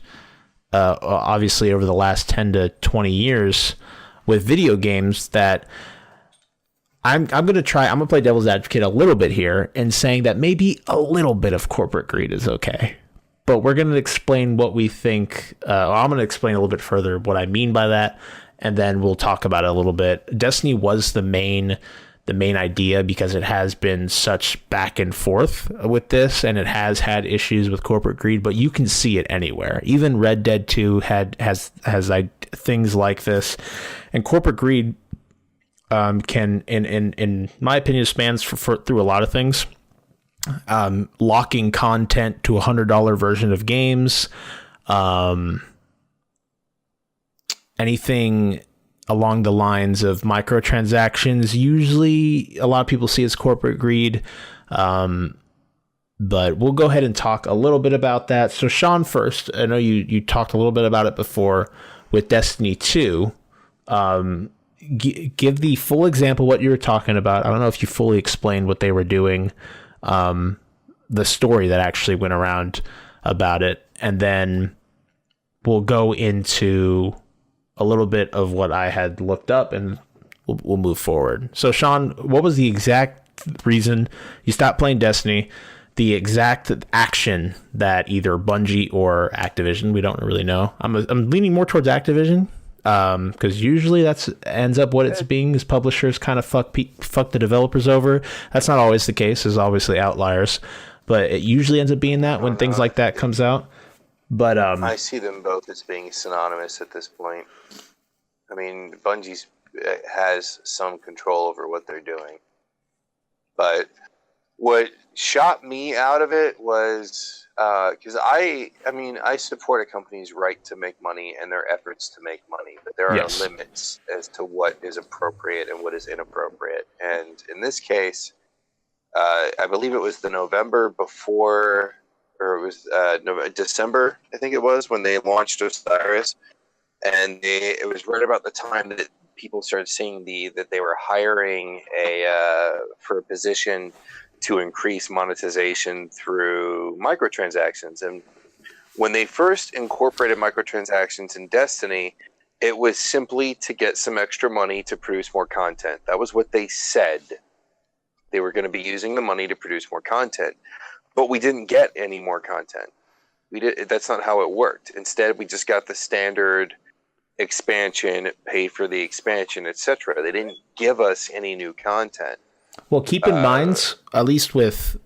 obviously, over the last 10 to 20 years with video games that I'm going to play devil's advocate a little bit here and saying that maybe a little bit of corporate greed is okay. But we're going to explain what we think. I'm going to explain a little bit further what I mean by that, and then we'll talk about it a little bit. Destiny was the main idea because it has been such back and forth with this, and it has had issues with corporate greed. But you can see it anywhere. Even Red Dead 2 has things like this, and corporate greed can, in my opinion, spans through a lot of things. Locking content to $100 version of games, anything along the lines of microtransactions. Usually a lot of people see as corporate greed, but we'll go ahead and talk a little bit about that. So Shawn, first, I know you talked a little bit about it before with Destiny 2. Give the full example what you were talking about. I don't know if you fully explained what they were doing, the story that actually went around about it, and then we'll go into a little bit of what I had looked up, and we'll move forward. So Shawn, what was the exact reason you stopped playing Destiny, the exact action that either Bungie or Activision, we don't really know. I'm leaning more towards Activision, because usually that's ends up what it's being is publishers kind of fuck the developers over. That's not always the case. There's obviously outliers, but it usually ends up being that when things like that comes out. But I see them both as being synonymous at this point. I mean, Bungie has some control over what they're doing, but what shot me out of it was because I support a company's right to make money and their efforts to make money, but there are limits as to what is appropriate and what is inappropriate. And in this case, I believe it was the November before, or it was December, I think it was, when they launched Osiris, and it was right about the time that people started seeing that they were hiring for a position to increase monetization through microtransactions. And when they first incorporated microtransactions in Destiny, it was simply to get some extra money to produce more content. That was what they said. They were going to be using the money to produce more content. But we didn't get any more content. That's not how it worked. Instead, we just got the standard expansion, pay for the expansion, etc. They didn't give us any new content. Well, keep in mind, at least with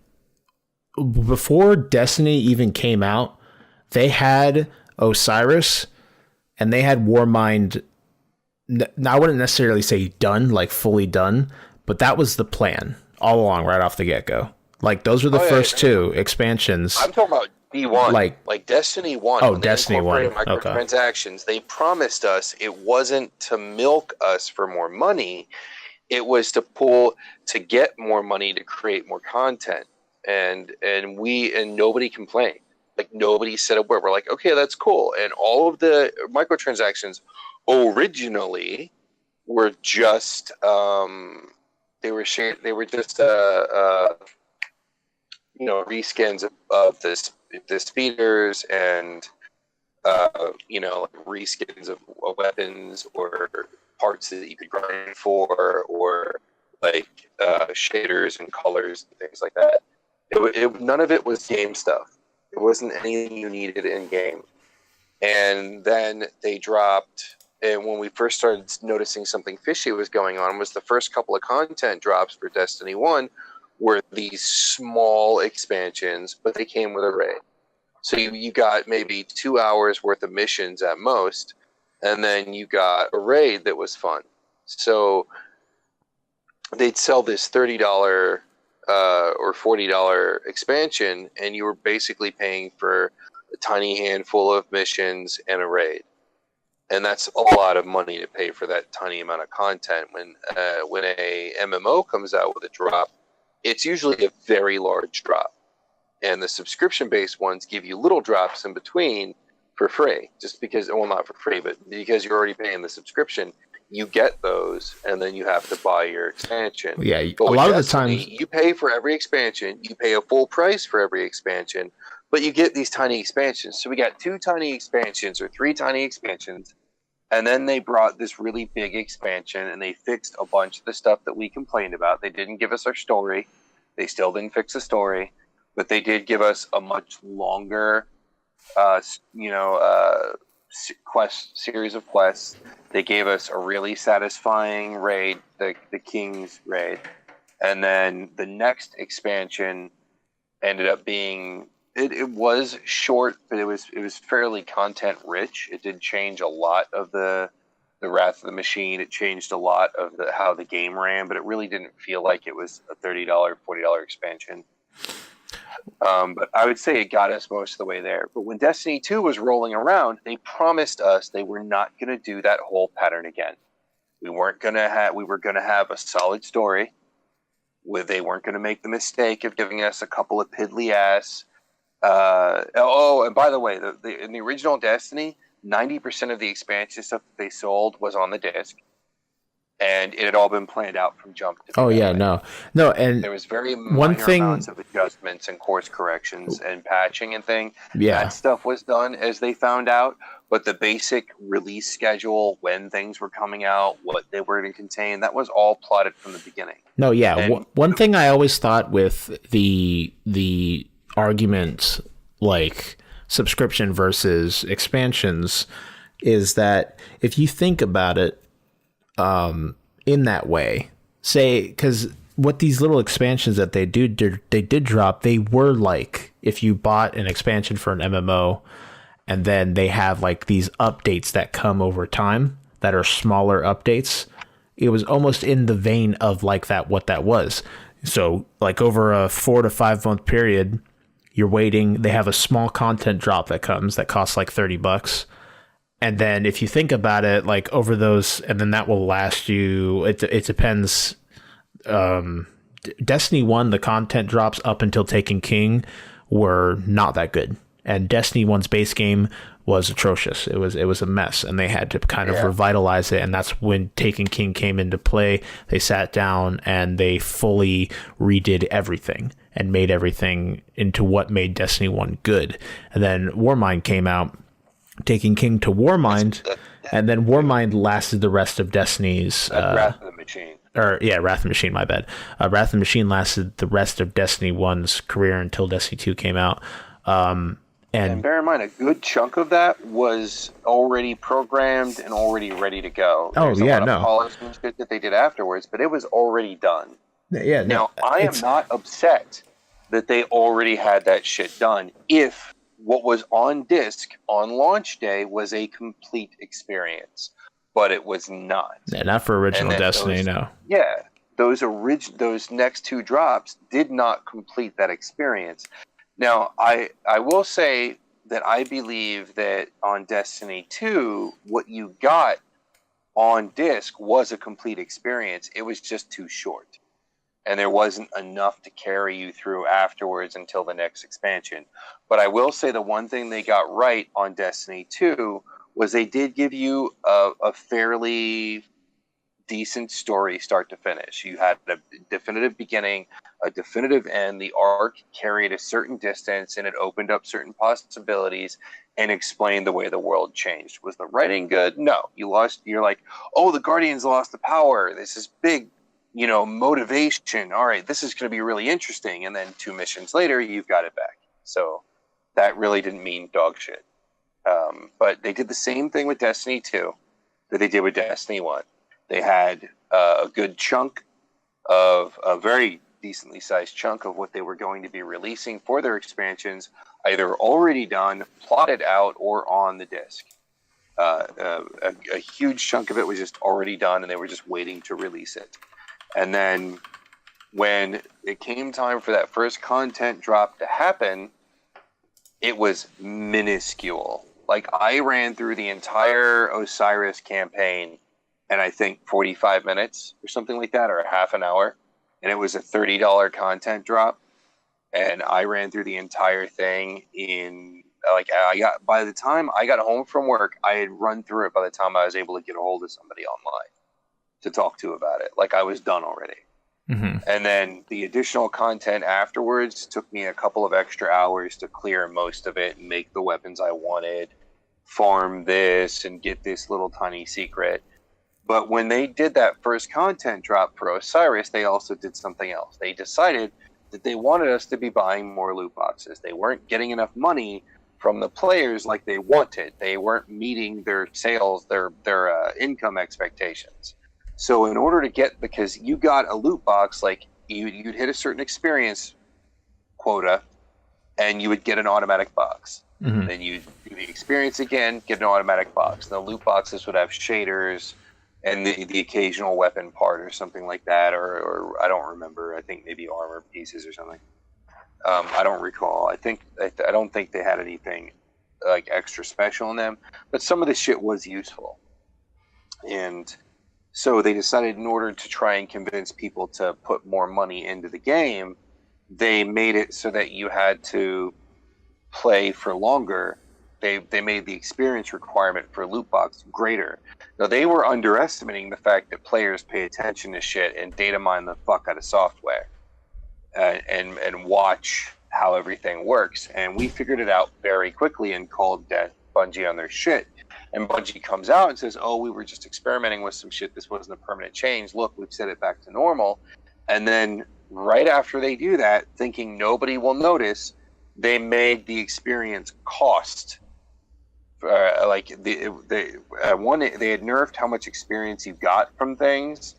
before Destiny even came out, they had Osiris and they had Warmind. I wouldn't necessarily say done, like fully done, but that was the plan all along, right off the get-go. Like those were the first two expansions. I'm talking about D1, like Destiny 1. Oh, Destiny 1. Microtransactions. They promised us it wasn't to milk us for more money. It was to get more money to create more content, and nobody complained. Like nobody said a word. We're like, okay, that's cool. And all of the microtransactions originally were just they were just reskins of the speeders and reskins of weapons or parts that you could grind for, or like shaders and colors and things like that. None of it was game stuff. It wasn't anything you needed in game. And then they dropped, and when we first started noticing something fishy was going on, was the first couple of content drops for Destiny 1 were these small expansions, but they came with a raid. So you got maybe 2 hours worth of missions at most, and then you got a raid that was fun. So they'd sell this $30 or $40 expansion, and you were basically paying for a tiny handful of missions and a raid. And that's a lot of money to pay for that tiny amount of content. When a MMO comes out with a drop, it's usually a very large drop. And the subscription-based ones give you little drops in between for free. Just because, well, not for free, but because you're already paying the subscription, you get those, and then you have to buy your expansion. Yeah, but a lot of the Destiny, times you pay for every expansion. You pay a full price for every expansion, but you get these tiny expansions. So we got 2 tiny expansions or 3 tiny expansions, and then they brought this really big expansion, and they fixed a bunch of the stuff that we complained about. They didn't give us our story. They still didn't fix the story, but they did give us a much longer, series of quests. They gave us a really satisfying raid, the King's raid, and then the next expansion ended up being it was short, but it was fairly content rich. It did change a lot of the Wrath of the Machine. It changed a lot of how the game ran, but it really didn't feel like it was a $30, $40 expansion. But I would say it got us most of the way there. But when Destiny 2 was rolling around, they promised us they were not going to do that whole pattern again. We were going to have a solid story. They weren't going to make the mistake of giving us a couple of piddly ass. And by the way, in the original Destiny, 90% of the expansion stuff that they sold was on the disc. And it had all been planned out from jump to Oh yeah, no, and there was very minor amounts of adjustments and course corrections and patching and thing. Yeah, that stuff was done as they found out, but the basic release schedule, when things were coming out, what they were going to contain, that was all plotted from the beginning. No, yeah, one thing I always thought with the argument like subscription versus expansions is that if you think about it. In that way, say, because what these little expansions that they did drop, they were like if you bought an expansion for an MMO, and then they have like these updates that come over time that are smaller updates. It was almost in the vein of like that, what that was. So like over a 4 to 5 month period, you're waiting. They have a small content drop that comes that costs like $30. And then if you think about it, like over those, and then that will last you, it depends. Destiny 1, the content drops up until Taken King were not that good. And Destiny 1's base game was atrocious. It was a mess, and they had to kind of revitalize it. And that's when Taken King came into play. They sat down and they fully redid everything and made everything into what made Destiny 1 good. And then Warmind came out, taking King to Warmind, and then Warmind lasted the rest of Destiny's Wrath of the Machine. Wrath of the Machine, my bad. Wrath of the Machine lasted the rest of Destiny 1's career until Destiny 2 came out. And bear in mind, a good chunk of that was already programmed and already ready to go. There's a lot of polishing shit that they did afterwards, but it was already done. Yeah. Now, I am not upset that they already had that shit done if what was on disc on launch day was a complete experience, but it was not. Yeah, not for original Destiny, no. Yeah, those next 2 drops did not complete that experience. Now, I will say that I believe that on Destiny 2, what you got on disc was a complete experience. It was just too short. And there wasn't enough to carry you through afterwards until the next expansion. But I will say the one thing they got right on Destiny 2 was they did give you a fairly decent story start to finish. You had a definitive beginning, a definitive end. The arc carried a certain distance, and it opened up certain possibilities and explained the way the world changed. Was the writing good? No. You're like, oh, the Guardians lost the power. This is big, motivation. All right, this is going to be really interesting. And then 2 missions later, you've got it back. So that really didn't mean dog shit. But they did the same thing with Destiny 2 that they did with Destiny 1. They had a good chunk of a very decently sized chunk of what they were going to be releasing for their expansions, either already done, plotted out, or on the disc. A huge chunk of it was just already done, and they were just waiting to release it. And then when it came time for that first content drop to happen, it was minuscule. Like, I ran through the entire Osiris campaign in, I think, 45 minutes or something like that, or a half an hour. And it was a $30 content drop. And I ran through the entire thing in, by the time I got home from work, I had run through it by the time I was able to get a hold of somebody online to talk to about it. Like, I was done already. Mm-hmm. And then the additional content afterwards took me a couple of extra hours to clear most of it and make the weapons I wanted, farm this, and get this little tiny secret. But when they did that first content drop for Osiris, they also did something else. They decided that they wanted us to be buying more loot boxes. They weren't getting enough money from the players like they wanted. They weren't meeting their sales, their income expectations. So in order to get, because you got a loot box, like you'd hit a certain experience quota, and you would get an automatic box. Mm-hmm. Then you'd do the experience again, get an automatic box. The loot boxes would have shaders and the occasional weapon part or something like that, or I don't remember. I think maybe armor pieces or something. I don't recall. I don't think they had anything like extra special in them, but some of the shit was useful. And so they decided, in order to try and convince people to put more money into the game, they made it so that you had to play for longer. They made the experience requirement for loot box greater. Now, they were underestimating the fact that players pay attention to shit and data mine the fuck out of software and watch how everything works. And we figured it out very quickly and called Bungie on their shit. And Bungie comes out and says, oh, we were just experimenting with some shit. This wasn't a permanent change. Look, we've set it back to normal. And then right after they do that, thinking nobody will notice, they made the experience cost. They had nerfed how much experience you got from things.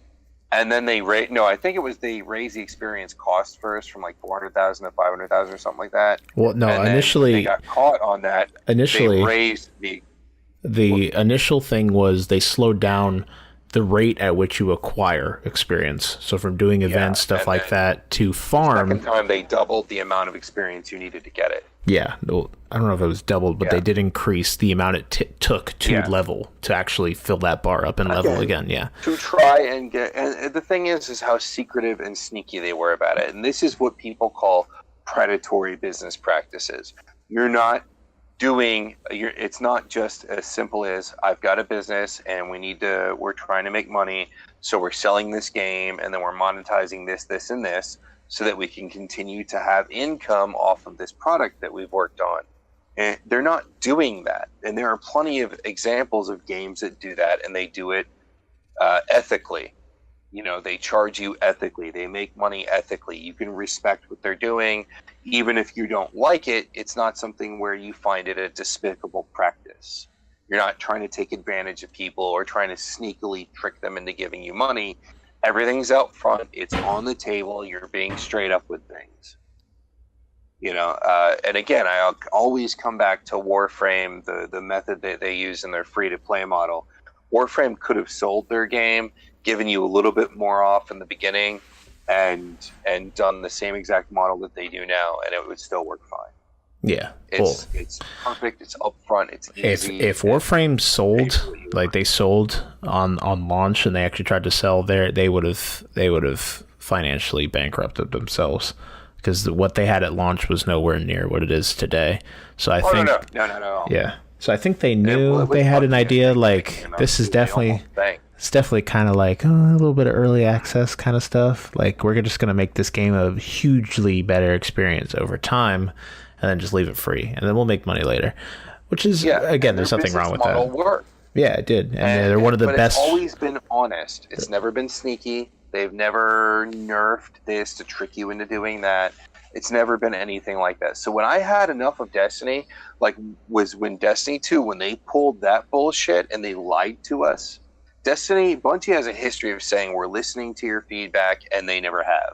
And then they raised the experience cost first from like 400,000 to 500,000 or something like that. Well, no, and initially they got caught on that. Initially, they raised the initial thing was they slowed down the rate at which you acquire experience. So from doing events, stuff like that, to farm. The second time they doubled the amount of experience you needed to get it. Yeah, I don't know if it was doubled, but they did increase the amount it took to level to actually fill that bar up and level again. Yeah, to try and get. And the thing is how secretive and sneaky they were about it. And this is what people call predatory business practices. You're not doing. It's not just as simple as I've got a business and we're trying to make money, so we're selling this game and then we're monetizing this, and this, so that we can continue to have income off of this product that we've worked on. And they're not doing that. And there are plenty of examples of games that do that, and they do it ethically. They charge you ethically. They make money ethically. You can respect what they're doing. Even if you don't like it, it's not something where you find it a despicable practice. You're not trying to take advantage of people or trying to sneakily trick them into giving you money. Everything's out front. It's on the table. You're being straight up with things. And again, I always come back to Warframe, the method that they use in their free-to-play model. Warframe could have sold their game, given you a little bit more off in the beginning, and done the same exact model that they do now, and it would still work fine. Yeah, it's perfect. It's upfront. It's easy. If Warframe sold like they sold on launch, and they actually tried to sell there, they would have financially bankrupted themselves, because what they had at launch was nowhere near what it is today. So I think no. Yeah. So I think they knew they had an idea. Like, this is definitely. It's definitely kind of like a little bit of early access kind of stuff. Like, we're just going to make this game a hugely better experience over time, and then just leave it free, and then we'll make money later. Which is, again, there's nothing wrong with that. Worked. Yeah, it did, and they're one of the best. It's always been honest. It's never been sneaky. They've never nerfed this to trick you into doing that. It's never been anything like that. So when I had enough of Destiny, was when Destiny 2, when they pulled that bullshit and they lied to us. Bungie has a history of saying we're listening to your feedback, and they never have.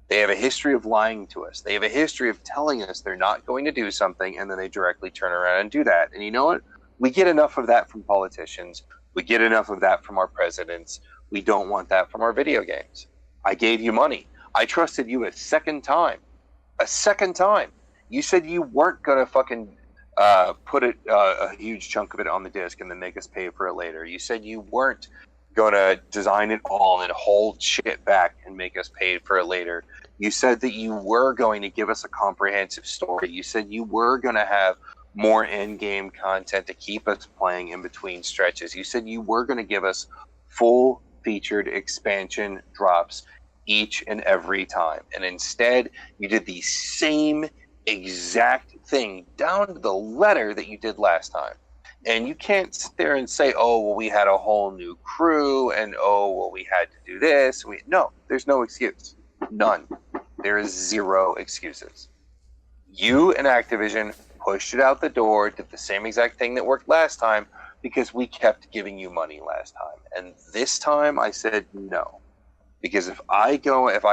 They have a history of lying to us. They have a history of telling us they're not going to do something, and then they directly turn around and do that. And you know what? We get enough of that from politicians. We get enough of that from our presidents. We don't want that from our video games. I gave you money. I trusted you a second time. You said you weren't going to fucking put a huge chunk of it on the disc and then make us pay for it later. You said you weren't going to design it all and hold shit back and make us pay for it later. You said that you were going to give us a comprehensive story. You said you were going to have more in-game content to keep us playing in between stretches. You said you were going to give us full featured expansion drops each and every time. And instead, you did the same exact thing down to the letter that you did last time. And you can't sit there and say, oh, well, we had a whole new crew, and oh, well, we had to do this. No, there's no excuse. None. There is zero excuses. You and Activision pushed it out the door, did the same exact thing that worked last time, because we kept giving you money last time. And this time I said no. Because if I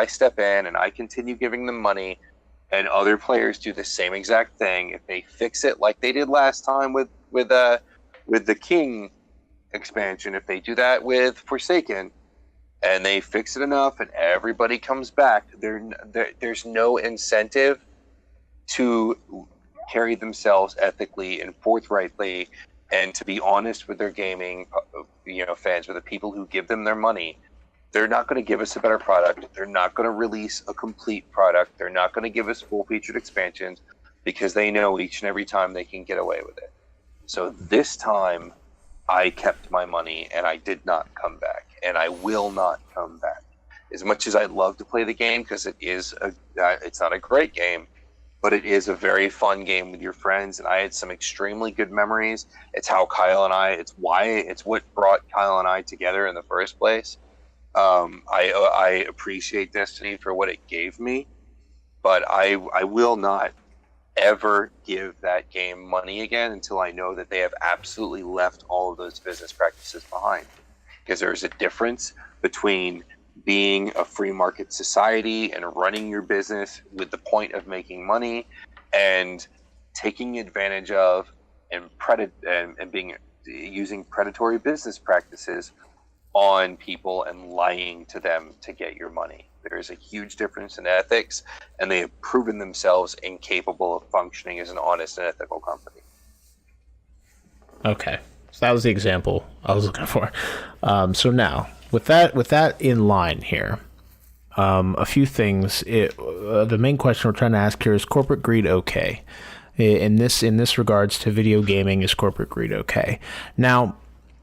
step in and I continue giving them money, and other players do the same exact thing, if they fix it like they did last time with the King expansion, if they do that with Forsaken, and they fix it enough and everybody comes back, there's no incentive to carry themselves ethically and forthrightly and to be honest with their gaming fans, with the people who give them their money. They're not going to give us a better product. They're not going to release a complete product. They're not going to give us full-featured expansions because they know each and every time they can get away with it. So this time, I kept my money and I did not come back, and I will not come back. As much as I'd love to play the game, because it's not a great game, but it is a very fun game with your friends, and I had some extremely good memories. It's what brought Kyle and I together in the first place. I appreciate Destiny for what it gave me, but I will not ever give that game money again until I know that they have absolutely left all of those business practices behind. Because there's a difference between being a free market society and running your business with the point of making money and taking advantage of and using predatory business practices on people and lying to them to get your money. There is a huge difference in ethics, and they have proven themselves incapable of functioning as an honest and ethical company. Okay, so that was the example I was looking for. So now, with that in line here, a few things. The main question we're trying to ask here is corporate greed okay? In this regards to video gaming, is corporate greed okay? Now,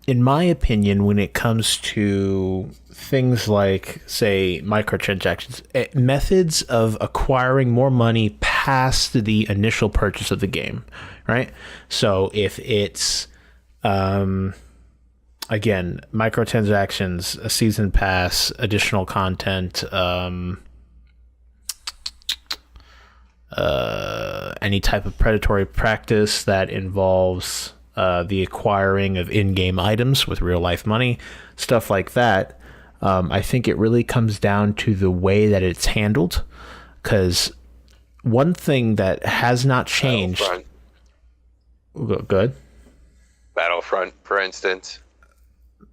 in my opinion, when it comes to things like, say, microtransactions, methods of acquiring more money past the initial purchase of the game, right? So if it's, again, microtransactions, a season pass, additional content, any type of predatory practice that involves the acquiring of in-game items with real-life money, stuff like that, I think it really comes down to the way that it's handled. Because one thing that has not changed... Good. Battlefront, for instance.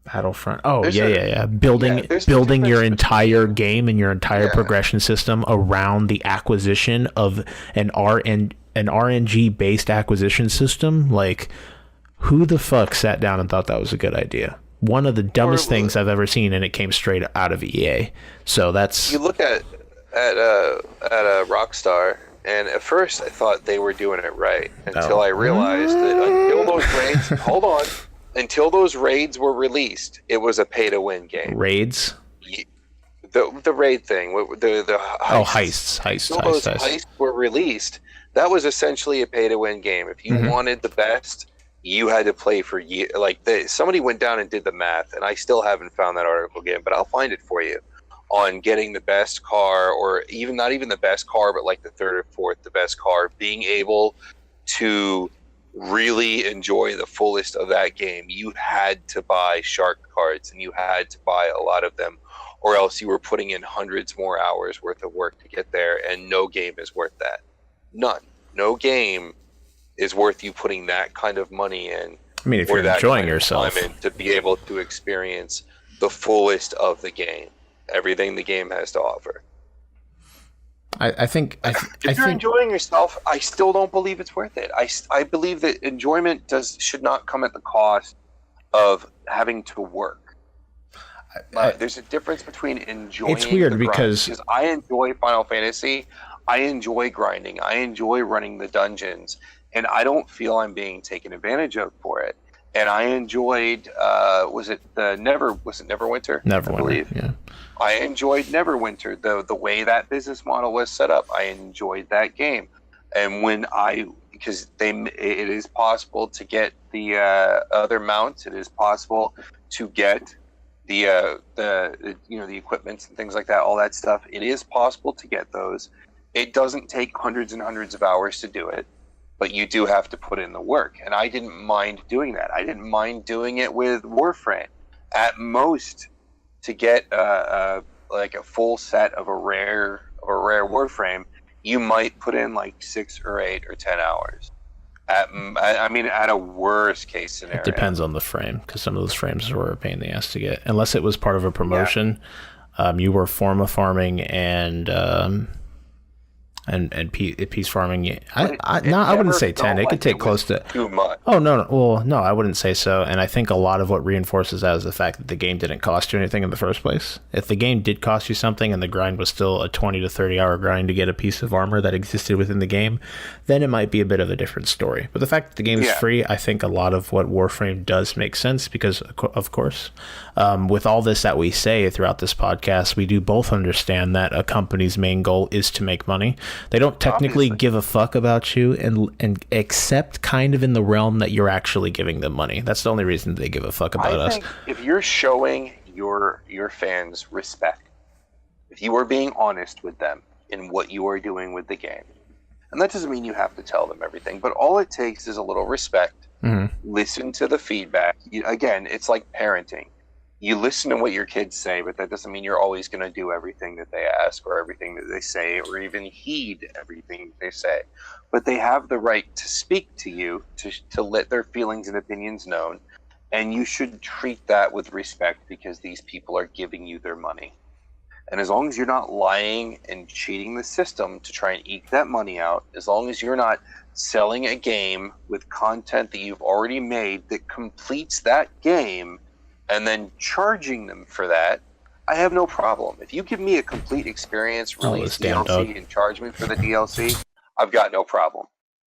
Battlefront. Oh, yeah. Building your entire game and your entire progression system around the acquisition of an RNG-based acquisition system, like... Who the fuck sat down and thought that was a good idea? One of the dumbest things I've ever seen, and it came straight out of EA. So that's... You look at Rockstar, and at first I thought they were doing it right until I realized that until those raids... Hold on. Until those raids were released, it was a pay-to-win game. Raids? The raid thing. The heists. Heists. Until those heists were released, that was essentially a pay-to-win game. If you wanted the best... You had to play for years. Somebody went down and did the math, and I still haven't found that article again, but I'll find it for you. on getting the best car, or even not even the best car, but like the third or fourth the best car, being able to really enjoy the fullest of that game, you had to buy shark cards, and you had to buy a lot of them, or else you were putting in hundreds more hours worth of work to get there, and no game is worth that. None. No game is worth you putting that kind of money in. I mean, if you're enjoying yourself, to be able to experience the fullest of the game, everything the game has to offer. I think if you're enjoying yourself, I still don't believe it's worth it. I believe that enjoyment should not come at the cost of having to work. There's a difference between enjoying. It's weird because I enjoy Final Fantasy, I enjoy grinding, I enjoy running the dungeons, and I don't feel I'm being taken advantage of for it. And I enjoyed, was it Neverwinter? Neverwinter, I believe. Yeah. I enjoyed Neverwinter, the way that business model was set up. I enjoyed that game. And because it is possible to get the other mounts, it is possible to get the equipments and things like that, all that stuff. It is possible to get those. It doesn't take hundreds and hundreds of hours to do it, but you do have to put in the work. And I didn't mind doing that. I didn't mind doing it with Warframe. At most, to get like a full set of a rare Warframe, you might put in like 6 or 8 or 10 hours. At a worst case scenario. It depends on the frame, because some of those frames were a pain in the ass to get. Unless it was part of a promotion, you were forma farming and piece farming. I wouldn't say 10. It could take close to too much. Oh no. Well, no, I wouldn't say so. And I think a lot of what reinforces that is the fact that the game didn't cost you anything in the first place. If the game did cost you something and the grind was still a 20 to 30 hour grind to get a piece of armor that existed within the game, then it might be a bit of a different story. But the fact that the game is free, I think a lot of what Warframe does make sense, because of course, with all this that we say throughout this podcast, we do both understand that a company's main goal is to make money. They don't technically give a fuck about you, and except kind of in the realm that you're actually giving them money. That's the only reason they give a fuck about us. If you're showing your fans respect, if you are being honest with them in what you are doing with the game, and that doesn't mean you have to tell them everything, but all it takes is a little respect. Mm-hmm. Listen to the feedback. Again, it's like parenting. You listen to what your kids say, but that doesn't mean you're always going to do everything that they ask or everything that they say or even heed everything they say. But they have the right to speak to you, to let their feelings and opinions known, and you should treat that with respect, because these people are giving you their money. And as long as you're not lying and cheating the system to try and eke that money out, as long as you're not selling a game with content that you've already made that completes that game, and then charging them for that, I have no problem. If you give me a complete experience, release DLC, and charge me for the DLC, I've got no problem.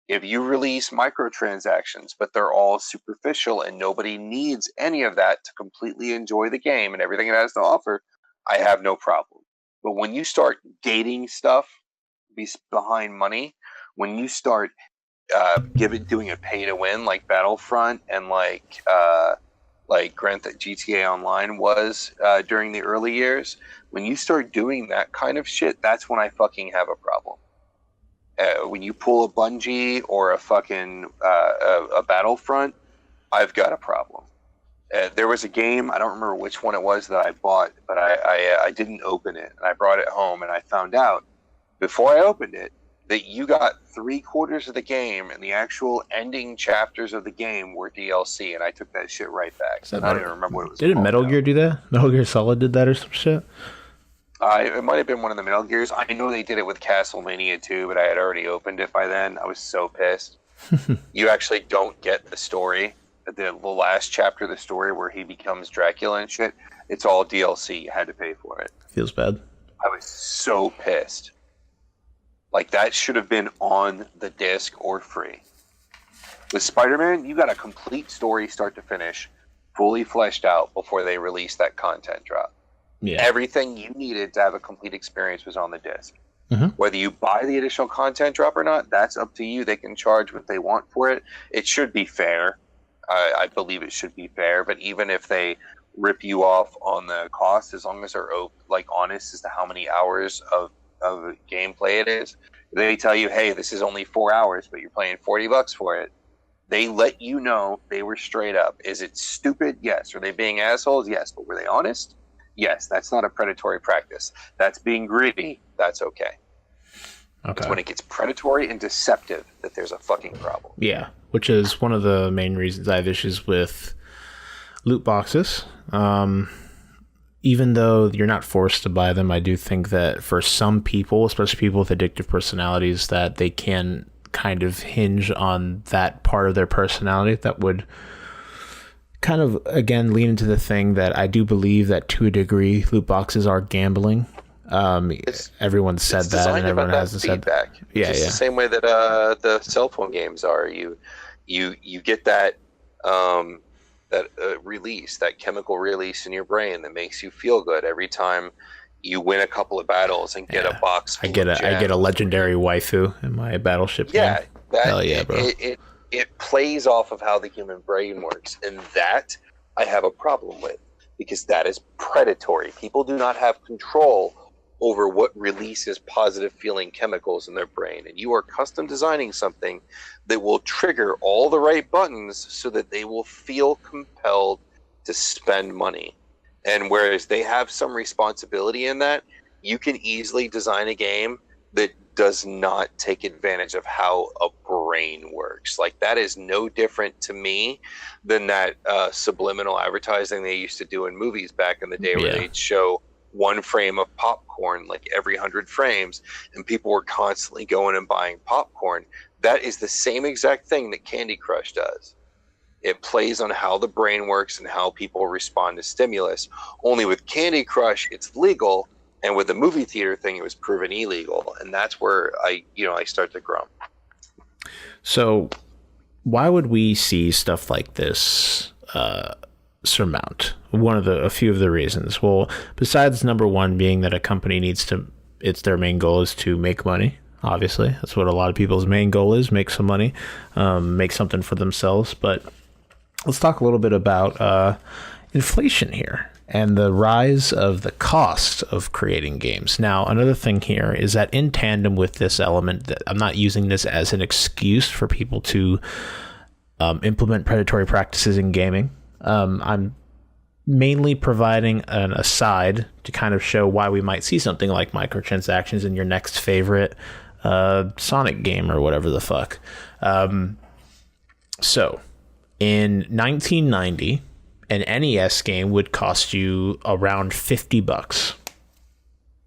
If you release microtransactions, but they're all superficial and nobody needs any of that to completely enjoy the game and everything it has to offer, I have no problem. But when you start gating stuff behind money, when you start doing a pay to win like Battlefront and like GTA Online was during the early years, when you start doing that kind of shit, that's when I fucking have a problem. When you pull a Bungie or a fucking a Battlefront, I've got a problem. There was a game, I don't remember which one it was that I bought, but I didn't open it, and I brought it home, and I found out before I opened it that you got 3/4 of the game, and the actual ending chapters of the game were DLC, and I took that shit right back. I don't even remember what it was. Didn't Metal Gear do that? Metal Gear Solid did that or some shit? It might have been one of the Metal Gears. I know they did it with Castlevania too, but I had already opened it by then. I was so pissed. You actually don't get the story. The last chapter of the story where he becomes Dracula and shit, it's all DLC. You had to pay for it. Feels bad. I was so pissed. Like, that should have been on the disc or free. With Spider-Man, you got a complete story start to finish, fully fleshed out before they released that content drop. Yeah. Everything you needed to have a complete experience was on the disc. Mm-hmm. Whether you buy the additional content drop or not, that's up to you. They can charge what they want for it. It should be fair. I believe it should be fair, but even if they rip you off on the cost as long as they're honest as to how many hours of gameplay it is. They tell you, hey, this is only 4 hours, but you're paying $40 for it. They let you know they were straight up. Is it stupid? Yes. Are they being assholes? Yes. But were they honest? Yes. That's not a predatory practice. That's being greedy. That's okay. It's when it gets predatory and deceptive that there's a fucking problem. Yeah, which is one of the main reasons I have issues with loot boxes. Even though you're not forced to buy them, I do think that for some people, especially people with addictive personalities, that they can kind of hinge on that part of their personality that would kind of, again, lean into the thing that I do believe that to a degree, loot boxes are gambling. Everyone said that, and everyone hasn't said that. Yeah, the same way that the cell phone games are. You get that release, that chemical release in your brain that makes you feel good every time you win a couple of battles and get a box. I get a legendary waifu in my Battleship game. Hell yeah, bro. It plays off of how the human brain works, and that I have a problem with, because that is predatory. People do not have control over what releases positive feeling chemicals in their brain, and you are custom designing something that will trigger all the right buttons so that they will feel compelled to spend money. And whereas they have some responsibility in that, you can easily design a game that does not take advantage of how a brain works. Like, that is no different to me than that subliminal advertising they used to do in movies back in the day, where they'd show one frame of popcorn like every 100 frames, and people were constantly going and buying popcorn. That is the same exact thing that Candy Crush does. It plays on how the brain works and how people respond to stimulus. Only with Candy Crush, it's legal, and with the movie theater thing, it was proven illegal. And that's where I start to grump. So why would we see stuff like this surmount? A few of the reasons. Well, besides number one being that a company it's their main goal is to make money. Obviously, that's what a lot of people's main goal is: make some money, make something for themselves. But let's talk a little bit about inflation here and the rise of the cost of creating games. Now, another thing here is that in tandem with this element, that I'm not using this as an excuse for people to implement predatory practices in gaming. I'm mainly providing an aside to kind of show why we might see something like microtransactions in your next favorite Sonic game or whatever the fuck. So in 1990, an NES game would cost you around $50.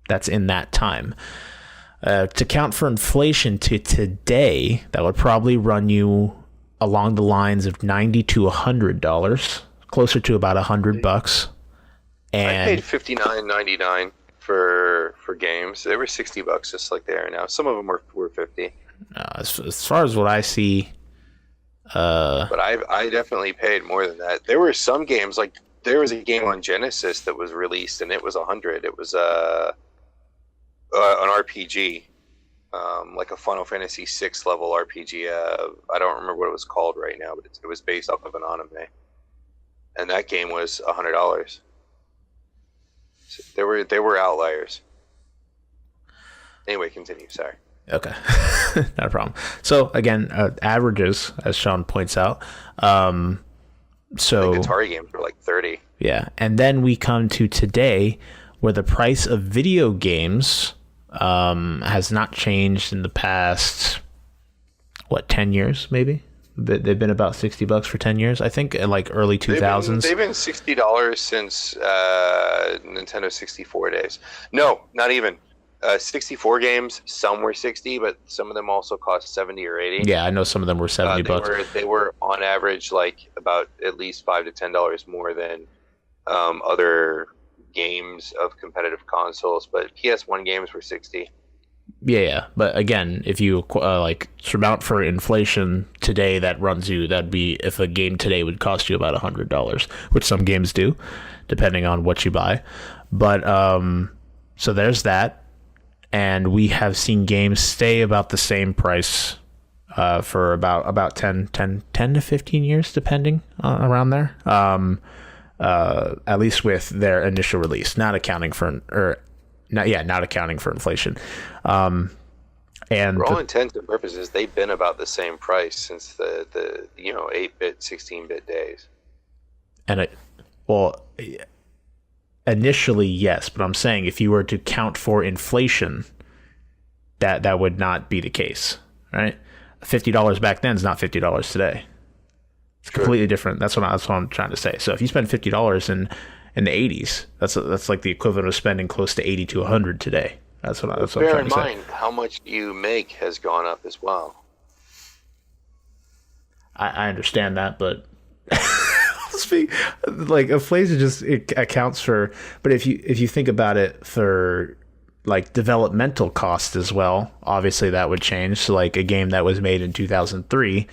That's in that time. To count for inflation to today, that would probably run you along the lines of $90 to $100, closer to about $100. And I paid $59.99 for games. They were $60 just like they are now. Some of them were $50. As far as what I see, but I definitely paid more than that. There were some games, like there was a game on Genesis that was released and it was $100. It was an RPG. Like a Final Fantasy VI level RPG. I don't remember what it was called right now, but it was based off of an anime, and that game was $100. So they were outliers. Anyway, continue. Sorry. Okay, not a problem. So again, averages, as Shawn points out. So the Atari games were like $30. Yeah, and then we come to today, where the price of video games has not changed in the past, 10 years maybe? They've been about $60 for 10 years, I think, in like early 2000s. They've been $60 since Nintendo 64 days. No, not even. 64 games, some were 60, but some of them also cost 70 or 80. Yeah, I know some of them were $70. They were on average like about at least $5 to $10 more than other games of competitive consoles, but PS1 games were 60. Yeah, but again, if you surmount for inflation today, that'd be if a game today would cost you about $100, which some games do, depending on what you buy. But so there's that, and we have seen games stay about the same price for about 10 to 15 years, depending around there. at least with their initial release, not accounting for inflation. And for all intents and purposes, they've been about the same price since the 8-bit, 16-bit days. And initially, yes, but I'm saying if you were to count for inflation, that would not be the case, right? $50 back then is not $50 today. It's completely different. That's what I'm trying to say. So if you spend $50 in the 80s, that's like the equivalent of spending close to 80 to 100 today. That's what I'm trying to say. Bear in mind, how much you make has gone up as well. I understand that, but like inflation it accounts for. But if you think about it for like developmental costs as well, obviously that would change. So like a game that was made in 2003.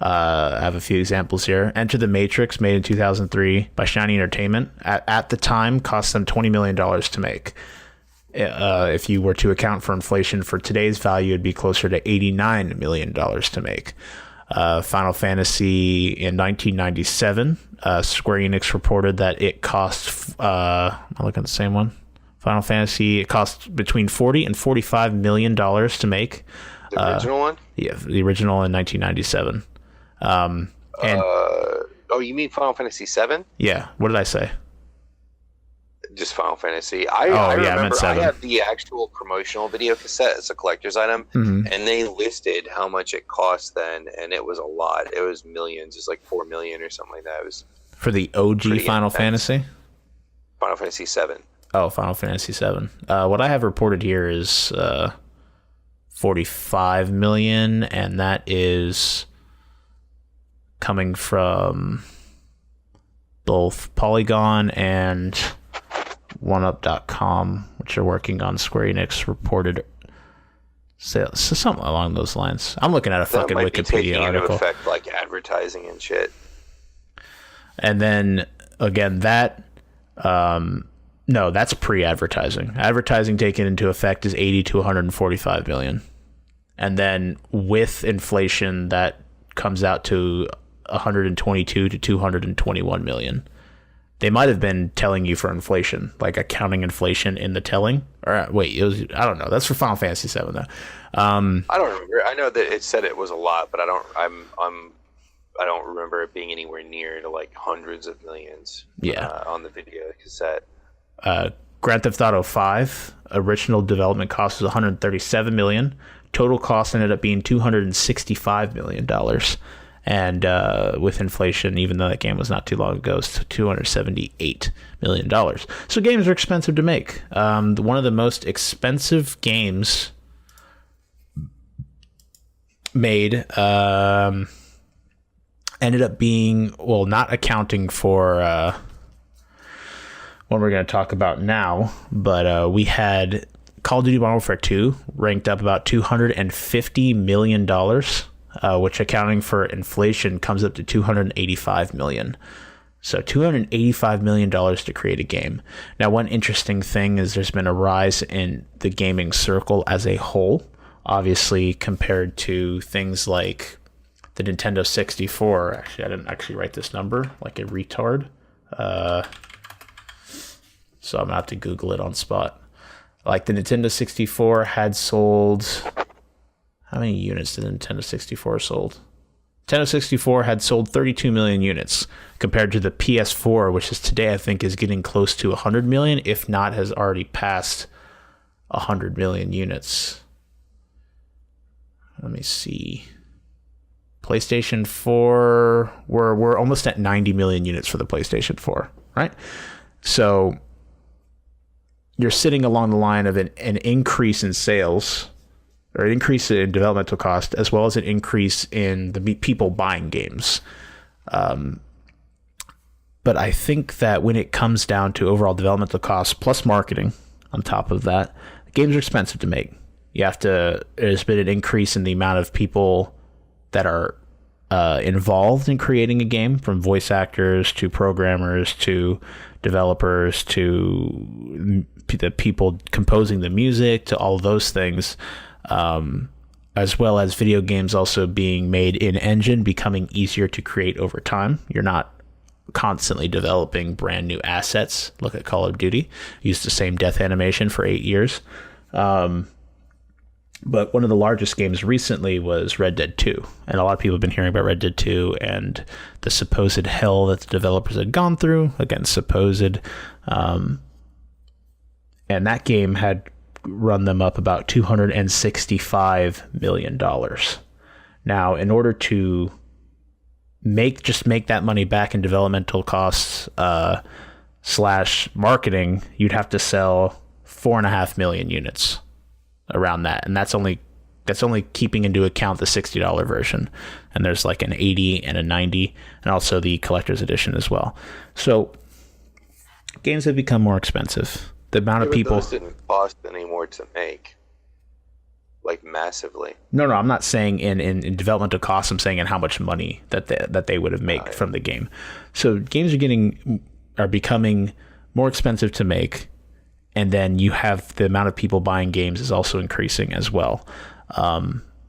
I have a few examples here. Enter the Matrix, made in 2003 by Shiny Entertainment. At the time, cost them $20 million to make. If you were to account for inflation for today's value, it'd be closer to $89 million to make. Final Fantasy in 1997, Square Enix reported that it cost, I'm looking at the same one. Final Fantasy, it cost between $40 and $45 million to make. The original one? Yeah, the original in 1997. You mean Final Fantasy 7? Yeah. What did I say? Just Final Fantasy. I remember I meant 7. I have the actual promotional video cassette as a collector's item, and they listed how much it cost then, and it was a lot. It was millions. It's like $4 million or something like that. It was for the OG Final Fantasy? Final Fantasy 7. Oh, Final Fantasy 7. What I have reported here is $45 million, and that is coming from both Polygon and OneUp.com, which are working on Square Enix reported sales. So something along those lines. I'm looking at a fucking Wikipedia article. Into effect, like advertising and shit. And then again, that no, that's pre-advertising. Advertising taken into effect is 80 to 145 million. And then with inflation, that comes out to 122 to 221 million. They might have been telling you for inflation, like accounting inflation in the telling. Or wait, I don't know. That's for Final Fantasy 7 though. I don't remember. I know that it said it was a lot, but I don't remember it being anywhere near to like hundreds of millions. Yeah. On the video cassette. Grand Theft Auto 5 original development cost was 137 million. Total cost ended up being $265 million. And with inflation, even though that game was not too long ago, it's $278 million. So games are expensive to make. One of the most expensive games made ended up being, well, not accounting for what we're going to talk about now, but we had Call of Duty Modern Warfare 2 ranked up about $250 million. Which accounting for inflation comes up to $285 million. So $285 million to create a game. Now, one interesting thing is there's been a rise in the gaming circle as a whole, obviously compared to things like the Nintendo 64. Actually, I didn't actually write this number like a retard. So I'm going to have to Google it on spot. Like the Nintendo 64 had sold... How many units did the Nintendo 64 sold? Nintendo 64 had sold 32 million units compared to the PS4, which is today I think is getting close to 100 million, if not has already passed 100 million units. Let me see. PlayStation 4, we're almost at 90 million units for the PlayStation 4, right? So you're sitting along the line of an increase in sales, or an increase in developmental cost, as well as an increase in the people buying games. But I think that when it comes down to overall developmental costs plus marketing on top of that, games are expensive to make. There's been an increase in the amount of people that are involved in creating a game, from voice actors to programmers to developers to the people composing the music to all of those things. As well as video games also being made in engine, becoming easier to create over time. You're not constantly developing brand new assets. Look at Call of Duty, used the same death animation for 8 years. But one of the largest games recently was Red Dead 2. And a lot of people have been hearing about Red Dead 2 and the supposed hell that the developers had gone through. Again, supposed. And that game had run them up about $265 million. Now, in order to make that money back in developmental costs / marketing, you'd have to sell 4.5 million units around that, and that's only keeping into account the $60 version, and there's like an 80 and a 90, and also the collector's edition as well. So games have become more expensive. The amount of people those didn't cost any more to make, like massively. No, I'm not saying in developmental costs. I'm saying in how much money that they would have made from the game. So games are becoming more expensive to make. And then you have the amount of people buying games is also increasing as well.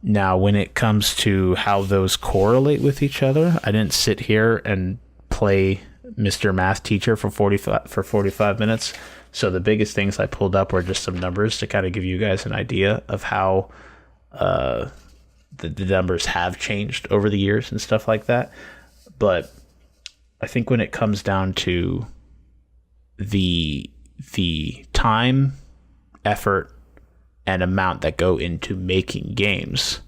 Now, when it comes to how those correlate with each other, I didn't sit here and play Mr. Math Teacher for 45 minutes. So the biggest things I pulled up were just some numbers to kind of give you guys an idea of how the numbers have changed over the years and stuff like that. But I think when it comes down to the time, effort, and amount that go into making games,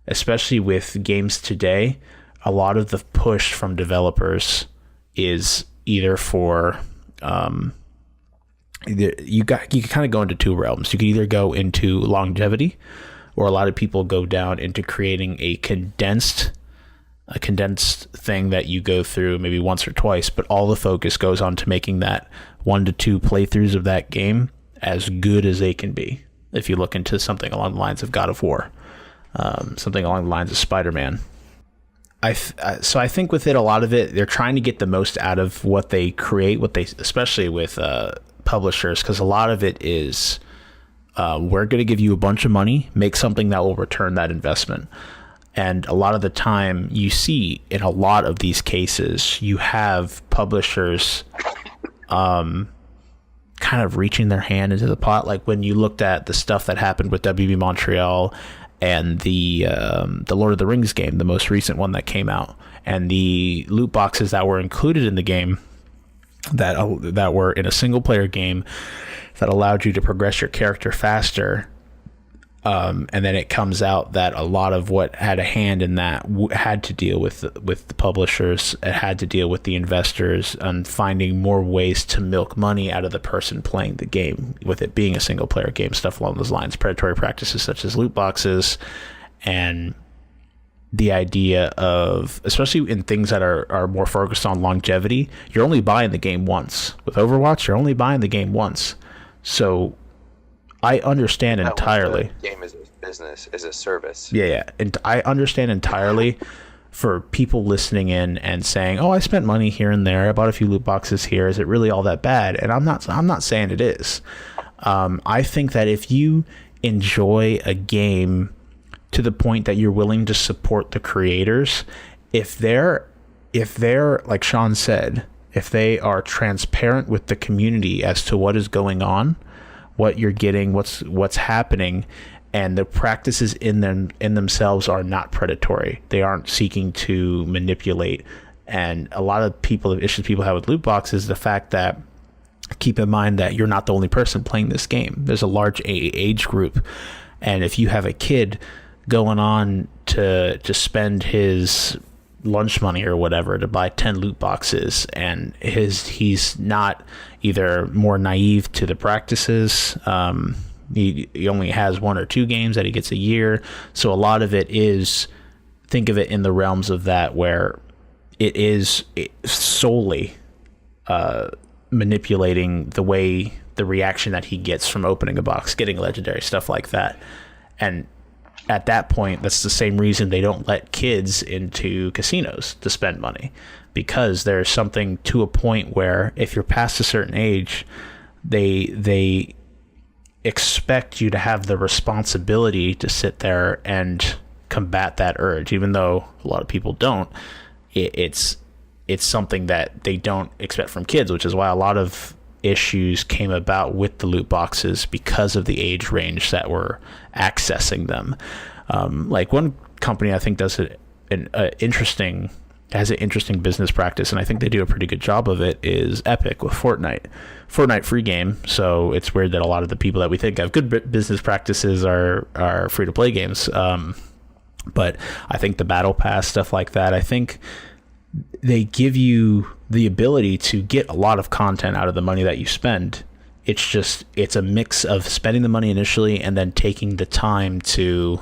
especially with games today, a lot of the push from developers is either for you can kind of go into two realms. You can either go into longevity, or a lot of people go down into creating a condensed thing that you go through maybe once or twice, but all the focus goes on to making that 1 to 2 playthroughs of that game as good as they can be. If you look into something along the lines of God of War, something along the lines of Spider-Man. So I think with it, a lot of it, they're trying to get the most out of what they create, especially with publishers, because a lot of it is we're going to give you a bunch of money, make something that will return that investment. And a lot of the time you see in a lot of these cases, you have publishers kind of reaching their hand into the pot. Like when you looked at the stuff that happened with WB Montreal and the Lord of the Rings game, the most recent one that came out, and the loot boxes that were included in the game that were in a single player game that allowed you to progress your character faster. And then it comes out that a lot of what had a hand in that had to deal with the publishers. It had to deal with the investors and finding more ways to milk money out of the person playing the game, with it being a single player game, stuff along those lines. Predatory practices such as loot boxes, and the idea of, especially in things that are more focused on longevity, you're only buying the game once. With Overwatch, you're only buying the game once. So I understand entirely. The game is a business, is a service. Yeah. And I understand entirely for people listening in and saying, "Oh, I spent money here and there. I bought a few loot boxes here. Is it really all that bad?" And I'm not saying it is. I think that if you enjoy a game to the point that you're willing to support the creators, if they're like Shawn said, if they are transparent with the community as to what is going on, what you're getting, what's happening, and the practices in themselves are not predatory. They aren't seeking to manipulate. And a lot of issues people have with loot boxes, the fact that, keep in mind that you're not the only person playing this game. There's a large age group, and if you have a kid going on to spend his lunch money or whatever to buy 10 loot boxes, and he's not either more naive to the practices, he only has 1 or 2 games that he gets a year, so a lot of it is, think of it in the realms of that, where it is solely manipulating the reaction that he gets from opening a box, getting legendary, stuff like that. And at that point, that's the same reason they don't let kids into casinos to spend money, because there's something to a point where if you're past a certain age, they expect you to have the responsibility to sit there and combat that urge, even though a lot of people don't. It's it's something that they don't expect from kids, which is why a lot of issues came about with the loot boxes because of the age range that were accessing them. Like one company I think does has an interesting business practice, and I think they do a pretty good job of it, is Epic with Fortnite free game. So it's weird that a lot of the people that we think have good business practices are free to play games. But I think the battle pass, stuff like that, I think they give you the ability to get a lot of content out of the money that you spend. It's a mix of spending the money initially and then taking the time to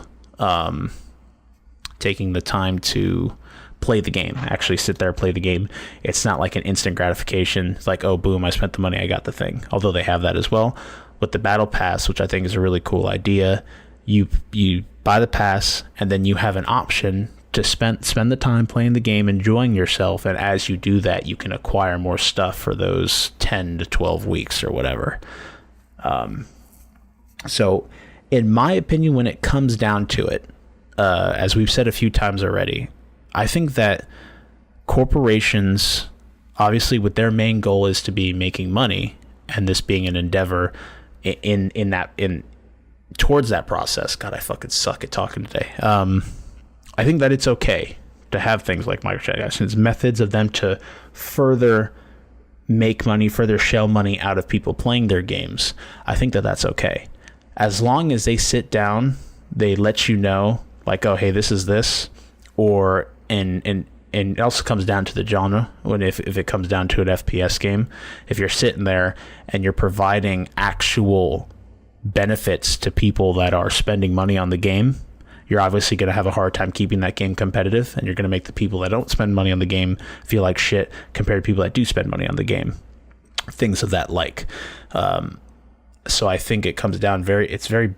play the game, actually sit there, play the game. It's not like an instant gratification. It's like, oh, boom, I spent the money, I got the thing. Although they have that as well. With the battle pass, which I think is a really cool idea, you buy the pass and then you have an option to spend the time playing the game, enjoying yourself, and as you do that, you can acquire more stuff for those 10 to 12 weeks or whatever. So in my opinion, when it comes down to it, as we've said a few times already, I think that corporations, obviously with their main goal is to be making money, and this being an endeavor towards that process. God, I fucking suck at talking today. I think that it's okay to have things like microtransactions, methods of them to further make money, further shell money out of people playing their games. I think that that's okay. As long as they sit down, they let you know, like, oh, hey, this is this, or, and it also comes down to the genre. When if it comes down to an FPS game, if you're sitting there and you're providing actual benefits to people that are spending money on the game, you're obviously going to have a hard time keeping that game competitive, and you're going to make the people that don't spend money on the game feel like shit compared to people that do spend money on the game. Things of that like. So I think it comes down it's very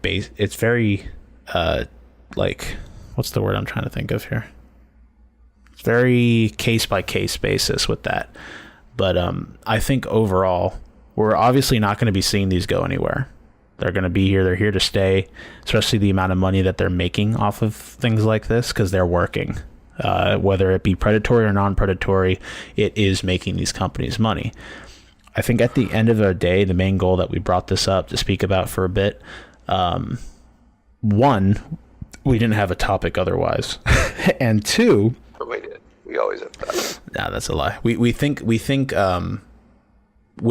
like, what's the word I'm trying to think of here? It's very case by case basis with that. But I think overall, we're obviously not going to be seeing these go anywhere. They're going to be here. They're here to stay, especially the amount of money that they're making off of things like this, because they're working. Whether it be predatory or non-predatory, it is making these companies money. I think at the end of the day, the main goal that we brought this up to speak about for a bit, one, we didn't have a topic otherwise. And two... But we did. We always have that. Nah, that's a lie. We think when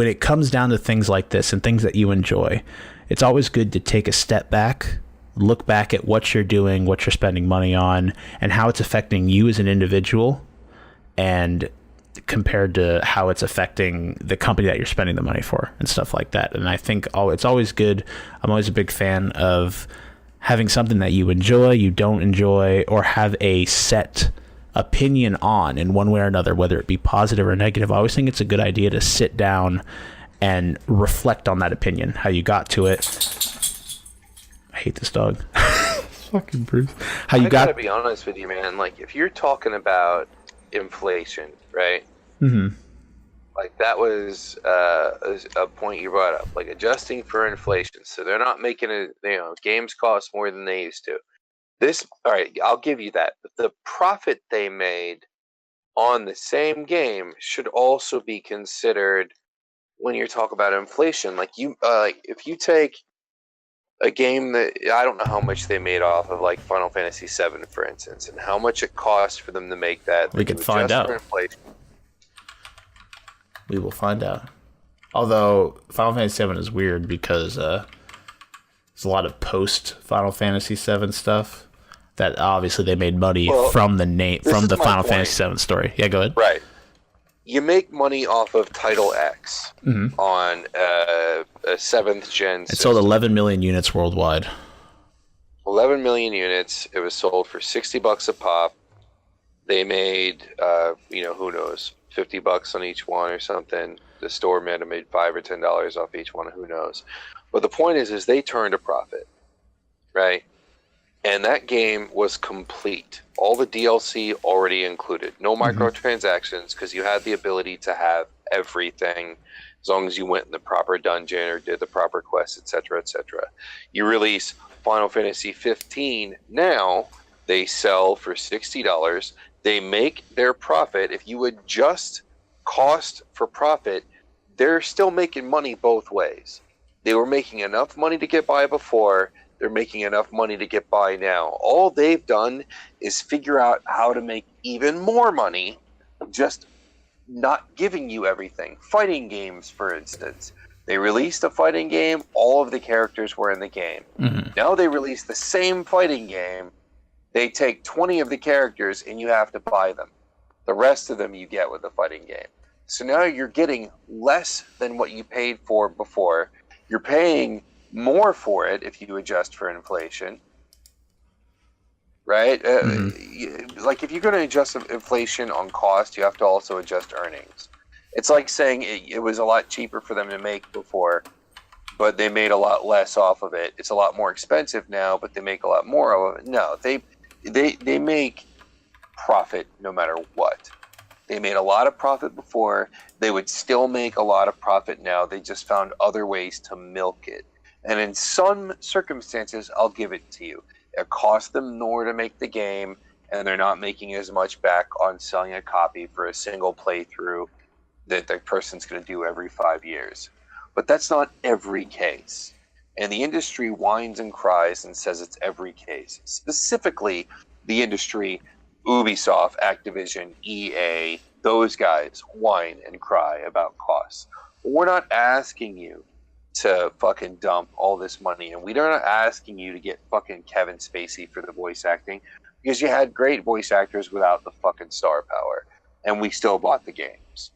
it comes down to things like this and things that you enjoy, it's always good to take a step back, look back at what you're doing, what you're spending money on, and how it's affecting you as an individual, and compared to how it's affecting the company that you're spending the money for and stuff like that. And I think it's always good. I'm always a big fan of having something that you enjoy, you don't enjoy, or have a set opinion on in one way or another, whether it be positive or negative. I always think it's a good idea to sit down and reflect on that opinion, how you got to it. I hate this dog. Fucking Bruce. I gotta be honest with you, man. Like, if you're talking about inflation, right? Mm-hmm. Like, that was a point you brought up. Like, adjusting for inflation, so they're not making it. Games cost more than they used to. All right, I'll give you that. But the profit they made on the same game should also be considered when you talk about inflation. Like, if you take a game that, I don't know how much they made off of, like Final Fantasy VII, for instance, and how much it cost for them to make that. We could find out. We will find out. Although Final Fantasy VII is weird because there's a lot of post Final Fantasy VII stuff that obviously they made money from the Final Fantasy VII story. Yeah, go ahead. Right. You make money off of Title X on a 7th gen system. It sold 11 million units worldwide. 11 million units. It was sold for $60 a pop. They made, who knows, $50 on each one or something. The store might have made $5 or $10 off each one. Who knows? But the point is they turned a profit, right? And that game was complete. All the DLC already included. No microtransactions, because you had the ability to have everything as long as you went in the proper dungeon or did the proper quests, etc., etc. You release Final Fantasy 15 now. They sell for $60. They make their profit. If you adjust cost for profit, they're still making money both ways. They were making enough money to get by before. They're making enough money to get by now. All they've done is figure out how to make even more money, just not giving you everything. Fighting games, for instance. They released a fighting game, all of the characters were in the game. Mm-hmm. Now they release the same fighting game. They take 20 of the characters and you have to buy them. The rest of them you get with the fighting game. So now you're getting less than what you paid for before. You're paying more for it if you adjust for inflation. Right? Like if you're going to adjust inflation on cost, you have to also adjust earnings. It's like saying it was a lot cheaper for them to make before, but they made a lot less off of it. It's a lot more expensive now, but they make a lot more of it. No, they make profit no matter what. They made a lot of profit before. They would still make a lot of profit now. They just found other ways to milk it. And in some circumstances, I'll give it to you. It cost them more to make the game, and they're not making as much back on selling a copy for a single playthrough that the person's going to do every 5 years. But that's not every case. And the industry whines and cries and says it's every case. Specifically, the industry, Ubisoft, Activision, EA, those guys whine and cry about costs. But we're not asking you to fucking dump all this money, and we're not asking you to get fucking Kevin Spacey for the voice acting, because you had great voice actors without the fucking star power, and we still bought the games.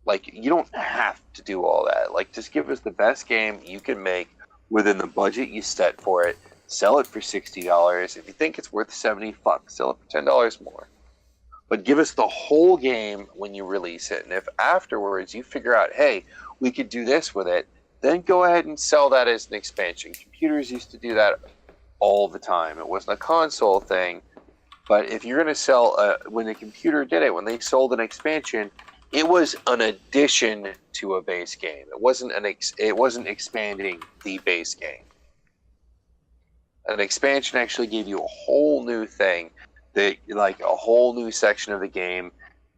Like, you don't have to do all that. Like, just give us the best game you can make within the budget you set for it. Sell it for $60. If you think it's worth $70, sell it for $10 more. But give us the whole game when you release it. And if afterwards you figure out, hey, we could do this with it, then go ahead and sell that as an expansion. Computers used to do that all the time. It wasn't a console thing. But if you're going to sell, when the computer did it, when they sold an expansion, it was an addition to a base game. It wasn't expanding the base game. An expansion actually gave you a whole new thing, that like a whole new section of the game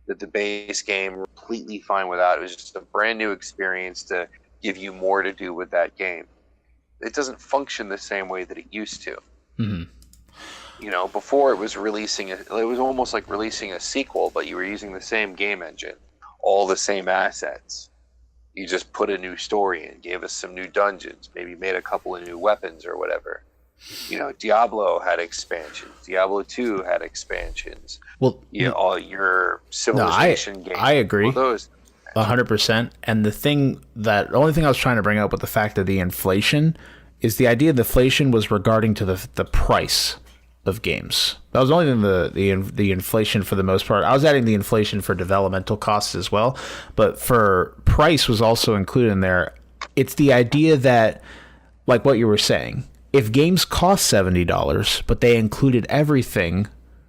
that the base game completely fine without. It was just a brand new experience to give you more to do with that game. It doesn't function the same way that it used to. Mm-hmm. You know, before it was almost like releasing a sequel, but you were using the same game engine, all the same assets. You just put a new story in, gave us some new dungeons, maybe made a couple of new weapons or whatever. You know, Diablo had expansions. Diablo 2 had expansions. Well, all your Civilization games. I agree. All those 100%. And the only thing I was trying to bring up with the fact of the inflation is the idea of inflation was regarding to the price of games. That was only the inflation for the most part. I was adding the inflation for developmental costs as well, but for price was also included in there. It's the idea that, like what you were saying, if games cost $70, but they included everything,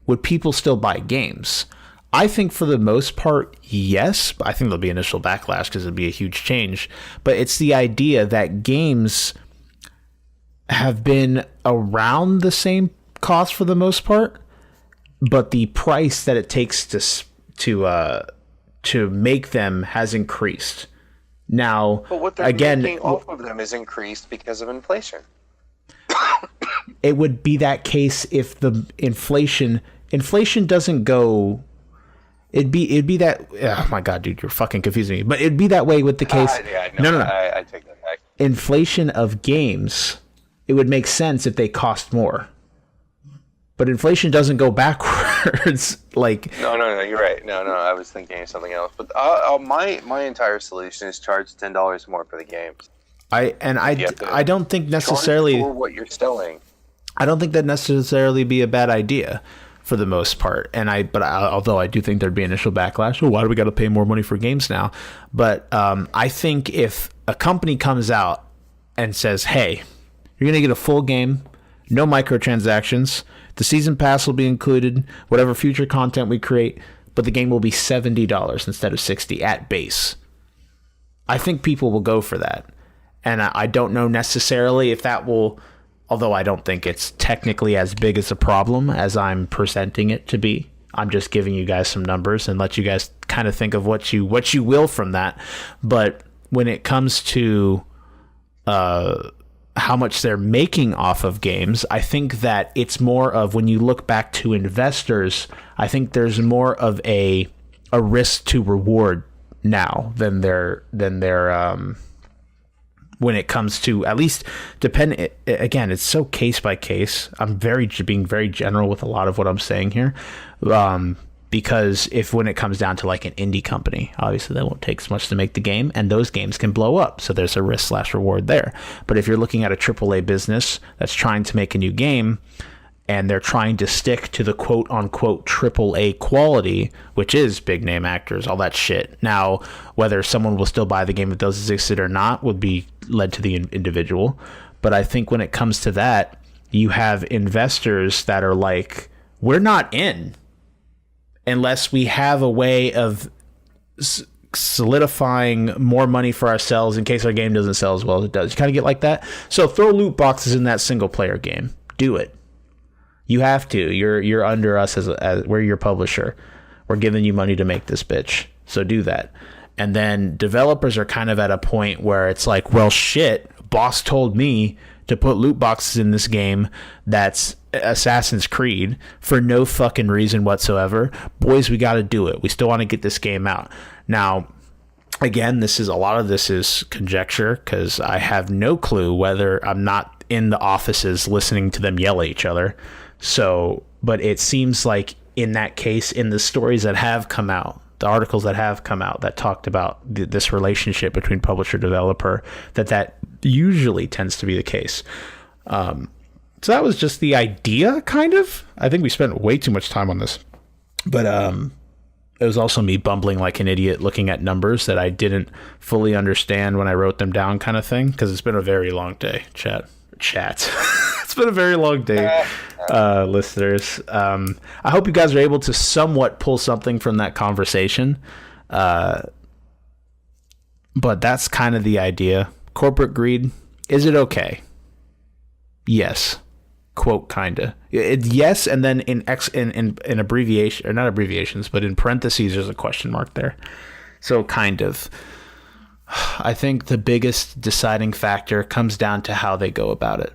would people still buy games? I think for the most part, yes. I think there'll be initial backlash because it'd be a huge change. But it's the idea that games have been around the same cost for the most part, but the price that it takes to make them has increased. Now, but what they're making off of them is increased because of inflation. It would be that case if the inflation doesn't go. It'd be that. Oh my god, dude, you're fucking confusing me. But it'd be that way with the case. No. I take that back. Inflation of games, it would make sense if they cost more. But inflation doesn't go backwards. Like no, you're right. No, I was thinking of something else. But my entire solution is charge $10 more for the games. I don't think necessarily for what you're selling. I don't think that necessarily be a bad idea for the most part. Although I do think there'd be initial backlash. Why do we got to pay more money for games now? But I think if a company comes out and says, "Hey, you're gonna get a full game, no microtransactions. The season pass will be included, whatever future content we create, but the game will be $70 instead of $60 at base." I think people will go for that. And I don't know necessarily if that will, although I don't think it's technically as big as a problem as I'm presenting it to be. I'm just giving you guys some numbers and let you guys kind of think of what you will from that. But when it comes to how much they're making off of games, I think that it's more of, when you look back to investors, I think there's more of a risk to reward now than there when it comes to, at least again, it's so case by case. I'm being very general with a lot of what I'm saying here. Because when it comes down to like an indie company, obviously that won't take as much to make the game, and those games can blow up. So there's a risk/reward there. But if you're looking at a AAA business that's trying to make a new game, and they're trying to stick to the quote unquote AAA quality, which is big name actors, all that shit. Now, whether someone will still buy the game if those existed or not would be led to the individual. But I think when it comes to that, you have investors that are like, we're not in unless we have a way of solidifying more money for ourselves in case our game doesn't sell as well as it does. You kind of get like that. So throw loot boxes in that single player game. Do it. You have to. You're under us as we're your publisher. We're giving you money to make this bitch. So do that. And then developers are kind of at a point where it's like, well, shit, boss told me to put loot boxes in this game that's Assassin's Creed for no fucking reason whatsoever. Boys, we got to do it. We still want to get this game out. Now, again, a lot of this is conjecture because I have no clue, whether I'm not in the offices listening to them yell at each other. So, but it seems like in that case, in the stories that have come out, the articles that have come out that talked about this relationship between publisher developer, that usually tends to be the case. So that was just the idea, kind of. I think we spent way too much time on this, but it was also me bumbling like an idiot looking at numbers that I didn't fully understand when I wrote them down, kind of thing, because it's been a very long day. Chat. It's been a very long day, listeners. I hope you guys are able to somewhat pull something from that conversation. But that's kind of the idea. Corporate greed, is it okay? Yes. Quote, kinda. Yes, and then in abbreviation, or not abbreviations, but in parentheses, there's a question mark there. So kind of. I think the biggest deciding factor comes down to how they go about it.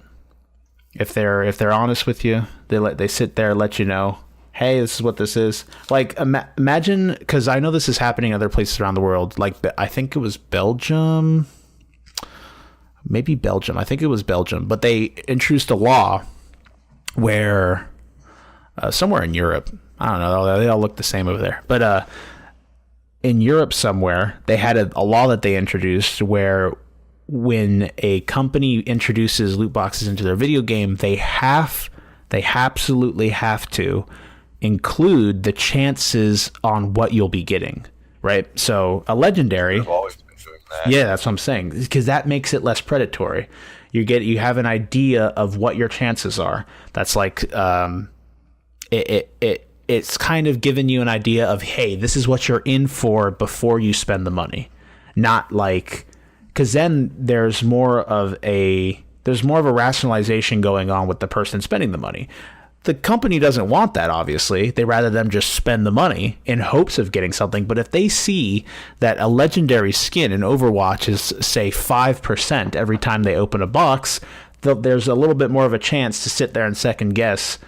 If they're honest with you, they sit there, let you know, hey, this is what this is. Like, imagine, because I know this is happening in other places around the world. Like, I think it was Belgium. Maybe Belgium. I think it was Belgium. But they introduced a law where somewhere in Europe, I don't know, they all look the same over there. But in Europe somewhere, they had a law that they introduced where when a company introduces loot boxes into their video game, they absolutely have to include the chances on what you'll be getting, right? So a legendary, I've always been doing that. Yeah, that's what I'm saying, because that makes it less predatory. You have an idea of what your chances are. That's like it's kind of giving you an idea of, hey, this is what you're in for before you spend the money. Not like, because then there's more of a rationalization going on with the person spending the money. The company doesn't want that, obviously. They rather them just spend the money in hopes of getting something. But if they see that a legendary skin in Overwatch is, say, 5% every time they open a box, there's a little bit more of a chance to sit there and second guess,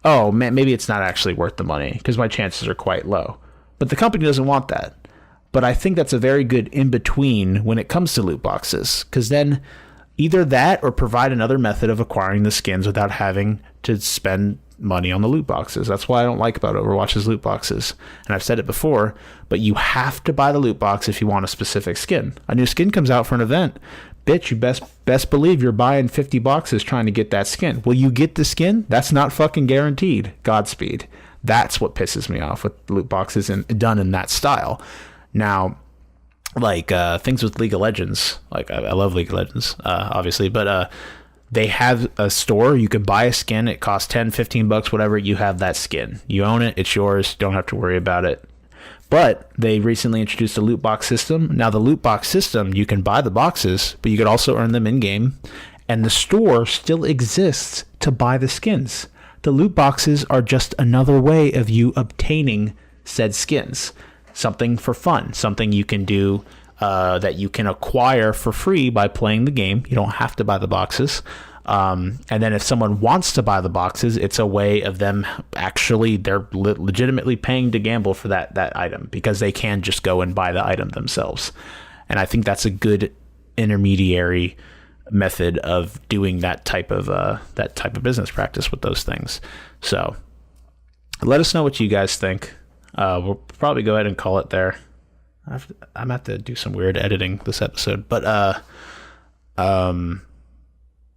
oh, man, maybe it's not actually worth the money because my chances are quite low. But the company doesn't want that. But I think that's a very good in-between when it comes to loot boxes, because then either that or provide another method of acquiring the skins without having to spend money on the loot boxes. That's what I don't like about Overwatch's loot boxes. And I've said it before, but you have to buy the loot box if you want a specific skin. A new skin comes out for an event. Bitch, you best believe you're buying 50 boxes trying to get that skin. Will you get the skin? That's not fucking guaranteed. Godspeed. That's what pisses me off with loot boxes done in that style. Now, like things with League of Legends, like I love League of Legends, obviously, but they have a store. You can buy a skin. It costs $10-15, whatever. You have that skin. You own it. It's yours. Don't have to worry about it. But they recently introduced a loot box system. Now, the loot box system, you can buy the boxes, but you could also earn them in-game. And the store still exists to buy the skins. the loot boxes are just another way of you obtaining said skins. Something for fun, something you can do that you can acquire for free by playing the game. You don't have to buy the boxes. And then if someone wants to buy the boxes, it's a way of them actually, they're legitimately paying to gamble for that item, because they can just go and buy the item themselves. And I think that's a good intermediary method of doing that type of business practice with those things. So let us know what you guys think. We'll probably go ahead and call it there. I'm gonna have to do some weird editing this episode, but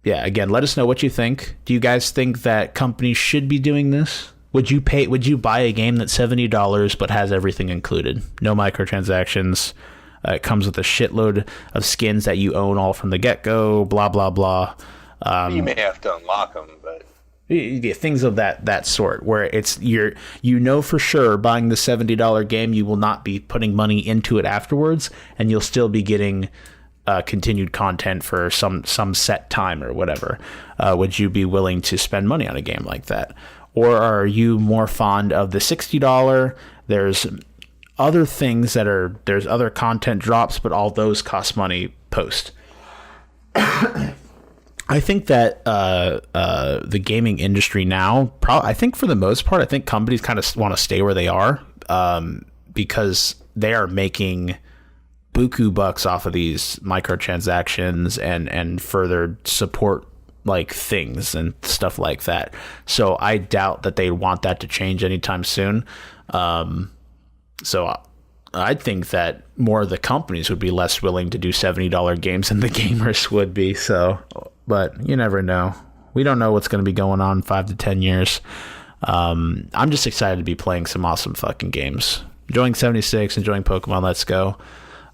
yeah, again, let us know what you think. Do you guys think that companies should be doing this? Would you buy a game that's $70 but has everything included? No microtransactions. It comes with a shitload of skins that you own all from the get-go, blah, blah, blah. You may have to unlock them, but... Yeah, things of that sort, where it's for sure buying the $70 game, you will not be putting money into it afterwards, and you'll still be getting continued content for some set time or whatever. Would you be willing to spend money on a game like that? Or are you more fond of the $60? There's other things there's other content drops, but all those cost money post. I think that the gaming industry now, I think for the most part, I think companies kind of want to stay where they are because they are making buku bucks off of these microtransactions and further support like things and stuff like that. So I doubt that they want that to change anytime soon. So I think that more of the companies would be less willing to do $70 games than the gamers would be. So, but you never know. We don't know what's going to be going on in 5 to 10 years. I'm just excited to be playing some awesome fucking games. Enjoying 76, enjoying Pokemon Let's Go.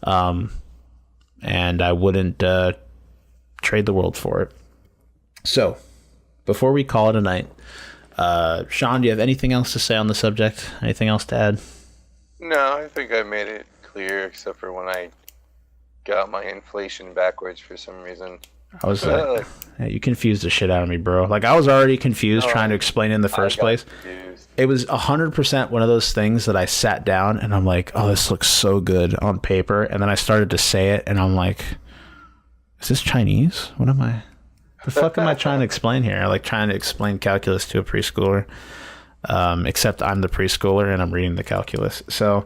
And I wouldn't trade the world for it. So, before we call it a night, Shawn, do you have anything else to say on the subject? Anything else to add? No, I think I made it clear, except for when I got my inflation backwards for some reason. I was like, yeah, you confused the shit out of me, bro. Like, I was already confused trying to explain it in the first place. Confused. It was 100% one of those things that I sat down and I'm like, oh, this looks so good on paper. And then I started to say it and I'm like, is this Chinese? What am I? The fuck am I trying to explain here? Like trying to explain calculus to a preschooler. Except I'm the preschooler and I'm reading the calculus. So,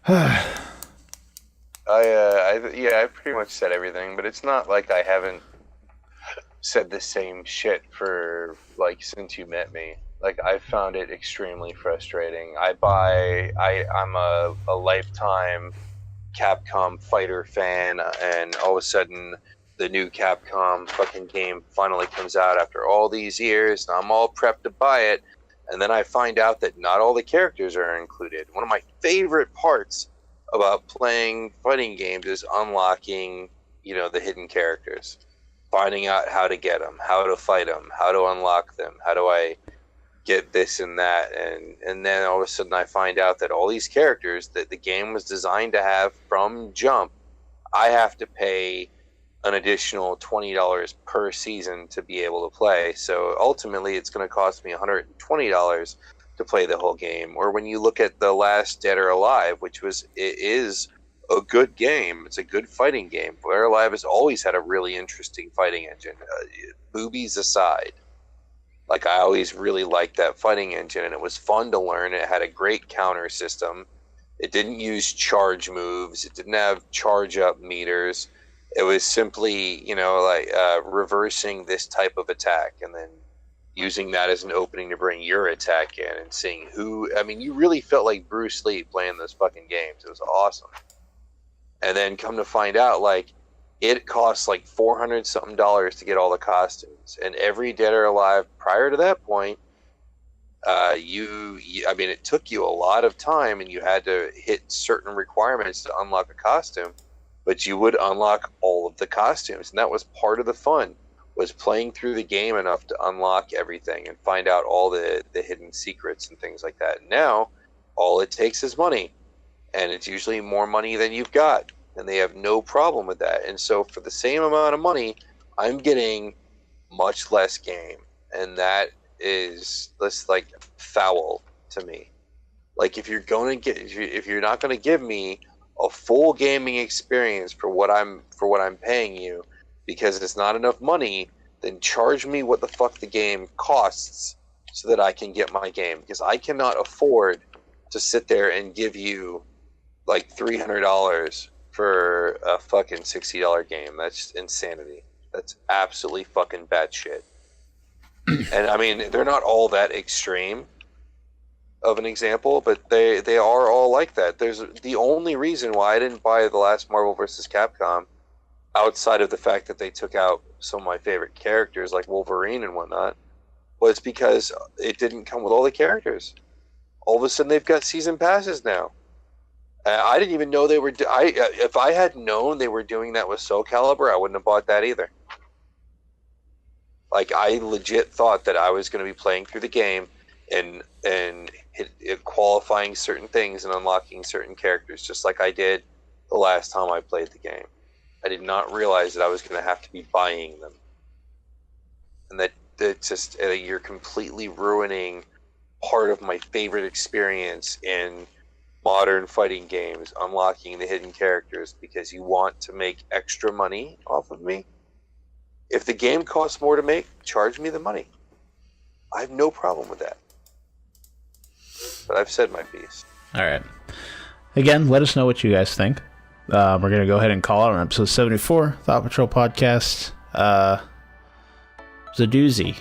I pretty much said everything, but it's not like I haven't said the same shit for like since you met me. Like I found it extremely frustrating. I'm a lifetime Capcom fighter fan, and all of a sudden the new Capcom fucking game finally comes out after all these years, and I'm all prepped to buy it. And then I find out that not all the characters are included. One of my favorite parts about playing fighting games is unlocking, the hidden characters. Finding out how to get them, how to fight them, how to unlock them, how do I get this and that. And then all of a sudden I find out that all these characters that the game was designed to have from jump, I have to pay an additional $20 per season to be able to play. So ultimately it's going to cost me $120 to play the whole game. Or when you look at The Last Dead or Alive, it is a good game. It's a good fighting game. Dead or Alive has always had a really interesting fighting engine. Boobies aside. Like, I always really liked that fighting engine, and it was fun to learn. It had a great counter system. It didn't use charge moves. It didn't have charge up meters. It was simply, reversing this type of attack and then using that as an opening to bring your attack in and seeing you really felt like Bruce Lee playing those fucking games. It was awesome. And then come to find out, like, it costs like $400 something to get all the costumes. And every Dead or Alive prior to that point, it took you a lot of time and you had to hit certain requirements to unlock a costume, but you would unlock all of the costumes. And that was part of the fun, was playing through the game enough to unlock everything and find out all the hidden secrets and things like that. Now, all it takes is money, and it's usually more money than you've got, and they have no problem with that. And so for the same amount of money, I'm getting much less game, and that is this like foul to me. Like if you're not going to give me a full gaming experience for what I'm paying you, because it's not enough money, then charge me what the fuck the game costs so that I can get my game, because I cannot afford to sit there and give you like $300 for a fucking $60 game. That's insanity. That's absolutely fucking bad shit. And I mean, they're not all that extreme of an example, but they are all like that. There's the only reason why I didn't buy the last Marvel vs. Capcom, outside of the fact that they took out some of my favorite characters like Wolverine and whatnot, was because it didn't come with all the characters. All of a sudden, they've got season passes now. I didn't even know they were. If I had known they were doing that with Soul Calibur, I wouldn't have bought that either. Like, I legit thought that I was going to be playing through the game and qualifying certain things and unlocking certain characters, just like I did the last time I played the game. I did not realize that I was going to have to be buying them, and that just you're completely ruining part of my favorite experience in modern fighting games, unlocking the hidden characters, because you want to make extra money off of me. If the game costs more to make, charge me the money. I have no problem with that. But I've said my piece. All right. Again, let us know what you guys think. We're going to go ahead and call it on episode 74, Thought Patrol Podcast. It was a doozy.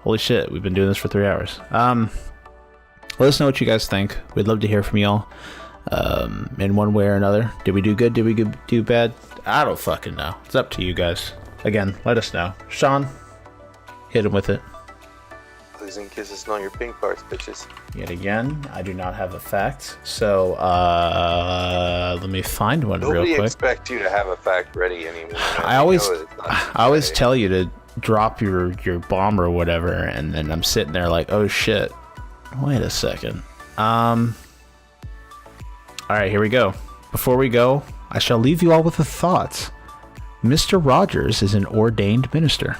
Holy shit, we've been doing this for 3 hours. Let us know what you guys think. We'd love to hear from y'all in one way or another. Did we do good? Did we do bad? I don't fucking know. It's up to you guys. Again, let us know. Shawn, hit him with it. Please and kisses on your pink parts, bitches. Yet again, I do not have a fact. So, let me find one real quick. Nobody expects you to have a fact ready anymore. I always tell you to drop your bomb or whatever, and then I'm sitting there like, oh shit. Wait a second. Alright, here we go. Before we go, I shall leave you all with a thought. Mr. Rogers is an ordained minister.